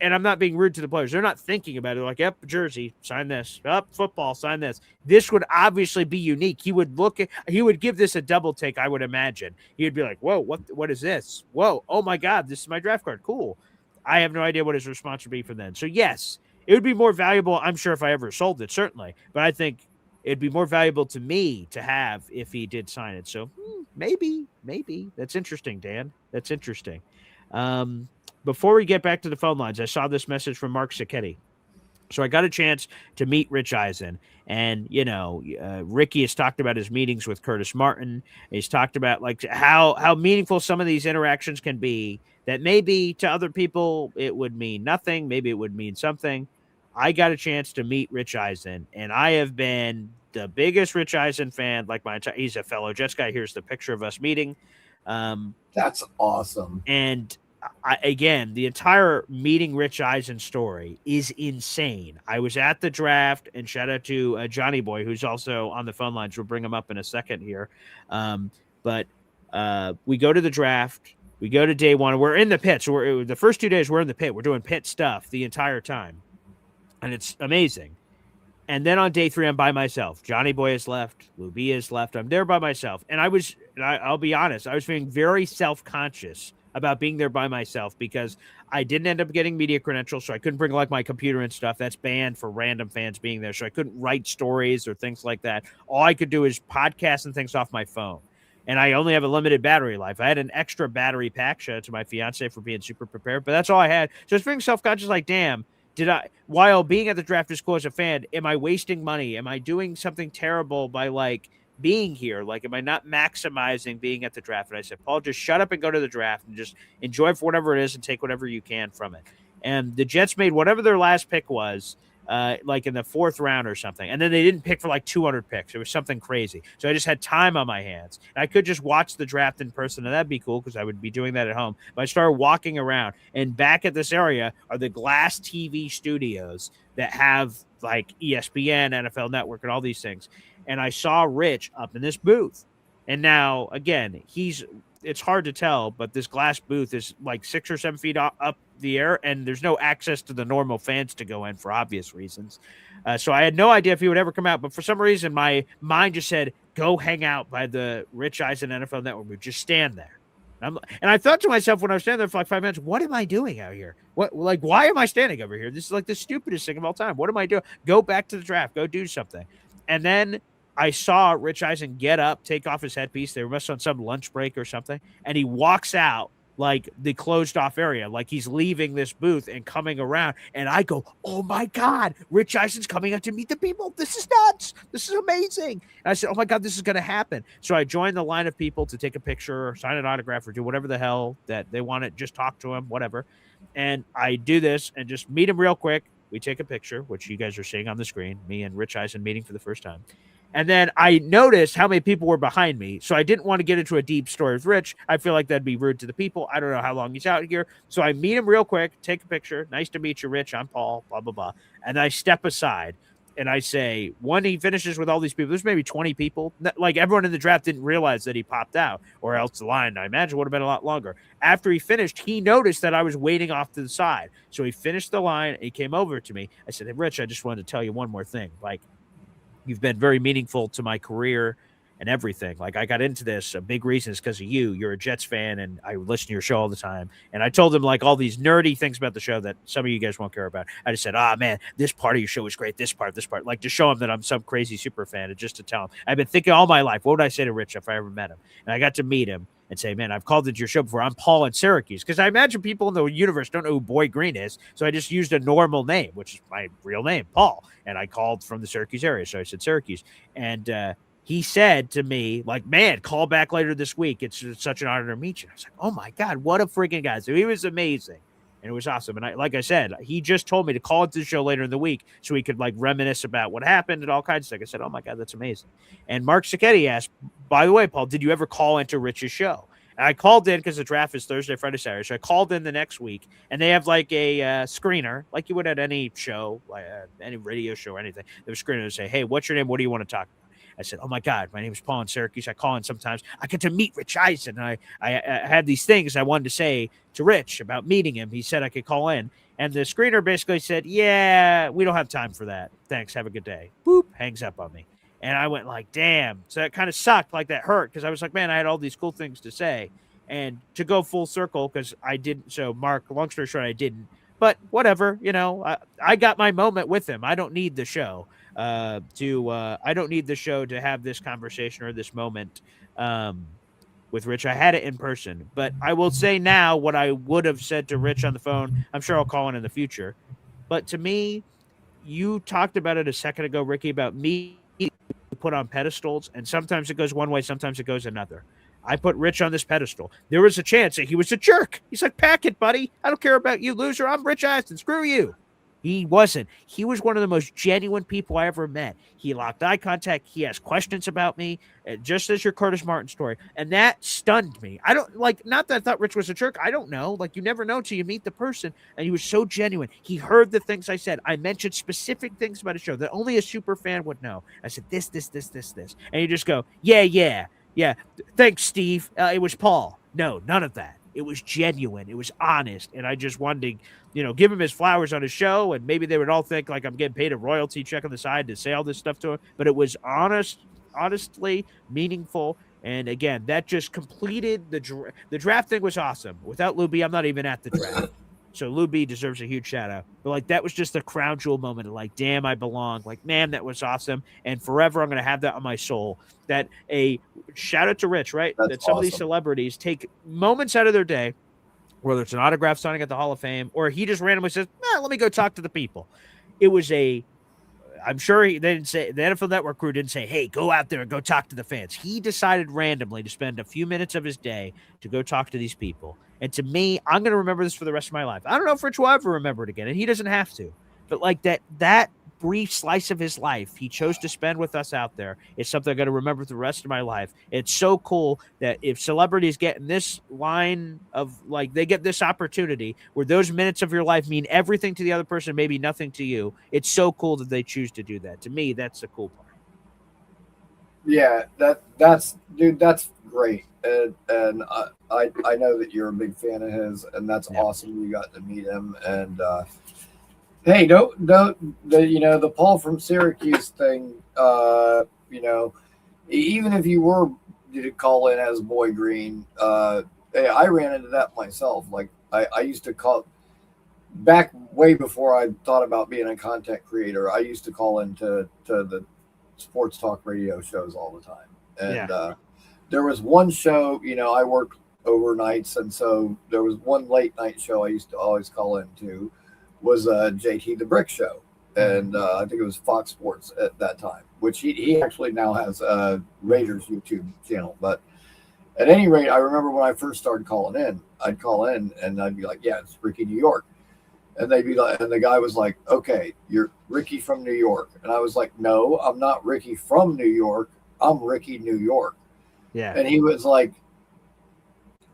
and I'm not being rude to the players. They're not thinking about it. They're like, yep, jersey, sign this. Up, football, sign this. This would obviously be unique. He would give this a double take, I would imagine. He would be like, whoa, what is this? Whoa, oh my God, this is my draft card. Cool. I have no idea what his response would be from then. So yes, it would be more valuable, I'm sure, if I ever sold it, certainly. But I think it'd be more valuable to me to have if he did sign it. So maybe. That's interesting, Dan. That's interesting. Before we get back to the phone lines, I saw this message from Mark Sacchetti. So I got a chance to meet Rich Eisen. And, Ricky has talked about his meetings with Curtis Martin. He's talked about like how meaningful some of these interactions can be, that maybe to other people it would mean nothing. Maybe it would mean something. I got a chance to meet Rich Eisen, and I have been the biggest Rich Eisen fan. Like he's a fellow Jets guy. Here's the picture of us meeting. That's awesome. And again, the entire meeting Rich Eisen story is insane. I was at the draft, and shout out to Johnny Boy, who's also on the phone lines. We'll bring him up in a second here. But we go to the draft. We go to day one. We're in the pit. So the first 2 days, we're in the pit. We're doing pit stuff the entire time. And it's amazing. And then on day 3, I'm by myself. Johnny Boy has left. Lou B has left. I'm there by myself. And I'll be honest, I was feeling very self-conscious about being there by myself because I didn't end up getting media credentials, so I couldn't bring like my computer and stuff. That's banned for random fans being there. So I couldn't write stories or things like that. All I could do is podcast and things off my phone. And I only have a limited battery life. I had an extra battery pack, shout out to my fiance for being super prepared, but that's all I had. So I was feeling self-conscious, like, damn, while being at the draft as cool as a fan, am I wasting money? Am I doing something terrible by like being here? Like, am I not maximizing being at the draft? And I said, Paul, just shut up and go to the draft and just enjoy it for whatever it is and take whatever you can from it. And the Jets made whatever their last pick was, like in the 4th round or something. And then they didn't pick for like 200 picks. It was something crazy. So I just had time on my hands. And I could just watch the draft in person, and that'd be cool because I would be doing that at home. But I started walking around, and back at this area are the glass TV studios that have like ESPN, NFL Network, and all these things. And I saw Rich up in this booth. And now, again, it's hard to tell, but this glass booth is like 6 or 7 feet up the air, and there's no access to the normal fans to go in for obvious reasons. So I had no idea if he would ever come out, but for some reason, my mind just said, go hang out by the Rich Eisen NFL Network booth. Just stand there. And I thought to myself when I was standing there for like 5 minutes, what am I doing out here? Why am I standing over here? This is like the stupidest thing of all time. What am I doing? Go back to the draft. Go do something. And then I saw Rich Eisen get up, take off his headpiece. They must have on some lunch break or something. And he walks out like the closed off area, like he's leaving this booth and coming around. And I go, oh my God, Rich Eisen's coming out to meet the people. This is nuts. This is amazing. And I said, oh my God, this is going to happen. So I joined the line of people to take a picture or sign an autograph or do whatever the hell that they want to, just talk to him, whatever. And I do this and just meet him real quick. We take a picture, which you guys are seeing on the screen, me and Rich Eisen meeting for the first time. And then I noticed how many people were behind me. So I didn't want to get into a deep story with Rich. I feel like that'd be rude to the people. I don't know how long he's out here. So I meet him real quick, take a picture. Nice to meet you, Rich. I'm Paul, blah, blah, blah. And I step aside and I say, when he finishes with all these people, there's maybe 20 people. Like everyone in the draft didn't realize that he popped out, or else the line, I imagine, would have been a lot longer. After he finished, he noticed that I was waiting off to the side. So he finished the line and he came over to me. I said, hey, Rich, I just wanted to tell you one more thing. Like, you've been very meaningful to my career and everything. Like, I got into this. A big reason is because of you. You're a Jets fan, and I listen to your show all the time. And I told him like all these nerdy things about the show that some of you guys won't care about. I just said, man, this part of your show is great. This part, like to show him that I'm some crazy super fan, and just to tell him. I've been thinking all my life, what would I say to Rich if I ever met him? And I got to meet him and say, man, I've called into your show before. I'm Paul in Syracuse. Because I imagine people in the universe don't know who Boy Green is. So I just used a normal name, which is my real name, Paul. And I called from the Syracuse area. So I said Syracuse. And he said to me, like, man, call back later this week. It's such an honor to meet you. I was like, oh my God, what a freaking guy. So he was amazing. And it was awesome. And like I said, he just told me to call into the show later in the week so he could like reminisce about what happened and all kinds of stuff. I said, oh my God, that's amazing. And Mark Sacchetti asked, by the way, Paul, did you ever call into Rich's show? And I called in because the draft is Thursday, Friday, Saturday. So I called in the next week, and they have like a screener, like you would at any show, like any radio show or anything. They have a screener to say, hey, what's your name? What do you want to talk about? I said, oh my God, my name is Paul in Syracuse. I call in sometimes. I get to meet Rich Eisen. And I had these things I wanted to say to Rich about meeting him. He said I could call in. And the screener basically said, yeah, we don't have time for that. Thanks. Have a good day. Boop. Hangs up on me. And I went like, damn. So that kind of sucked. Like that hurt because I was like, man, I had all these cool things to say. And to go full circle, because I didn't. So Mark, long story short, I didn't. But whatever, I got my moment with him. I don't need the show. I don't need the show to have this conversation or this moment with Rich. I had it in person, but I will say now what I would have said to Rich on the phone. I'm sure I'll call in the future, but to me, you talked about it a second ago, Ricky, about me put on pedestals, and sometimes it goes one way, sometimes it goes another. I put Rich on this pedestal. There was a chance that he was a jerk. He's like, pack it, buddy. I don't care about you, loser. I'm Rich Eisen. Screw you. He wasn't. He was one of the most genuine people I ever met. He locked eye contact. He asked questions about me, just as your Curtis Martin story. And that stunned me. I don't like, not that I thought Rich was a jerk. I don't know. Like, you never know till you meet the person. And he was so genuine. He heard the things I said. I mentioned specific things about the show that only a super fan would know. I said, this. And you just go, yeah. Thanks, Steve. It was Paul. No, none of that. It was genuine. It was honest. And I just wanted to, give him his flowers on his show. And maybe they would all think like I'm getting paid a royalty check on the side to say all this stuff to him. But it was honestly meaningful. And again, that just completed the draft thing was awesome. Without Lou B, I'm not even at the draft. So Lou B deserves a huge shout out. But like, that was just a crown jewel moment of like, damn, I belong. Like, man, that was awesome. And forever, I'm going to have that on my soul. That a shout out to Rich, right? That's that some awesome. of these celebrities take moments out of their day, whether it's an autograph signing at the Hall of Fame, or he just randomly says, let me go talk to the people. It was I'm sure they didn't say, the NFL Network crew didn't say, hey, go out there and go talk to the fans. He decided randomly to spend a few minutes of his day to go talk to these people. And to me, I'm going to remember this for the rest of my life. I don't know if Rich will ever remember it again, and he doesn't have to. But like that brief slice of his life he chose to spend with us out there is something I'm going to remember for the rest of my life. It's so cool that if celebrities get in this line of like, they get this opportunity where those minutes of your life mean everything to the other person, maybe nothing to you. It's so cool that they choose to do that. To me, that's the cool part. Yeah, that's great. And I know that you're a big fan of his, and that's awesome. You got to meet him. And hey, don't the Paul from Syracuse thing. Even if you were to call in as Boy Green, hey, I ran into that myself. Like I used to call back way before I thought about being a content creator. I used to call into the sports talk radio shows all the time, and there was one show, I worked overnights, and so there was one late night show I used to always call into, was JT the Brick Show, and I think it was Fox Sports at that time, which he actually now has a Raiders YouTube channel. But at any rate, I remember when I first started calling in, I'd call in and I'd be like, "Yeah, it's Ricky, New York," and they'd be like, and the guy was like, "Okay, you're Ricky from New York," and I was like, "No, I'm not Ricky from New York. I'm Ricky, New York." Yeah. And he was like,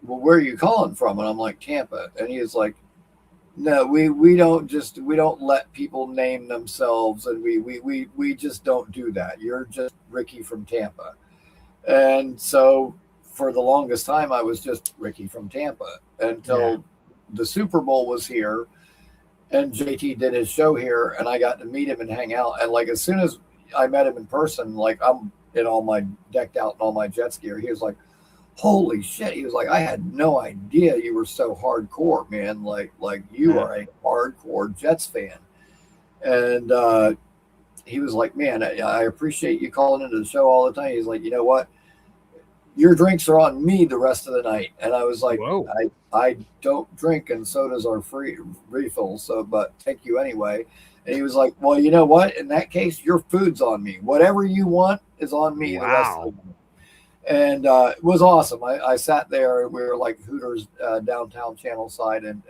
"Well, where are you calling from?" And I'm like, "Tampa." And he was like, "No, we don't let people name themselves, and we just don't do that. You're just Ricky from Tampa." And so for the longest time, I was just Ricky from Tampa until the Super Bowl was here, and JT did his show here, and I got to meet him and hang out. And like as soon as I met him in person, like I'm in all my decked out and all my Jets gear, he was like, "Holy shit!" He was like, "I had no idea you were so hardcore, man. Like you are a hardcore Jets fan." And he was like, "Man, I appreciate you calling into the show all the time." He's like, "You know what? Your drinks are on me the rest of the night." And I was like, Whoa. I don't drink, and so does our free refill. So, but thank you anyway. And he was like, "Well, you know what? In that case, your food's on me. Whatever you want is on me the rest of the night." And it was awesome. I sat there. We were like Hooters downtown Channel side, and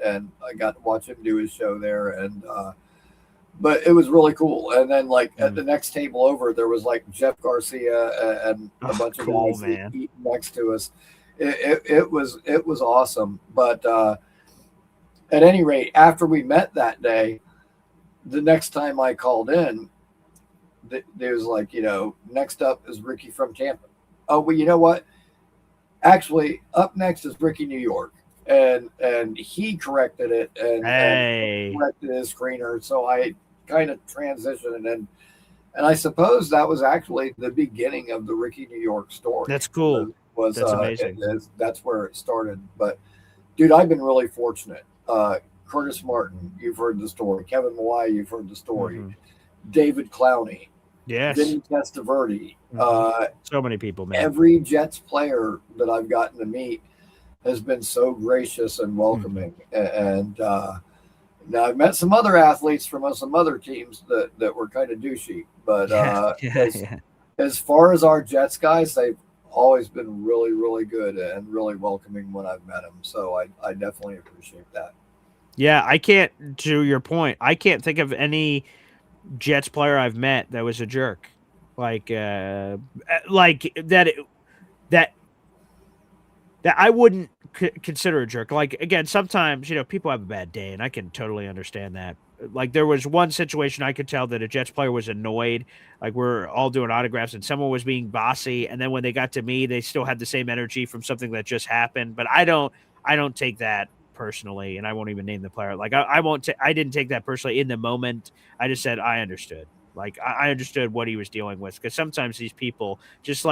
I got to watch him do his show there. And but it was really cool. And then like at the next table over, there was like Jeff Garcia and a bunch of guys eating next to us. It was awesome. But at any rate, after we met that day, the next time I called in, there was like, next up is Ricky from Tampa. Oh, well, you know what? Actually, up next is Ricky, New York, and he corrected it and corrected his screener. So I kind of transitioned, and I suppose that was actually the beginning of the Ricky, New York story. That's cool. That's amazing. That's where it started. But dude, I've been really fortunate. Curtis Martin, you've heard the story. Kevin Mawai, you've heard the story. David Clowney. Yes. Vinny Testaverde. So many people, man. Every Jets player that I've gotten to meet has been so gracious and welcoming. And now I've met some other athletes from some other teams that were kind of douchey. But as far as our Jets guys, they've always been really, really good and really welcoming when I've met them. So I definitely appreciate that. Yeah, I can't, to your point, I can't think of any Jets player I've met that was a jerk, like that I wouldn't consider a jerk. Like, again, sometimes people have a bad day, and I can totally understand that. Like, there was one situation I could tell that a Jets player was annoyed. Like, we're all doing autographs, and someone was being bossy, and then when they got to me, they still had the same energy from something that just happened. But I don't take that personally, and I won't even name the player. Like, I didn't take that personally in the moment. I just said I understood. Like, I understood what he was dealing with, because sometimes these people just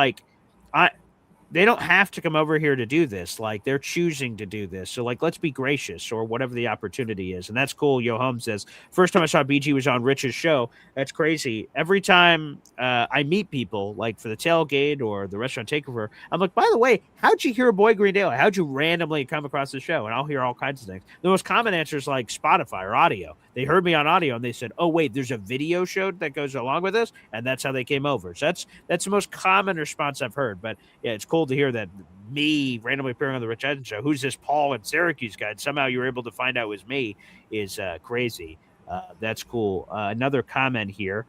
they don't have to come over here to do this. Like, they're choosing to do this. So, like, let's be gracious, or whatever the opportunity is. And that's cool. Yoham says, first time I saw BG was on Rich's show. That's crazy. Every time I meet people, like for the tailgate or the restaurant takeover, I'm like, by the way, how'd you hear a Boy Green Daily? How'd you randomly come across the show? And I'll hear all kinds of things. The most common answer is like Spotify or audio. They heard me on audio and they said, oh, wait, there's a video show that goes along with this. And that's how they came over. So that's the most common response I've heard. But yeah, it's cool to hear that me randomly appearing on the Rich Eisen show. Who's this Paul in Syracuse guy? And somehow you were able to find out it was me is crazy. That's cool. Another comment here.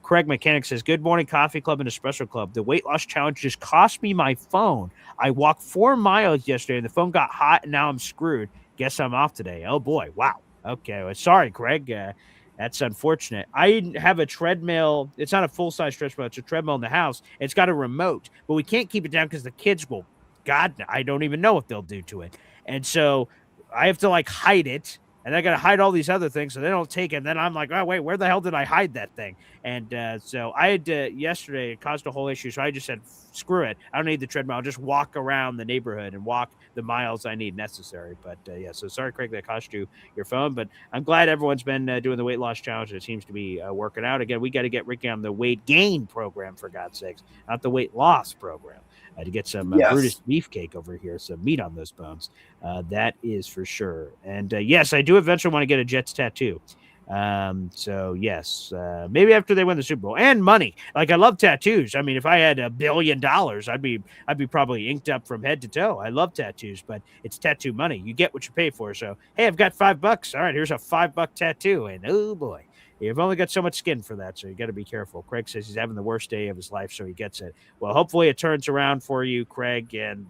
Craig Mechanic says, good morning, Coffee Club and Espresso Club. The weight loss challenge just cost me my phone. I walked 4 miles yesterday and the phone got hot and now I'm screwed. Guess I'm off today. Oh boy. Wow. Okay. Well, sorry, Craig. That's unfortunate. I have a treadmill. It's not a full-size treadmill. It's a treadmill in the house. It's got a remote, but we can't keep it down because the kids will, God, I don't even know what they'll do to it. And so I have to like hide it. and I got to hide all these other things so they don't take it. And then I'm like, oh, wait, where the hell did I hide that thing? And so I had yesterday, it caused a whole issue. So I just said, screw it. I don't need the treadmill. I'll just walk around the neighborhood and walk the miles I need necessary. But yeah, so sorry, Craig, that cost you your phone. But I'm glad everyone's been doing the weight loss challenge. It seems to be working out. Again, we got to get Ricky on the weight gain program, for God's sakes, not the weight loss program. To get some Brutus beefcake over here, some meat on those bones. That is for sure. And yes, I do eventually want to get a Jets tattoo. So yes, maybe after they win the Super Bowl, and money. Like, I love tattoos. I mean, if I had $1 billion, I'd be probably inked up from head to toe. I love tattoos, but it's tattoo money. You get what you pay for. So, hey, I've got $5. All right, here's a $5 tattoo. And oh boy, you've only got so much skin for that, so you got to be careful. Craig says he's having the worst day of his life, so he gets it. Well, hopefully it turns around for you, Craig, and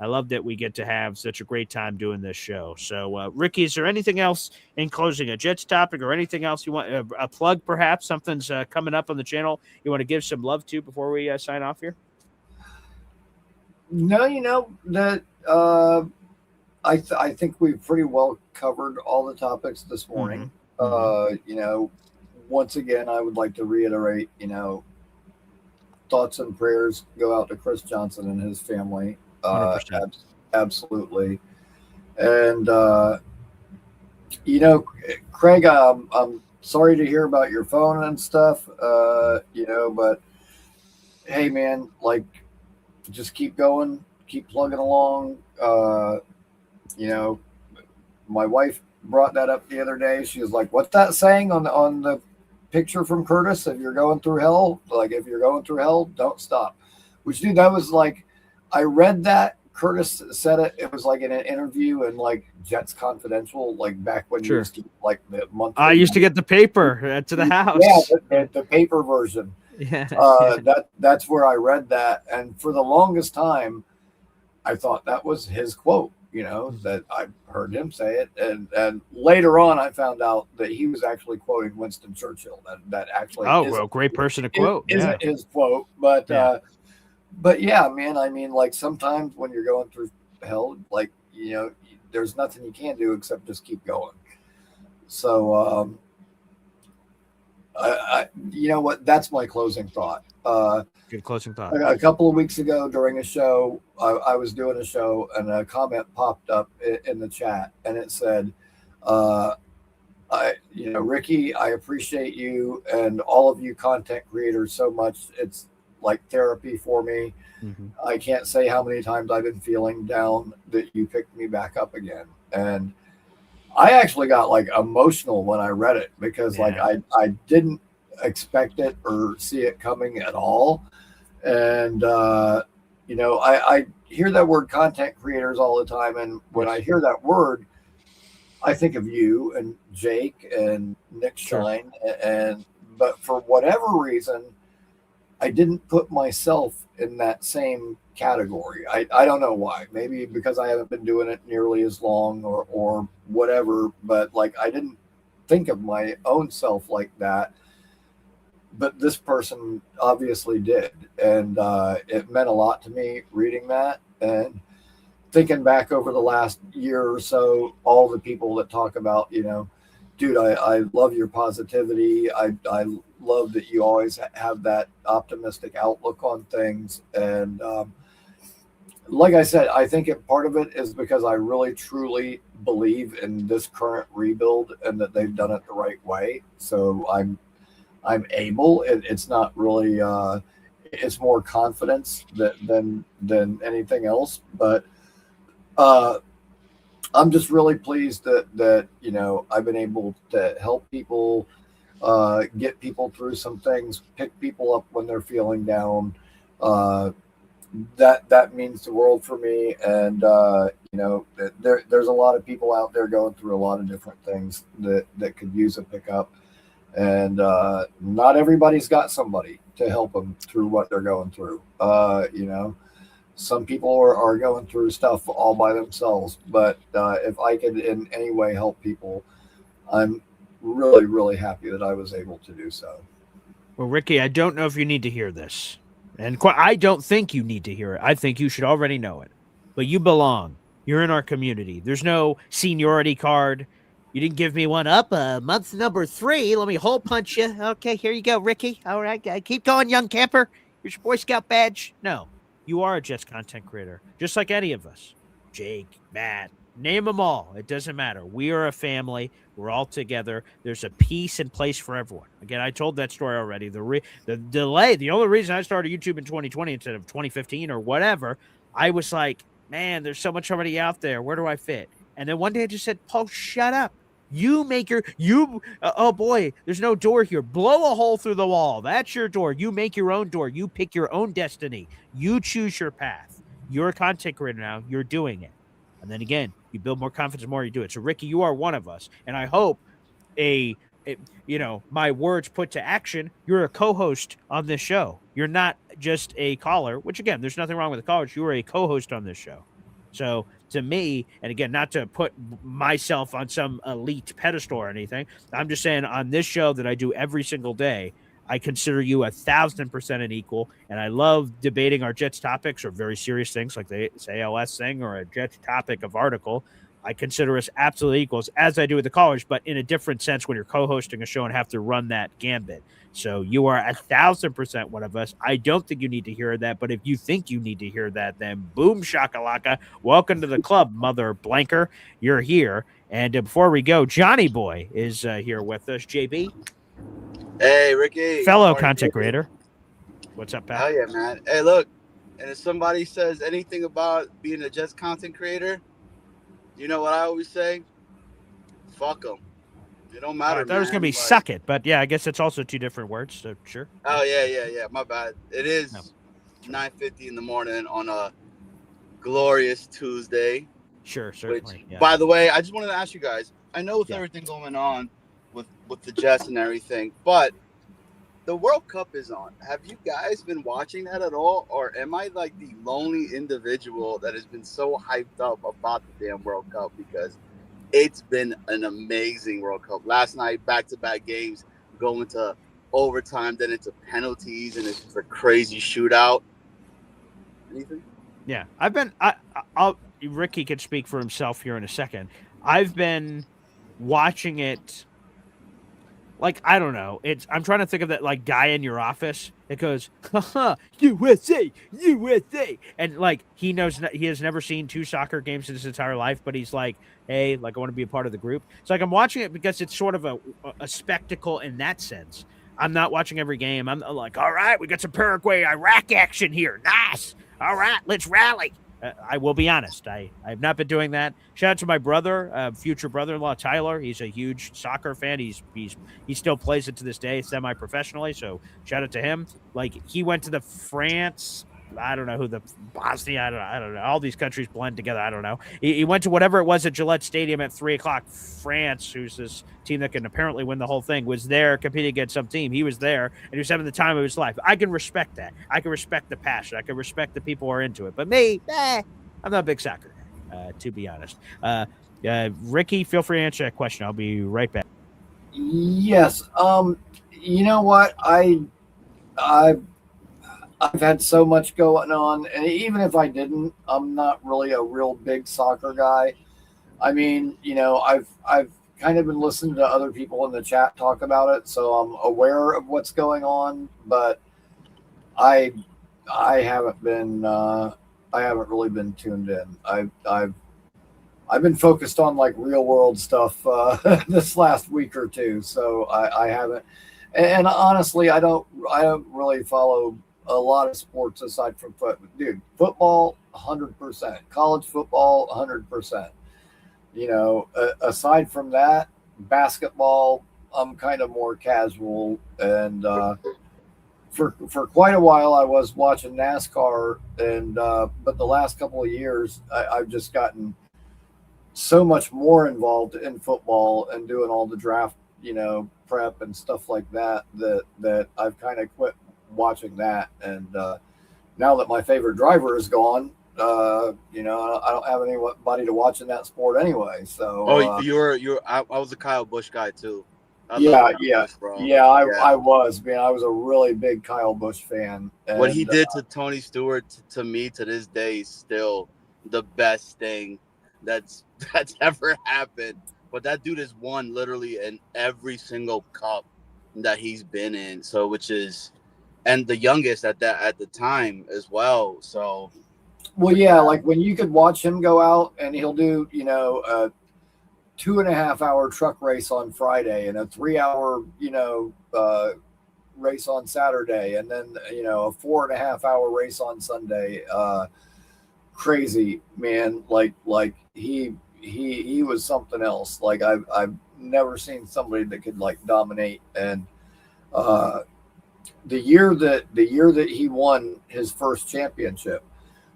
I love that we get to have such a great time doing this show. So, Ricky, is there anything else in closing, a Jets topic or anything else you want, a plug perhaps, something's coming up on the channel you want to give some love to before we sign off here? No, that I think we've pretty well covered all the topics this morning. Once again, I would like to reiterate, thoughts and prayers go out to Chris Johnson and his family. Absolutely. And, Craig, I'm sorry to hear about your phone and stuff, but hey, man, like, just keep going, keep plugging along. My wife brought that up the other day. She was like, what's that saying on the picture from Curtis? If you're going through hell, don't stop. Which, dude, that was like, I read that. Curtis said it. It was like in an interview in like Jets Confidential, like back when you used to like the month. I used to get the paper to the house. Yeah, the paper version. Yeah. That's where I read that, and for the longest time, I thought that was his quote. That I heard him say it, and later on, I found out that he was actually quoting Winston Churchill. That actually, great person to quote. Isn't his quote, but. Yeah. But yeah, man, I mean, like, sometimes when you're going through hell, like, there's nothing you can do except just keep going. So, you know what? That's my closing thought. Good closing thought. A couple of weeks ago during a show, I was doing a show, and a comment popped up in the chat, and it said, Ricky, I appreciate you and all of you content creators so much. It's like therapy for me. I can't say how many times I've been feeling down that you picked me back up again. And I actually got like emotional when I read it because like I didn't expect it or see it coming at all. And I hear that word content creators all the time. And when I hear that word, I think of you and Jake and Nick Shine. But for whatever reason, I didn't put myself in that same category. I don't know why. Maybe because I haven't been doing it nearly as long or whatever, but like I didn't think of my own self like that. But this person obviously did. And it meant a lot to me reading that. And thinking back over the last year or so, all the people that talk about, dude, I love your positivity. I love that you always have that optimistic outlook on things. And like I said, I think part of it is because I really, truly believe in this current rebuild and that they've done it the right way. So I'm able. It's not really. It's more confidence than anything else. But I'm just really pleased that I've been able to help people, get people through some things, pick people up when they're feeling down. That means the world for me. And there's a lot of people out there going through a lot of different things that could use a pickup. And not everybody's got somebody to help them through what they're going through. Some people are going through stuff all by themselves, but if I could in any way help people, I'm really, really happy that I was able to do so. Well, Ricky, I don't know if you need to hear this, and I don't think you need to hear it. I think you should already know it, but you belong. You're in our community. There's no seniority card. You didn't give me one up. Month number 3. Let me hole punch you. Okay, here you go, Ricky. All right, keep going, young camper. Here's your Boy Scout badge. No, you are a Jets content creator, just like any of us. Jake, Matt, name them all. It doesn't matter. We are a family. We're all together. There's a piece and place for everyone. Again, I told that story already. The delay, the only reason I started YouTube in 2020 instead of 2015 or whatever, I was like, man, there's so much already out there. Where do I fit? And then one day I just said, Paul, shut up. You make oh boy, there's no door here. Blow a hole through the wall. That's your door. You make your own door. You pick your own destiny. You choose your path. You're a content creator now. You're doing it. And then again, you build more confidence the more you do it. So Ricky, you are one of us. And I hope my words put to action, you're a co-host on this show. You're not just a caller, which again, there's nothing wrong with the callers. You are a co-host on this show. So to me, and again, not to put myself on some elite pedestal or anything, I'm just saying on this show that I do every single day, I consider you 1,000% an equal. And I love debating our Jets topics or very serious things like the ALS thing or a Jets topic of article. I consider us absolute equals, as I do with the callers, but in a different sense when you're co-hosting a show and have to run that gambit. So you are 1,000% one of us. I don't think you need to hear that, but if you think you need to hear that, then boom shakalaka. Welcome to the club, mother blanker. You're here. And before we go, Johnny Boy is here with us. JB. Hey, Ricky. Fellow content creator. What's up, Pat? Oh, yeah, man. Hey, look. And if somebody says anything about being a Jets content creator, you know what I always say? Fuck them. It don't matter. That was going to be suck it, but yeah, I guess it's also 2 different words, so sure. Oh, yeah. My bad. It is 9:50 in the morning on a glorious Tuesday. Sure, certainly. Which, by the way, I just wanted to ask you guys, I know with everything going on with the Jets and everything, but the World Cup is on. Have you guys been watching that at all? Or am I like the lonely individual that has been so hyped up about the damn World Cup? Because it's been an amazing World Cup. Last night, back-to-back games, going to overtime, then into penalties, and it's just a crazy shootout. Anything? Yeah, Ricky could speak for himself here in a second. I've been watching it. Like, I don't know. I'm trying to think of that like guy in your office. It goes, haha, USA, USA. And like, he has never seen 2 soccer games in his entire life, but he's like, hey, like I want to be a part of the group. So like, I'm watching it because it's sort of a spectacle in that sense. I'm not watching every game. I'm like, all right, we got some Paraguay, Iraq action here. Nice. All right, let's rally. I will be honest. I have not been doing that. Shout out to my brother, future brother-in-law, Tyler. He's a huge soccer fan. He still plays it to this day semi-professionally. So shout out to him. Like he went to the France. I don't know who the Bosnia. I don't know. All these countries blend together. I don't know. He went to whatever it was at Gillette Stadium at 3:00. France, who's this team that can apparently win the whole thing, was there competing against some team. He was there and he was having the time of his life. I can respect that. I can respect the passion. I can respect the people who are into it. But me, I'm not a big soccer guy, to be honest. Ricky, feel free to answer that question. I'll be right back. Yes. You know what? I've had so much going on, and even if I didn't, I'm not really a real big soccer guy. I mean, I've kind of been listening to other people in the chat talk about it, so I'm aware of what's going on, but I haven't been I haven't really been tuned in. I've been focused on like real world stuff this last week or two, so I haven't. And honestly, I don't really follow a lot of sports aside from football 100%, college football 100%. Aside from that, basketball, I'm kind of more casual. And for quite a while, I was watching NASCAR, and but the last couple of years, I've just gotten so much more involved in football and doing all the draft, prep and stuff like that I've kind of quit watching that. And now that my favorite driver is gone, I don't have anybody to watch in that sport anyway. So I was a Kyle Busch guy too. I was, man. I was a really big Kyle Busch fan. And what he did to Tony Stewart, to me, to this day, is still the best thing that's ever happened but that dude has won literally in every single cup that he's been in. So, which is, and the youngest at the time as well. So, well, yeah, like when you could watch him go out and he'll do, you know, a 2.5-hour truck race on Friday and a 3-hour, you know, race on Saturday, and then, you know, a 4.5-hour race on Sunday. Crazy, man. Like he was something else. Like I've never seen somebody that could like dominate. And the year that he won his first championship,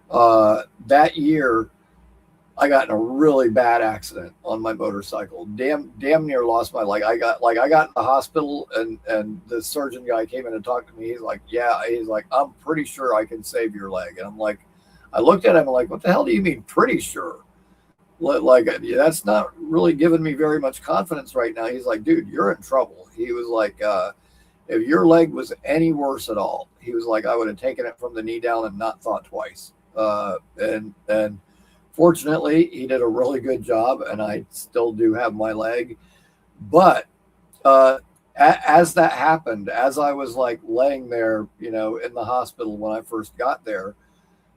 that year I got in a really bad accident on my motorcycle. Damn near lost my leg. I got in the hospital, and the surgeon guy came in and talked to me. He's like, I'm pretty sure I can save your leg. And I'm like, I looked at him like, what the hell do you mean pretty sure? Like, that's not really giving me very much confidence right now. He's like, dude, you're in trouble. He was like, if your leg was any worse at all, he was like, I would have taken it from the knee down and not thought twice. And fortunately, he did a really good job, and I still do have my leg. But as that happened, as I was like laying there, you know, in the hospital when I first got there,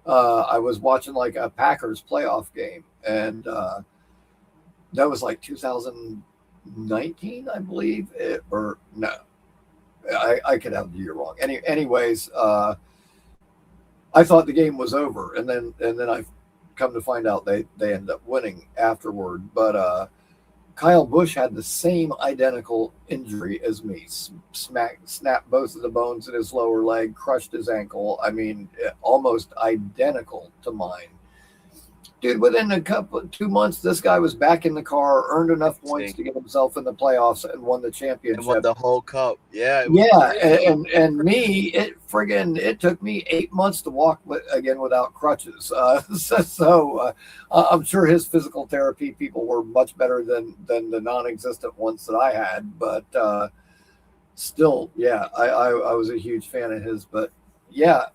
I was watching like a Packers playoff game, and that was like 2019, I believe, or no, I could have the year wrong. Anyways, I thought the game was over, and then I come to find out they ended up winning afterward. But Kyle Busch had the same identical injury as me. Snapped both of the bones in his lower leg, crushed his ankle. I mean, almost identical to mine. Dude, within 2 months, this guy was back in the car, earned enough points to get himself in the playoffs, and won the championship. And won the whole cup. Yeah. And me, it took me 8 months to walk again without crutches. So I'm sure his physical therapy people were much better than the non-existent ones that I had. But still, yeah, I was a huge fan of his. But yeah.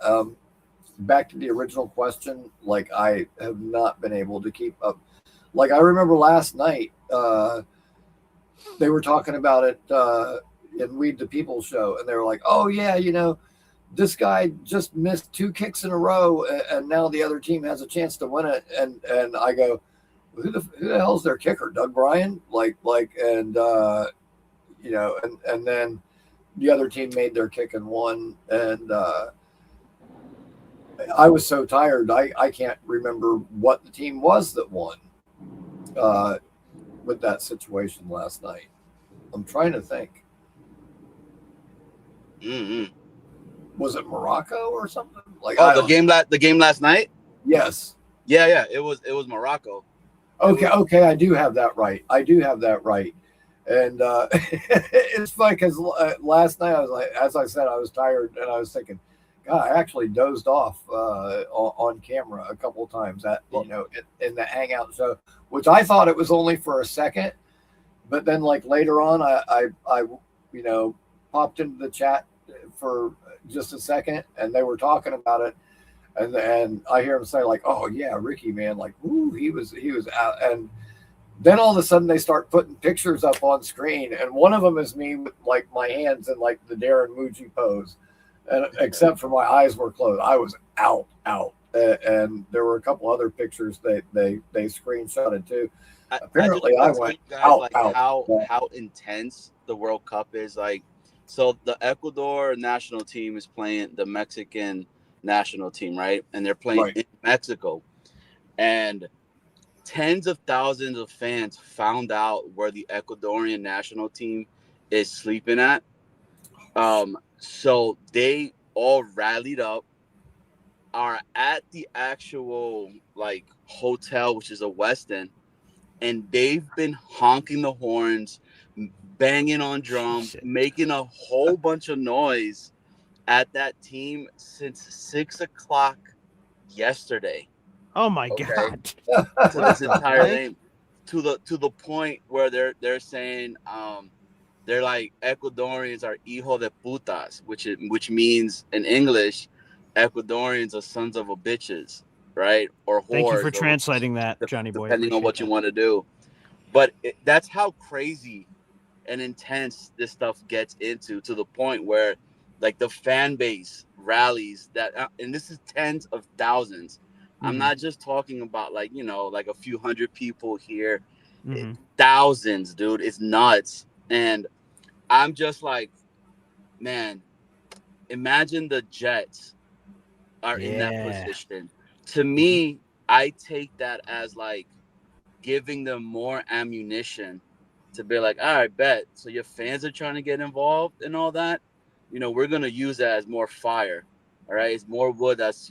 Back to the original question, like I have not been able to keep up. Like I remember last night, they were talking about it in Weed the People show, and they were like, "Oh yeah, you know, this guy just missed 2 kicks in a row, and now the other team has a chance to win it." And I go, "Who the hell's their kicker? Doug Bryan?" And you know, and then the other team made their kick and won, and I was so tired, I can't remember what the team was that won with that situation last night. I'm trying to think. Mm-hmm. Was it Morocco or something? Like the game last night? Yes. Yeah. It was Morocco. Okay, I do have that right. And it's funny because last night I was like, as I said, I was tired, and I was thinking, God, I actually dozed off on camera a couple of times in the Hangout show, which I thought it was only for a second, but then like later on, I you know, popped into the chat for just a second, and they were talking about it, and I hear them say like, "Oh yeah, Ricky, man, like, woo, he was out," and then all of a sudden they start putting pictures up on screen, and one of them is me with like my hands in like the Darren Muji pose. And except for my eyes were closed, I was out. And there were a couple other pictures they screenshotted too. Apparently, I went out. How intense the World Cup is. Like, so the Ecuador national team is playing the Mexican national team, right? And they're playing in Mexico. And tens of thousands of fans found out where the Ecuadorian national team is sleeping at. So they all rallied up, are at the actual like hotel, which is a Westin, and they've been honking the horns, banging on drums, making a whole bunch of noise at that team since 6 o'clock yesterday. Oh my God! To this entire game, to the point where they're saying they're like, Ecuadorians are hijo de putas, which means in English, Ecuadorians are sons of a bitches, right? Or whores. Thank you for translating that, Johnny Boy. Depending on what you want to do. But that's how crazy and intense this stuff gets into, to the point where like the fan base rallies that, and this is tens of thousands. I'm not just talking about like, like a few hundred people here. Thousands, dude. It's nuts. And I'm just like, man, imagine the Jets are in that position. To me, I take that as like giving them more ammunition to be like, all right, bet. So your fans are trying to get involved and all that. We're going to use that as more fire. All right. It's more wood that's,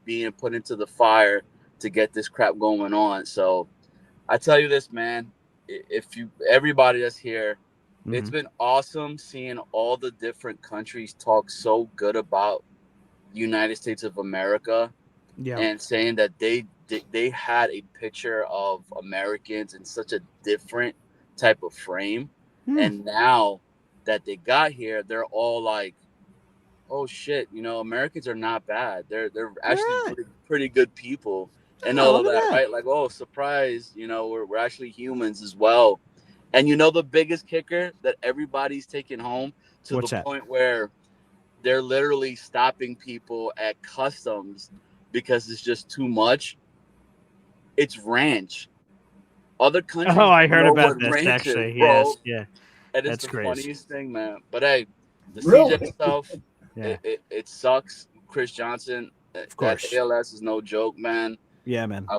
being put into the fire to get this crap going on. So I tell you this, man, everybody that's here, it's been awesome seeing all the different countries talk so good about the United States of America, and saying that they had a picture of Americans in such a different type of frame. And now that they got here, they're all like, oh shit, Americans are not bad. They're actually pretty good people and all of that, right? Like, oh, surprise, we're actually humans as well. And the biggest kicker that everybody's taking home to the point where they're literally stopping people at customs because it's just too much. It's ranch. Other countries I heard know about what this, ranch actually. is, bro. Yes, yeah. And it's That's the crazy. funniest thing, man. But hey, the Really? CJ stuff, Yeah. it sucks. Chris Johnson, Of course. that ALS is no joke, man. Yeah, man. I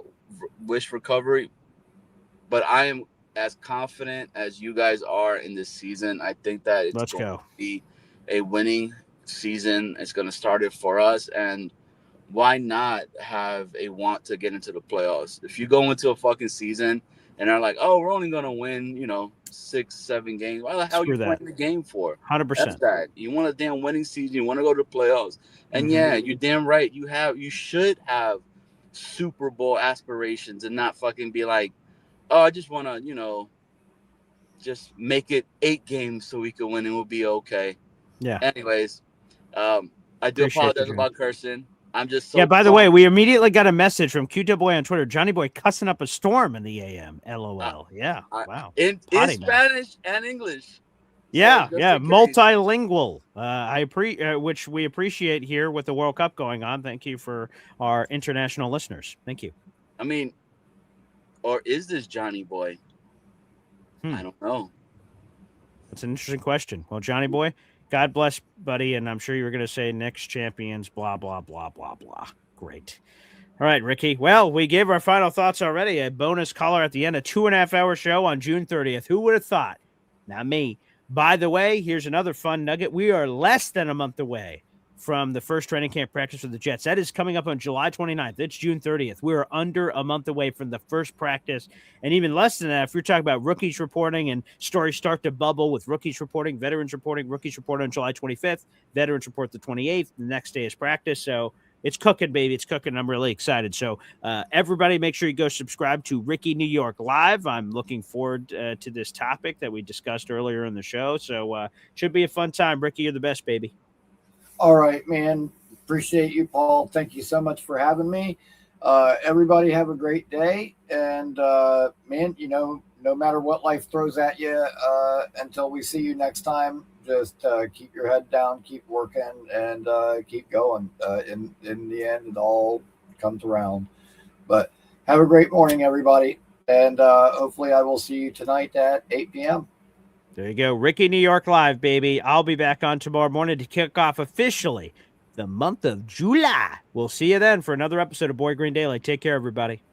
wish recovery, but I am as confident as you guys are in this season. I think that it's going to be a winning season. It's going to start it for us, and why not have a want to get into the playoffs? If you go into a fucking season and are like, oh, we're only going to win, 6-7 games, why the hell are you playing the game for? 100%. That's that. You want a damn winning season. You want to go to the playoffs. And yeah, you're damn right. You should have Super Bowl aspirations and not fucking be like, oh, I just want to, just make it 8 games so we can win and we'll be okay. Yeah. Anyways, I do apologize about cursing. I'm just so by the way, we immediately got a message from QW Boy on Twitter. Johnny Boy cussing up a storm in the AM. LOL. Wow. In Spanish and English. Yeah, multilingual. Which we appreciate here with the World Cup going on. Thank you for our international listeners. Thank you. I mean, or is this Johnny Boy? I don't know. That's an interesting question. Well, Johnny Boy, God bless, buddy. And I'm sure you were going to say next champions, blah, blah, blah, blah, blah. Great. All right, Ricky. Well, we gave our final thoughts already. A bonus caller at the end, a 2.5-hour show on June 30th. Who would have thought? Not me. By the way, here's another fun nugget. We are less than a month away from the first training camp practice for the Jets. That is coming up on July 29th. It's June 30th. We are under a month away from the first practice. And even less than that, if you're talking about rookies reporting and stories start to bubble with rookies reporting, veterans reporting, rookies report on July 25th, veterans report the 28th. The next day is practice. So it's cooking, baby. It's cooking. I'm really excited. So everybody make sure you go subscribe to Ricky New York Live. I'm looking forward to this topic that we discussed earlier in the show. So should be a fun time. Ricky, you're the best, baby. All right, man. Appreciate you, Paul. Thank you so much for having me. Everybody have a great day. And, man, no matter what life throws at you, until we see you next time, just keep your head down, keep working, and keep going. In the end, it all comes around. But have a great morning, everybody. And hopefully I will see you tonight at 8 p.m. There you go. Ricky New York Live, baby. I'll be back on tomorrow morning to kick off officially the month of July. We'll see you then for another episode of Boy Green Daily. Take care, everybody.